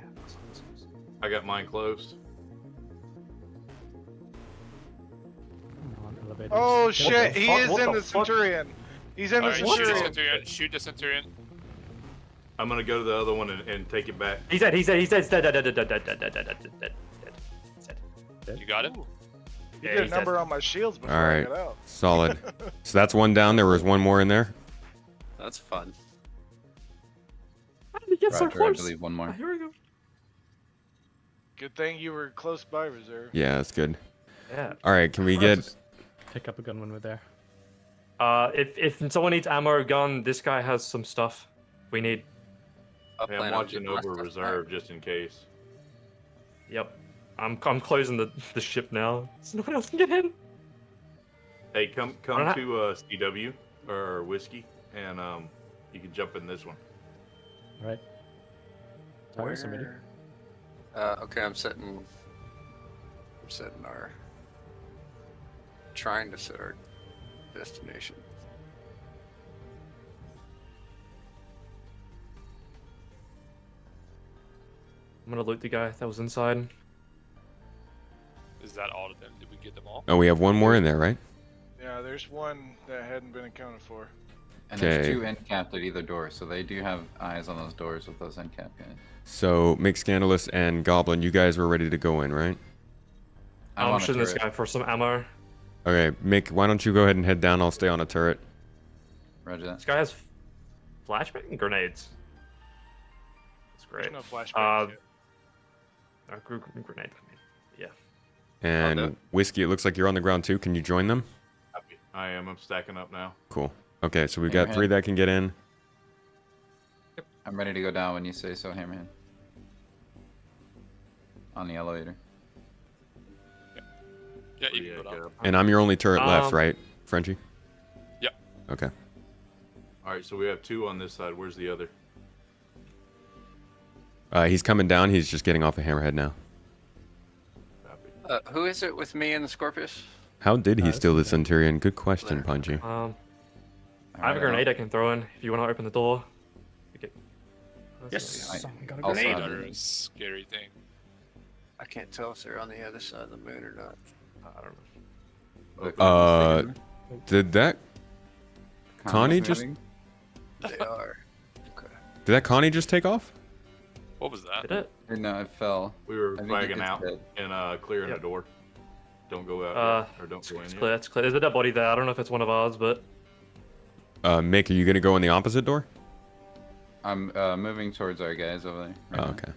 I got mine closed. Come on, elevators. Oh Get shit, up. he fuck? is What in the the fuck? Centurion. He's in the Alright, shoot the Centurion. Centurion. Shoot the Centurion. I'm gonna go to the other one and take it back. He's dead. He's dead. He's dead. Dead. You got it? You Yeah, get a he's number dead. on my shields before All I right, get out. solid. So that's one down. There was one more in there. That's fun. How did he get so Roger, I close? believe one more. Oh, here we go. Good thing you were close by reserve. Yeah, that's good. Yeah. All right, can we I'll get? just pick up a gun when we're there. If someone needs ammo or gun, this guy has some stuff we need. Hey, I'm watching over reserve just in case. Yep. I'm closing the ship now, so no one else can get in. Hey, come Alright. to CW or whiskey, and you can jump in this one. All right. Sorry, somebody. Okay, I'm setting our. Trying to set our destination. I'm gonna loot the guy that was inside. Is that all of them? Did we get them all? Oh, we have one more in there, right? Yeah, there's one that hadn't been accounted for. And there's Okay. 2 end capped at either door, so they do have eyes on those doors with those end cap guys. So Mick Scandalous and Goblin, you guys were ready to go in, right? I'm I'm on a shooting this turret. guy for some ammo. Okay, Mick, why don't you go ahead and head down? I'll stay on a turret. Roger that. This guy has flashbang and grenades. That's great. There's no flashbangs yet. Grenade. Yeah. And Okay. Whiskey, it looks like you're on the ground too. Can you join them? I am. I'm stacking up now. Cool. Okay, so we've Hammerhead. got 3 that can get in. I'm ready to go down when you say so, Hammerhead. On the elevator. Yeah, you can go down. And I'm your only turret left, Um, right, Frenchie? Yep. Okay. All right, so we have 2 on this side. Where's the other? He's coming down. He's just getting off the Hammerhead now. Copy. Who is it with me and the Scorpius? How did he That's steal the okay. Centurion? Good question, Punchy. I have a grenade I can throw in if you want to open the door. Okay. Yes. Someone got a Also, grenade. Grenade are a scary thing. I can't tell if they're on the other side of the moon or not. I don't know. Did that Connie just They are. Okay. did that Connie just take off? What was that? Did it? No, it fell. We were I think flagging it's out dead. and clearing Yep. the door. Don't go out yet, or don't go in It's yet. clear. It's clear. There's a dead body there. I don't know if it's one of ours, but Mick, are you gonna go in the opposite door? I'm moving towards our guys over there. right Oh, now. okay.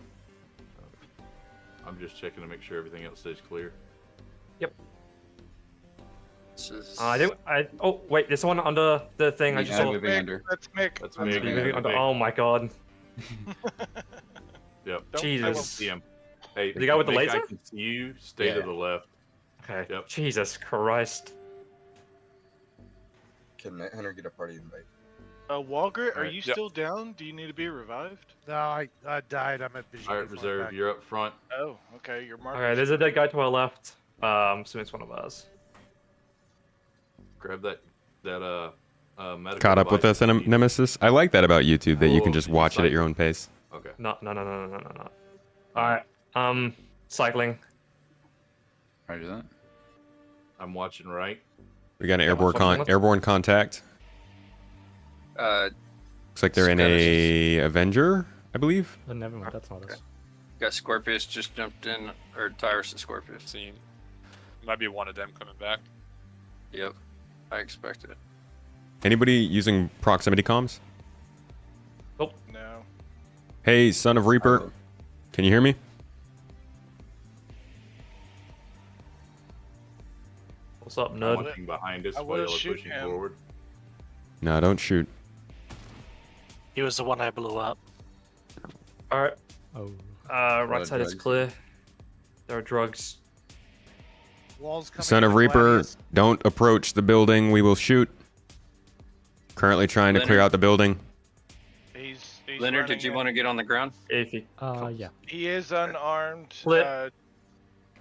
I'm just checking to make sure everything else stays clear. This is. Oh wait, there's someone under the thing. I Yeah, just saw. moving under. That's Mick. That's That's me. Mick. Moving under. Mick. Oh my god. Yep. Don't- Jesus. I don't see him. Hey, The guy with the Nick, laser? I can see you. Stay to Yeah. the left. Okay. Yep. Jesus Christ. Can Night Hunter get a party invite? Walgert, are Alright, you yep. still down? Do you need to be revived? No, I died. I'm at All right, reserve. You're up front. Oh, okay. Your mark. Okay, there's a dead guy to our left. So it's one of ours. Grab that medical Caught up with device us, if you need. Nemesis. I like that about YouTube that you can Oh, just you watch it at cycle. your own pace. Okay. No. Alright. Cycling. Roger that. I'm watching right. We got an Yeah, what's- airborne contact. Looks like they're in a Avenger, I believe. Oh, never mind. That's not us. Got Scorpius just jumped in, or Tyrus and Scorpius. Seen. Might be one of them coming back. Yep. I expected it. Anybody using proximity comms? No. Hey, son of Reaper, can you hear me? What's up, I'm nerd? watching behind us I while wanna y'all are shoot pushing him. forward. No, don't shoot. He was the one I blew up. Alright. Oh. Right side is drugs. clear. There are drugs. Walls coming Son in of from Reaper, Gladius. don't approach the building. We will shoot. Currently trying to clear Leonard. out the building. He's Leonard, did you want to get on the ground? If you Yeah. He is unarmed. Flip.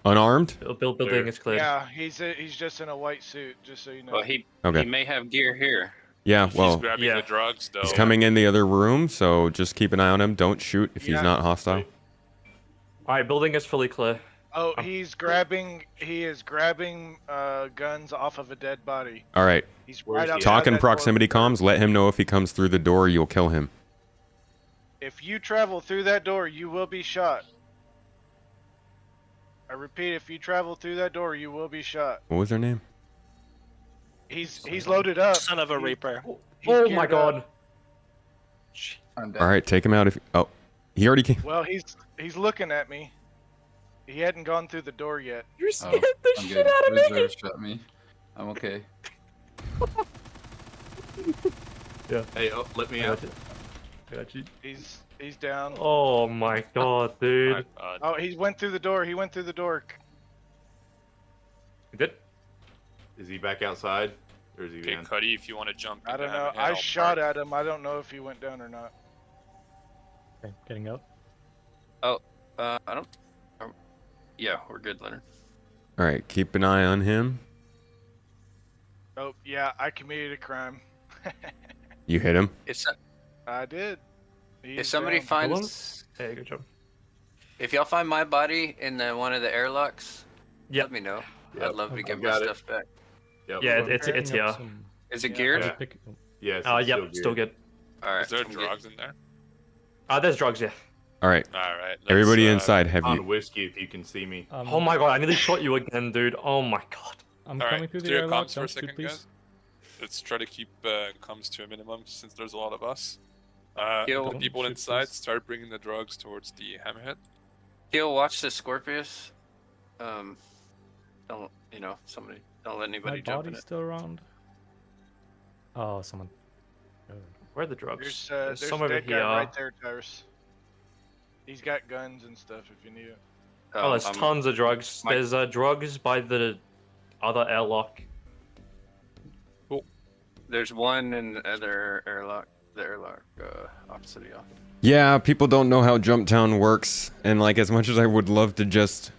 Unarmed? building is clear. Yeah, he's just in a white suit, just so you know. Well, he Okay. may have gear here. Yeah, If well, he's grabbing yeah. the drugs, though. he's coming in the other room, so just keep an eye on him. Don't shoot if Yeah. he's not hostile. Alright, building is fully clear. Oh, he is grabbing guns off of a dead body. All right. He's Where's right he at? outside Talking that door. proximity comms, let him know if he comes through the door, you'll kill him. If you travel through that door, you will be shot. I repeat, if you travel through that door, you will be shot. What was her name? He's loaded up. Son of a Reaper. He's Oh my geared up. god. I'm dead. All right, take him out. If oh, he already came. Well, he's looking at me. He hadn't gone through the door yet. You're Oh, scared the I'm shit good. out of me. Reserve shot me. I'm okay. Yeah. Hey, oh, let me I out. got you. I got you. He's down. Oh my god, dude. Oh, he went through the door. He went through the door. You did? Is he back outside? Or is he Okay, in? Cuddy, if you want to jump. I in the don't know. hammerhead, I I'll shot park. at him. I don't know if he went down or not. Okay, getting out. I don't. Yeah, we're good, Leonard. All right, keep an eye on him. Oh yeah, I committed a crime. You hit him. I did. If somebody down. finds, Hey, good job. if y'all find my body in one of the airlocks, Yep. let me know. Yep, I'd love to get I've my got it. stuff back. Yep. Yeah, I'm it's picking here. up some- Is it Yeah. geared? Yeah. pick- Yes. Yep, it's still good. All right. Is there I'm good. drugs in there? There's drugs, yeah. All right, All right. everybody let's, inside. Have On you? whiskey if you can see me. Oh my god, I nearly shot you again, dude. Oh my god. I'm All coming right, through the clear airlock. comms for a Don't shoot, second, please. guys. Let's try to keep comms to a minimum since there's a lot of us. Kill- The people Shoot, inside please. start bringing the drugs towards the hammerhead. He'll watch the Scorpius. Don't somebody don't let My anybody jump in body's it. still around. Oh, someone. Where are the drugs? There's some over dead here. guy right there, Tyrus. He's got guns and stuff if you need it. Oh, there's tons of drugs. my- There's drugs by the other airlock. There's one in the other airlock. The airlock opposite of y'all. Yeah, people don't know how Jumptown works, and like as much as I would love to just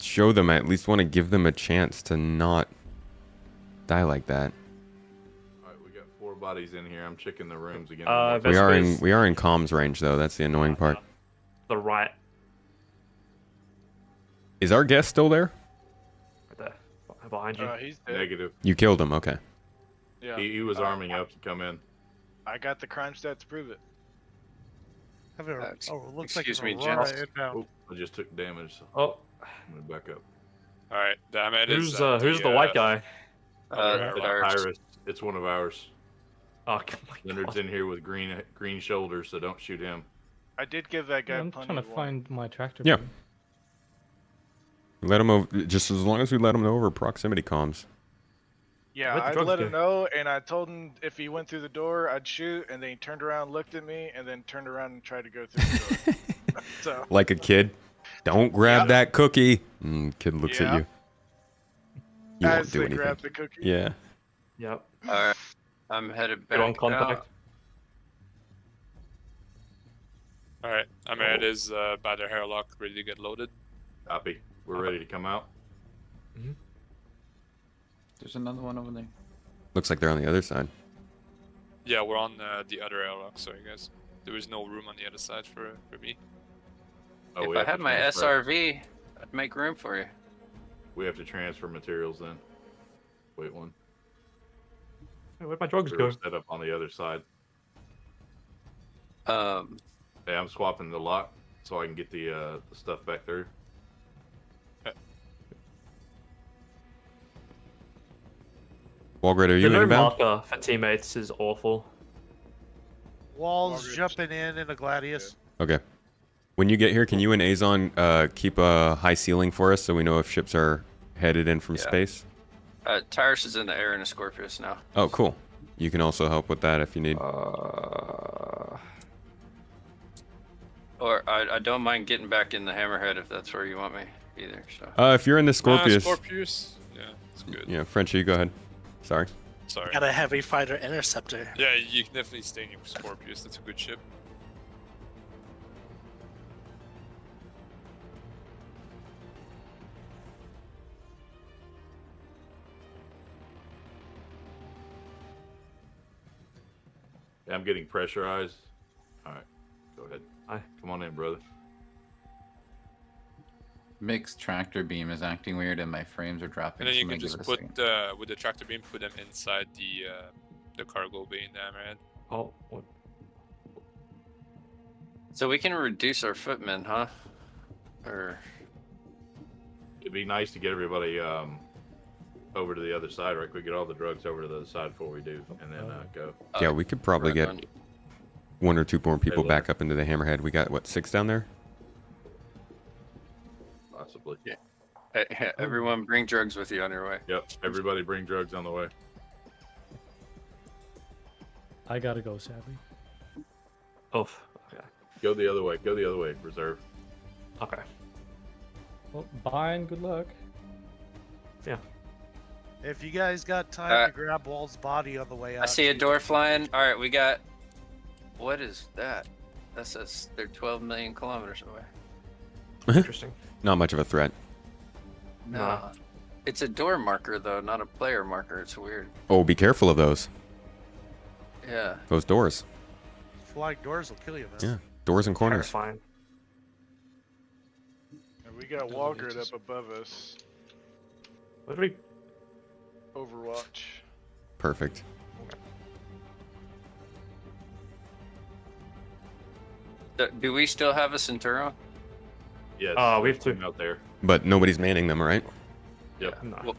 show them, I at least want to give them a chance to not die like that. All right, we got 4 bodies in here. I'm checking the rooms again. We are in comms range though. That's the annoying part. The right. Is our guest still there? Right there. Behind you. He's dead. Negative. You killed him. Okay. Yeah. He was arming up to come in. I got the crime stat to prove it. Have a, looks like excuse an me, Aurora gents. inbound. Oh, I just took damage. So Oh, I'm gonna back up. All right, the hammerhead is. who's the white guy? Iris. It's one of ours. Oh, come on. Leonard's in here with green shoulders, so don't shoot him. I did give that guy I'm plenty trying to of warning. find my tractor. Yeah. beam. Let him over. Just as long as we let him know over proximity comms. Yeah, Where'd the I drugs let go? him know, and I told him if he went through the door, I'd shoot, and then he turned around, looked at me, and then turned around and tried to go through the door. So Like a kid. Don't grab that cookie. Kid looks at you. You won't as do they anything. grab the cookie. Yeah. Yep. All right, I'm headed back. Good on contact. out. All right, hammerhead is by their airlock, ready to get loaded. Copy. We're ready to come out. There's another one over there. Looks like they're on the other side. Yeah, we're on the other airlock. Sorry, guys. There was no room on the other side for me. Oh, If we I have to had my transfer. SRV, I'd make room for you. We have to transfer materials then. Wait one. Hey, where'd my drugs We go? were set up on the other side. Yeah, I'm swapping the lock so I can get the stuff back there. Walgrid, are The you no inbound? marker for teammates is awful. Walls jumping in a Gladius. Okay. When you get here, can you and Azon keep a high ceiling for us so we know if ships are headed in from Yeah. space? Tyrus is in the air in a Scorpius now. Oh, cool. You can also help with that if you need. Or I don't mind getting back in the Hammerhead if that's where you want me either. So. If you're in the Scorpius. Scorpius. Yeah, it's good. Yeah, Frenchie, go ahead. Sorry. Sorry. Got a heavy fighter interceptor. Yeah, you can definitely stay in your Scorpius. That's a good ship. Yeah, I'm getting pressurized. All right, go ahead. Hi. Come on in, brother. Mixed tractor beam is acting weird and my frames are dropping. And then so you I'm can gonna just give it a put second. with the tractor beam, put them inside the cargo bay in the Hammerhead. Oh, what? So we can reduce our footmen, huh? Or It'd be nice to get everybody over to the other side, right? We get all the drugs over to the other side before we do, and then go. Yeah, we could probably get 1 or 2 more people back up into the Hammerhead. We got, what, 6 down there? Possibly. Yeah. Hey, everyone bring drugs with you on your way. Yep. Everybody bring drugs on the way. I gotta go, sadly. Oh, okay. Go the other way. Go the other way. Reserve. Okay. Well, bye and good luck. Yeah. If you guys got time to grab Wall's body on the way out. I see a door flying. All right, we got. What is that? That says they're 12 million kilometers away. Interesting. Not much of a threat. No. It's a door marker though, not a player marker. It's weird. Oh, be careful of those. Yeah. Those doors. Flying doors will kill you, man. Yeah, doors and corners. Fine. And we got Walgert up above us. What do we? Overwatch. Perfect. Do we still have a Centuro? Yes. We have 2 out there. But nobody's manning them, right? Yep. No.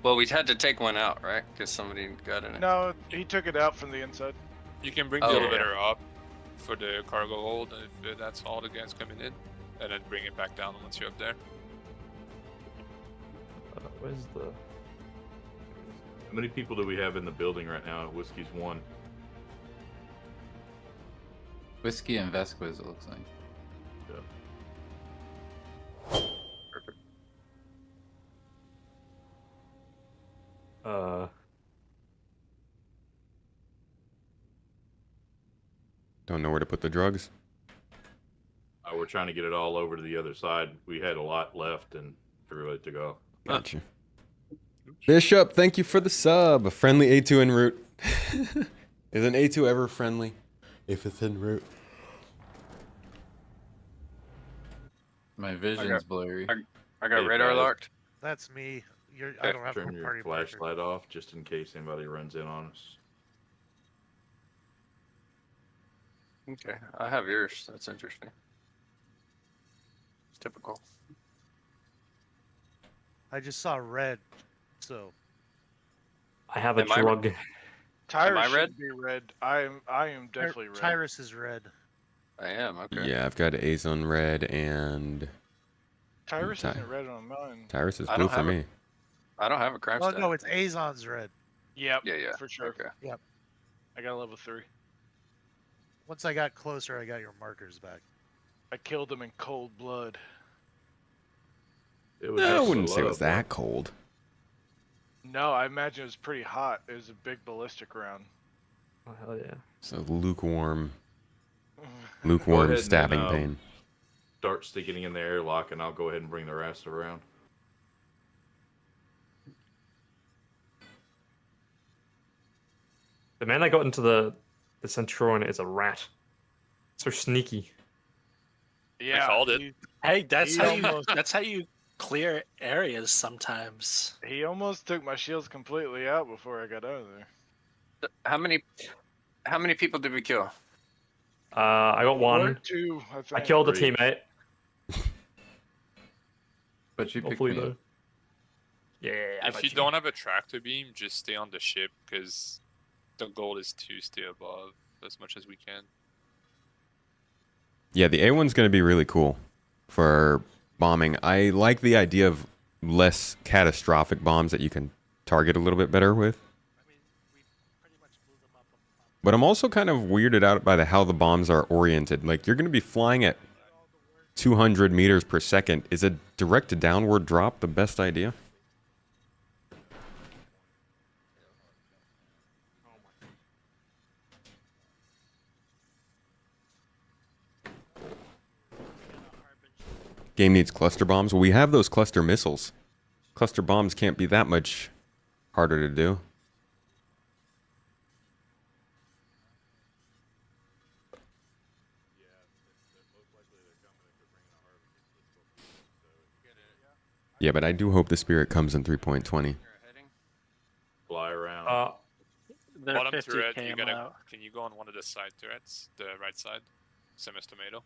Well, we had to take one out, right? Because somebody got in it. No, he took it out from the inside. You can bring the elevator up for the cargo hold if that's all the guys coming in, and then bring it back down once you're up there. Where's the? How many people do we have in the building right now? Whiskey's 1. Whiskey and Vesquez, it looks like. Yeah. Perfect. Don't know where to put the drugs. We're trying to get it all over to the other side. We had a lot left, and everybody took off. Gotcha. Bishop, thank you for the sub. A friendly A2 en route. Is an A2 ever friendly if it's en route? My vision's blurry. I got radar locked. That's me. I don't have Turn a your party flashlight off just in case anybody runs in on us. Okay, I have yours. That's interesting. Typical. I just saw red, so. I have a Am I drug. Tyrus Am I red? should be red. I am definitely red. Tyrus is red. I am, okay. Yeah, I've got A's on red and Tyrus Ty- isn't red on mine. Tyrus is I blue don't for have me. I don't have a crime Oh stat. no, it's Azon's red. Yep. Yeah, For sure. Okay. Yep. I got a level 3. Once I got closer, I got your markers back. I killed him in cold blood. It was I just wouldn't say it low, was that cold. No, I imagine it was pretty hot. It was a big ballistic round. Oh hell yeah. So lukewarm Go ahead and stabbing then, pain. Start sticking in the airlock, and I'll go ahead and bring the rest around. The man that got into the Centurion is a rat. So sneaky. Yeah. I called it. Hey, that's He how you. almost- That's how you clear areas sometimes. He almost took my shields completely out before I got out of there. How many people did we kill? I got one. Or 2, I think. I killed a 3. teammate. But you picked Hopefully me. though. Yeah. I If got you don't have a tractor beam, just stay on the ship because the goal is to stay above as much as we can. Yeah, the A1's going to be really cool for bombing. I like the idea of less catastrophic bombs that you can target a little bit better with. But I'm also kind of weirded out by how the bombs are oriented. Like, you're going to be flying at 200 meters per second. Is a direct to downward drop the best idea? Game needs cluster bombs. Well, we have those cluster missiles. Cluster bombs can't be that much harder to do. Yeah, but I do hope the Spirit comes in 3.20. Fly around. They're Bottom 50 turret, cam you gotta. out. Can you go on one of the side turrets, the right side? Same as tomato.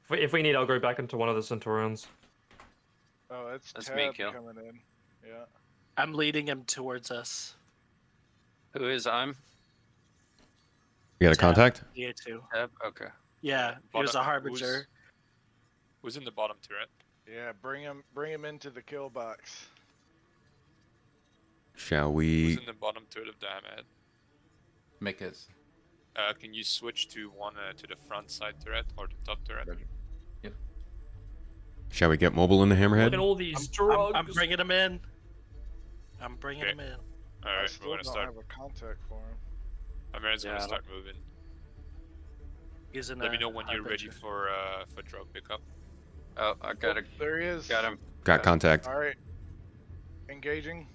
If we need, I'll go back into one of the Centurions. That's Tab me, Kill. coming in. Yeah. I'm leading him towards us. Who is I'm? You got a contact? Yeah, too. Tab? Okay. Yeah, he was a harbinger. Who's in the bottom turret? Yeah, bring him into the kill box. Shall Who's we? in the bottom turret of the hammerhead? Mikas. Can you switch to one to the front side turret or the top turret? Yep. Shall we get mobile in the Look at hammerhead? all these drugs. I'm bringing him in. I'm bringing Okay. him in. I Alright, we're still gonna don't start. have a contact for him. Hammerhead's Yeah, gonna I start moving. He's in Let me a know when you're ready harbinger. for drug pickup. Oh, I got it. There he is. Got him. Got contact. All right. Engaging.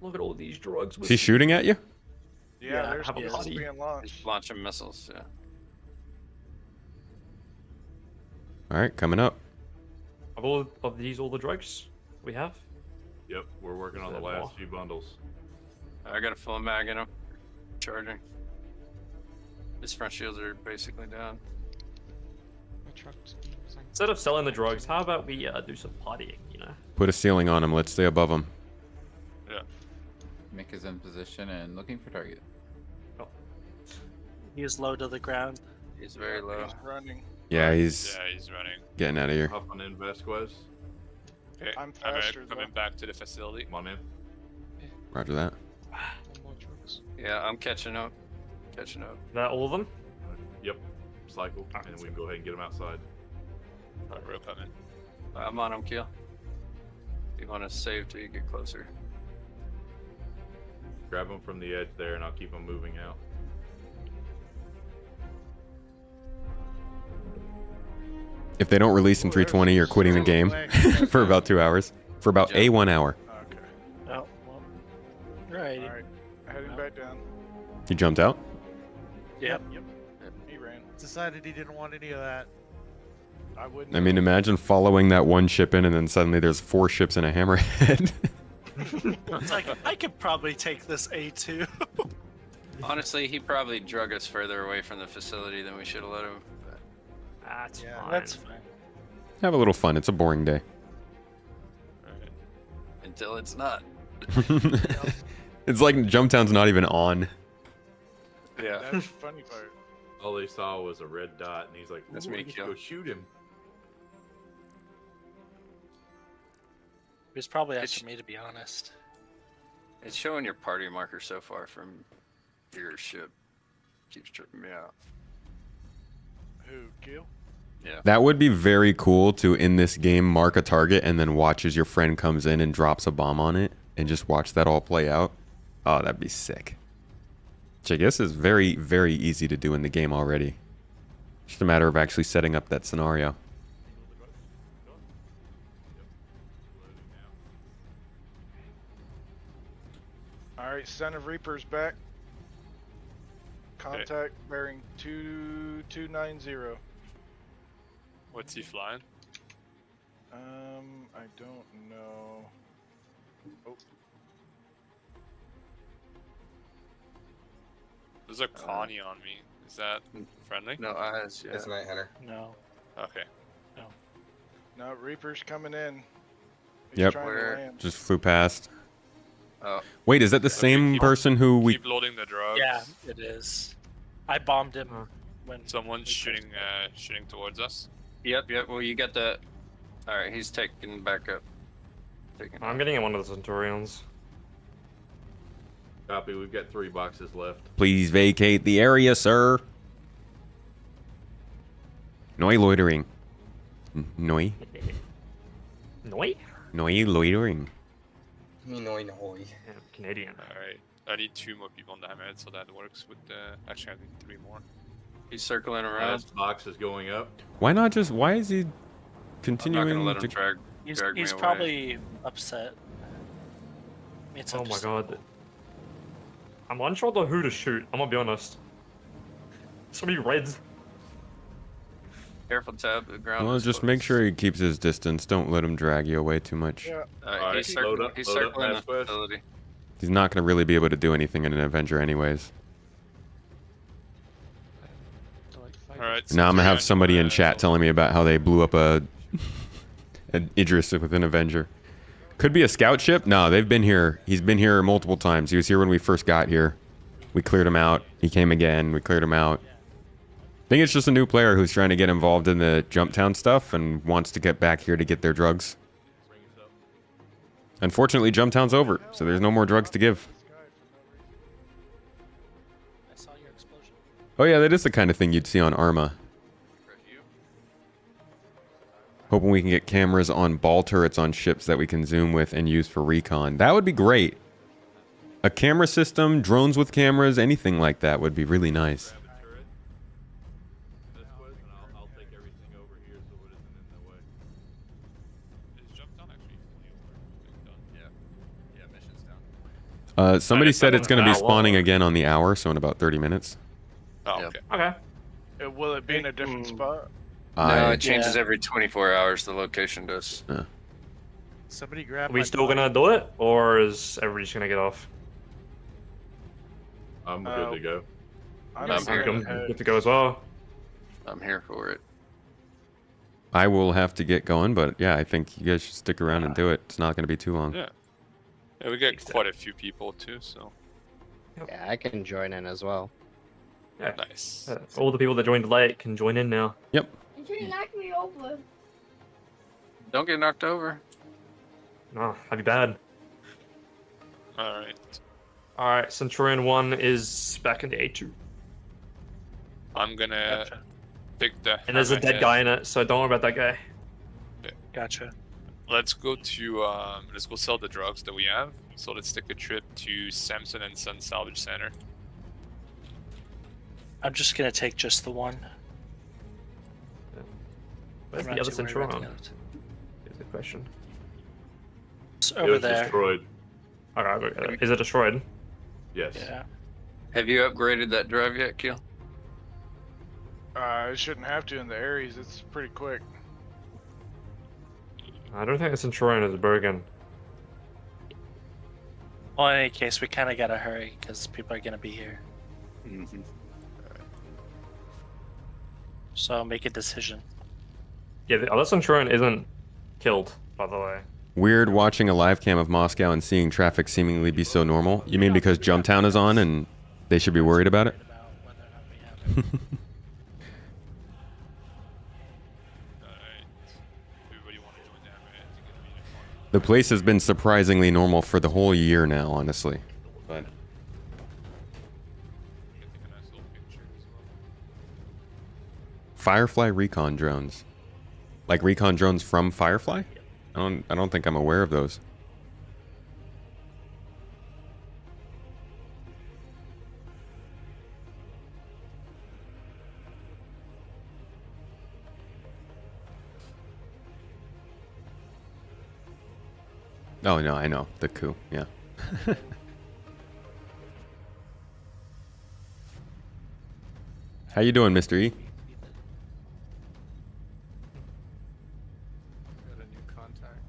Look at all these drugs. Is he shooting at you? Yeah, there's have a missiles body. being launched. He's launching missiles. Yeah. All right, coming up. Of all of these, all the drugs we have. Yep, we're working on the Is that last more? few bundles. I got a full mag in him. Charging. His front shields are basically down. Instead of selling the drugs, how about we do some partying? You know. Put a ceiling on him. Let's stay above him. Yeah. Mika's in position and looking for target. He's low to the ground. He's very low. He's running. Yeah, he's Yeah, he's running. getting out of here. Hopping in Vasquez. Okay. I'm Hammerhead faster, coming back to the facility. Come on in. Roger that. Yeah, I'm catching up. Catching up. Is that all of them? Yep. Cycle, and then we can go ahead and get them outside. Alright, we're coming. I'm on him, Kill. You want to save till you get closer. Grab them from the edge there, and I'll keep them moving out. If they don't release in 320, you're quitting the game for about 2 hours. For about a 1 hour. Okay. Oh, well. Right. All right. Heading back down. You jumped out? Yep. He ran. Decided he didn't want any of that. I wouldn't. I mean, imagine following that one ship in and then suddenly there's 4 ships in a hammerhead. It's like, I could probably take this A2. Honestly, he probably drug us further away from the facility than we should have let him. But That's fine. That's fine. Have a little fun. It's a boring day. until it's not. It's like Jumptown's not even on. Yeah. That's the funny part. All they saw was a red dot, and he's like, That's "Ooh, me, we should Kill. go shoot him." It was probably after me, to be honest. It's showing your party marker so far from your ship. Keeps tripping me out. Who, Kill? Yeah. That would be very cool to, in this game, mark a target and then watch as your friend comes in and drops a bomb on it and just watch that all play out. Oh, that'd be sick. Which I guess is very, very easy to do in the game already. Just a matter of actually setting up that scenario. Alright, Son of Reaper's back. Contact bearing 2290. What's he flying? I don't know. Oh. There's a Connie on me. Is that friendly? No eyes. Yeah. It's Night Hunter. No. Okay. No, Reaper's coming in. He's Yep. trying to Where? land. Just flew past. Oh. Wait, is that the same person who we... Keep loading the drugs. Yeah, it is. I bombed him when Someone's shooting towards us. Yep. Yep. Well, you got the. All right. He's taking back up. I'm getting in one of the Centurions. Copy. We've got 3 boxes left. Please vacate the area, sir. Noi loitering. Noi. Noi? Noi loitering. Me noi noi. Yeah, Canadian. Alright. I need 2 more people on the hammerhead, so that works with actually I need 3 more. He's circling around. Last box is going up. Why not just... Why is he I'm not continuing gonna let to... him drag He's me away. probably upset. It's Oh my understandable. god. I'm unsure of who to shoot, I'm gonna be honest. So many reds. Careful, Tab. The ground. Well, is just closed. make sure he keeps his distance. Don't let him drag you away too much. Yeah. Alright, He's, load circling, up, he's load up, circling the Vasquez. facility. He's not going to really be able to do anything in an Avenger anyways. Alright. Now I'm going to have somebody in chat telling me about how they blew up a Idris with an Avenger. Could be a scout ship. No, they've been here. He's been here multiple times. He was here when we first got here. We cleared him out. He came again. We cleared him out. I think it's just a new player who's trying to get involved in the Jumptown stuff and wants to get back here to get their drugs. Unfortunately, Jumptown's over, so there's no more drugs to give. I saw your explosion. Oh yeah, that is the kind of thing you'd see on Arma. Hoping we can get cameras on ball turrets on ships that we can zoom with and use for recon. That would be great. A camera system, drones with cameras, anything like that would be really nice. Somebody said it's going to be spawning again on the hour, so in about 30 minutes. Oh, okay. Okay. Will it be in a different spot? No, it changes every 24 hours. The location does. Somebody grab. Are we still gonna do it, or is everybody just gonna get off? I'm good to go. I'm here. Good to go as well. I'm here for it. I will have to get going, but yeah, I think you guys should stick around and do it. It's not going to be too long. Yeah. Yeah, we get quite a few people too, so. Yeah, I can join in as well. Yeah. Nice. All the people that joined late can join in now. Yep. You knocked me over. Don't get knocked over. No, that'd be bad. Alright. Alright, Centurion 1 is back in the A2. I'm gonna pick the. And there's a dead guy in it, so don't worry about that guy. Gotcha. Let's go to let's go sell the drugs that we have. So let's take a trip to Samson and Son Salvage Center. I'm just gonna take just the one. Where's I'm the not other too worried Centurion? about the other two. Is the question. It's It over was there. destroyed. Okay, I'll go get it. Is it destroyed? Yes. Yeah. Have you upgraded that drive yet, Kill? It shouldn't have to in the Ares. It's pretty quick. I don't think the Centurion is broken. Well, in any case, we kind of gotta hurry because people are gonna be here. Mm-hmm. So make a decision. Yeah, the other Centurion isn't killed, by the way. Weird watching a live cam of Moscow and seeing traffic seemingly be so normal. You mean because Jumptown is on and they should be worried about it? The place has been surprisingly normal for the whole year now, honestly. But Firefly recon drones. Like recon drones from Firefly? I don't think I'm aware of those. Oh no, I know. The coup, yeah. How you doing, Mr. E? Got a new contact.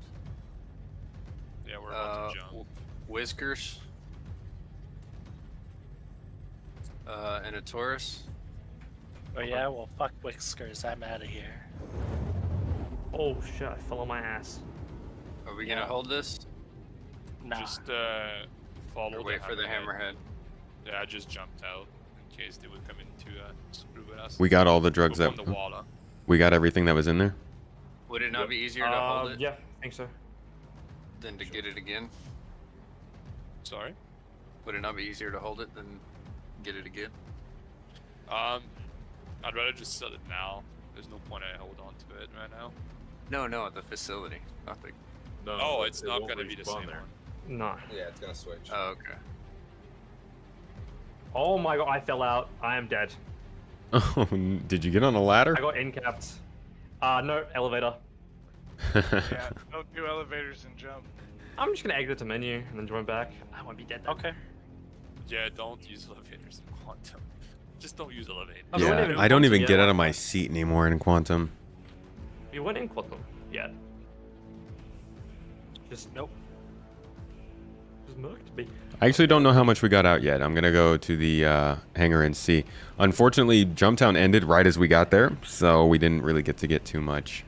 Yeah, we're about to jump. Whiskers. And a Taurus. Oh yeah, well fuck Whiskers, I'm out of here. Oh shit, I fell on my ass. Are we gonna hold this? Nah. Just follow. Or wait for the hammerhead. Yeah, I just jumped out in case they would come in to screw with us. We got all the drugs Up that... on the wall, huh? We got everything that was in there? Would it not be easier to hold it Yeah, I think so. than to get it again? Sorry? Would it not be easier to hold it than get it again? I'd rather just sell it now. There's no point I hold on to it right now. No, at the facility. Nothing. No, Oh, it it's not won't gonna be the respawn same there. one. No. Yeah, it's gonna switch. Oh, okay. Oh my god, I fell out. I am dead. Oh, did you get on a ladder? I got in-capped. No, elevator. Yeah, don't do elevators and jump. I'm just gonna exit the menu and then join back. I won't be dead then. Okay. Yeah, don't use elevators in Quantum. Just don't use elevators. Yeah, I don't even get out of my seat anymore in Quantum. We went in Quantum. Yeah. Just nope. Just murked me. I actually don't know how much we got out yet. I'm gonna go to the hangar and see. Unfortunately, Jumptown ended right as we got there, so we didn't really get to get too much.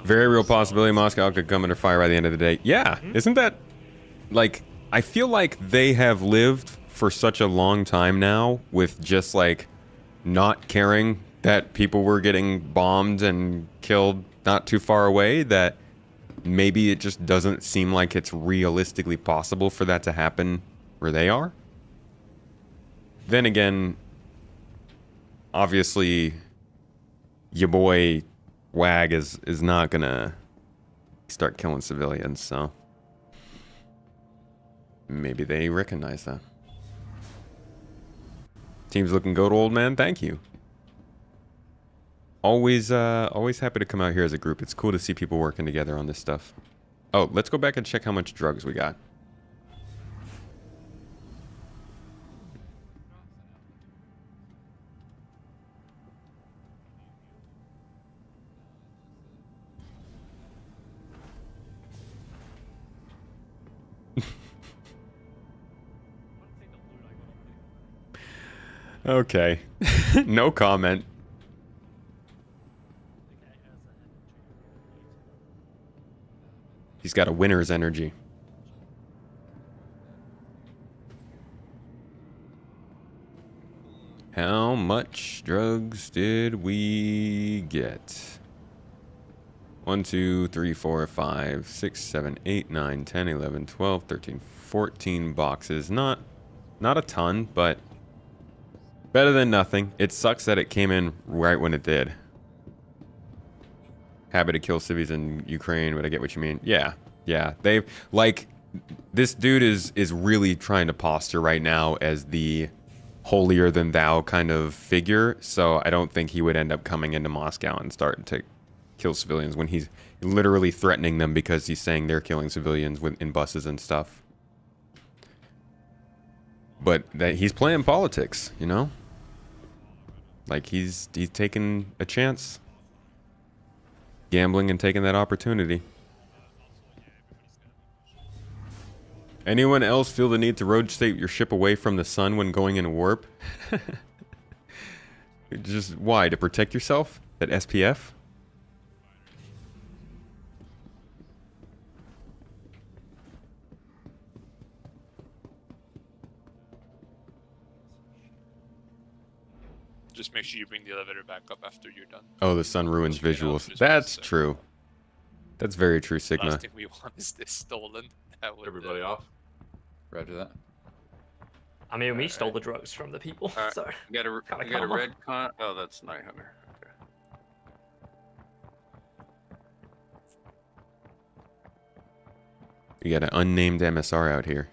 Very real possibility Moscow could come under fire by the end of the day. Yeah, isn't that like, I feel like they have lived for such a long time now with just like not caring that people were getting bombed and killed not too far away, that maybe it just doesn't seem like it's realistically possible for that to happen where they are. Then again, obviously your boy Wag is not gonna start killing civilians, so maybe they recognize that. Team's looking good, old man. Thank you. Always happy to come out here as a group. It's cool to see people working together on this stuff. Oh, let's go back and check how much drugs we got. Okay. No comment. He's got a winner's energy. How much drugs did we get? 1, 2, 3, 4, 5, 6, 7, 8, 9, 10, 11, 12, 13, 14 boxes. Not a ton, but better than nothing. It sucks that it came in right when it did. Happy to kill civvies in Ukraine, but I get what you mean. Yeah. They've, like, this dude is really trying to posture right now as the holier than thou kind of figure, so I don't think he would end up coming into Moscow and starting to kill civilians when he's literally threatening them because he's saying they're killing civilians in buses and stuff. But that he's playing politics, you know? Like, he's taking a chance. Gambling and taking that opportunity. Anyone else feel the need to rotate your ship away from the sun when going in warp? Just why? To protect yourself? That SPF? Just make sure you bring the elevator back up after you're done. Oh, the sun ruins visuals. That's true. That's very true, Sigma. Last thing we want is this stolen. That would, Everybody off. Roger that. I mean, we stole the drugs from the people, All right. so You got a red con. Oh, that's 900. Okay. You got an unnamed MSR out here.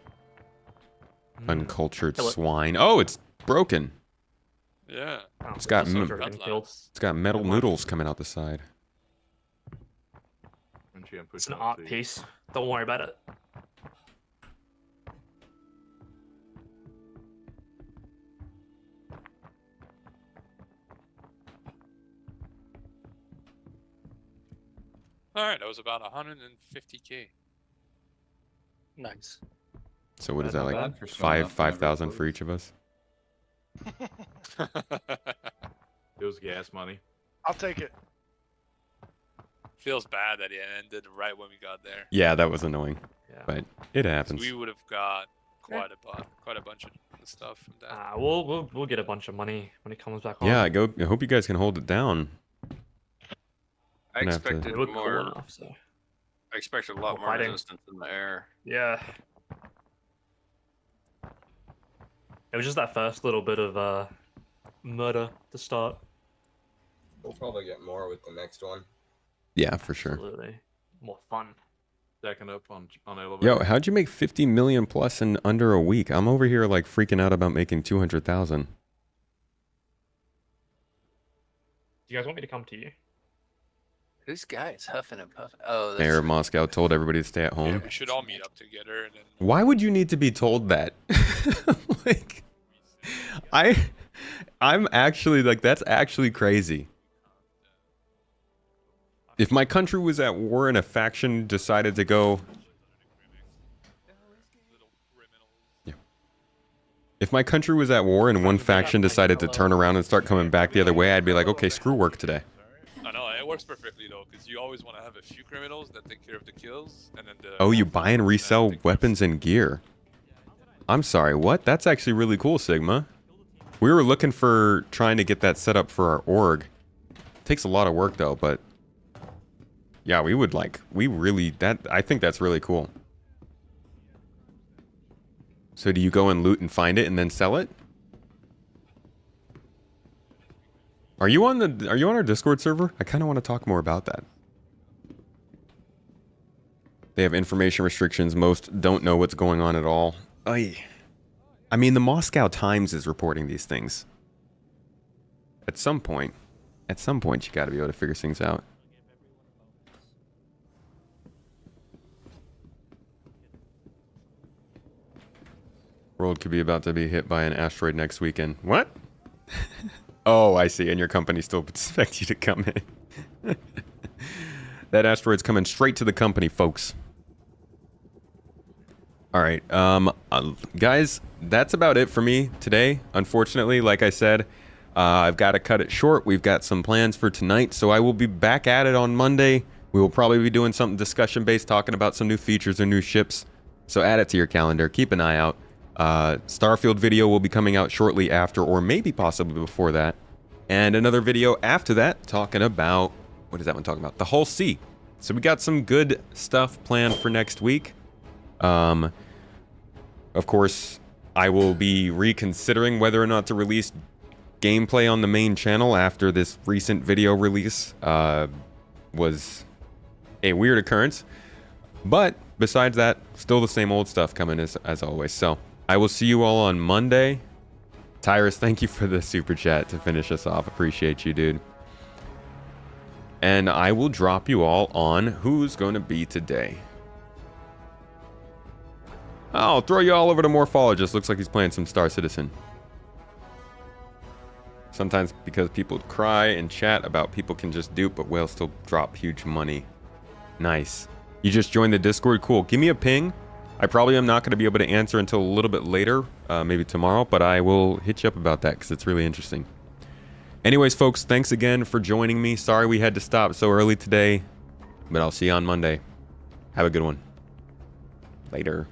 Uncultured swine. Oh, it's broken. Yeah. It's got metal noodles coming out the side. It's an art piece. Don't worry about it. Alright, that was about 150k. Nice. So what is that, Not like bad for someone else 5,000 for each of us? It was gas money. I'll take it. Feels bad that it ended right when we got there. Yeah, that was annoying. Yeah. But it happens. We would have got quite a bunch of stuff from that. We'll get a bunch of money when it comes back on. Yeah, I hope you guys can hold it down. I Gonna have to- expected It looked cool more. enough, so. I expected a lot more Fighting. resistance in the air. Yeah. It was just that first little bit of murder to start. We'll probably get more with the next one. Yeah, for sure. Absolutely. More fun. Stacking up on elevator. Yo, how'd you make 50 million plus in under a week? I'm over here like freaking out about making 200,000. Do you guys want me to come to you? This guy is huffing and puffing. Oh, that's Mayor of Moscow told everybody to stay at Yeah, home. we should all meet up together and then. Why would you need to be told that? Like, I'm actually like, that's actually crazy. If my country was at war and a faction decided to go, yeah. If my country was at war and one faction decided to turn around and start coming back the other way, I'd be like, okay, screw work today. I know, works perfectly though, because you always want to have a few criminals that take care of the kills, and then the. Oh, you buy and resell weapons and gear. I'm sorry, what? That's actually really cool, Sigma. We were looking for trying to get that set up for our org. Takes a lot of work though, but yeah, we would like, I think that's really cool. So do you go and loot and find it and then sell it? Are you on our Discord server? I kind of want to talk more about that. They have information restrictions. Most don't know what's going on at all. Oy. I mean, the Moscow Times is reporting these things. At some point you got to be able to figure things out. World could be about to be hit by an asteroid next weekend. What? Oh, I see. And your company still expects you to come in. That asteroid's coming straight to the company, folks. All right, guys, that's about it for me today. Unfortunately, like I said, I've got to cut it short. We've got some plans for tonight, so I will be back at it on Monday. We will probably be doing something discussion-based, talking about some new features or new ships. So add it to your calendar. Keep an eye out. Starfield video will be coming out shortly after, or maybe possibly before that. And another video after that talking about, what is that one talking about? The Hull C. So we got some good stuff planned for next week. Of course, I will be reconsidering whether or not to release gameplay on the main channel after this recent video release was a weird occurrence. But besides that, still the same old stuff coming as always. So I will see you all on Monday. Tyrus, thank you for the super chat to finish us off. Appreciate you, dude. And I will drop you all on who's going to be today. I'll throw you all over to Morphologist. Looks like he's playing some Star Citizen. Sometimes because people cry and chat about people can just dupe, but whales still drop huge money. Nice. You just joined the Discord? Cool. Give me a ping. I probably am not going to be able to answer until a little bit later, maybe tomorrow, but I will hit you up about that because it's really interesting. Anyways, folks, thanks again for joining me. Sorry we had to stop so early today, but I'll see you on Monday. Have a good one. Later.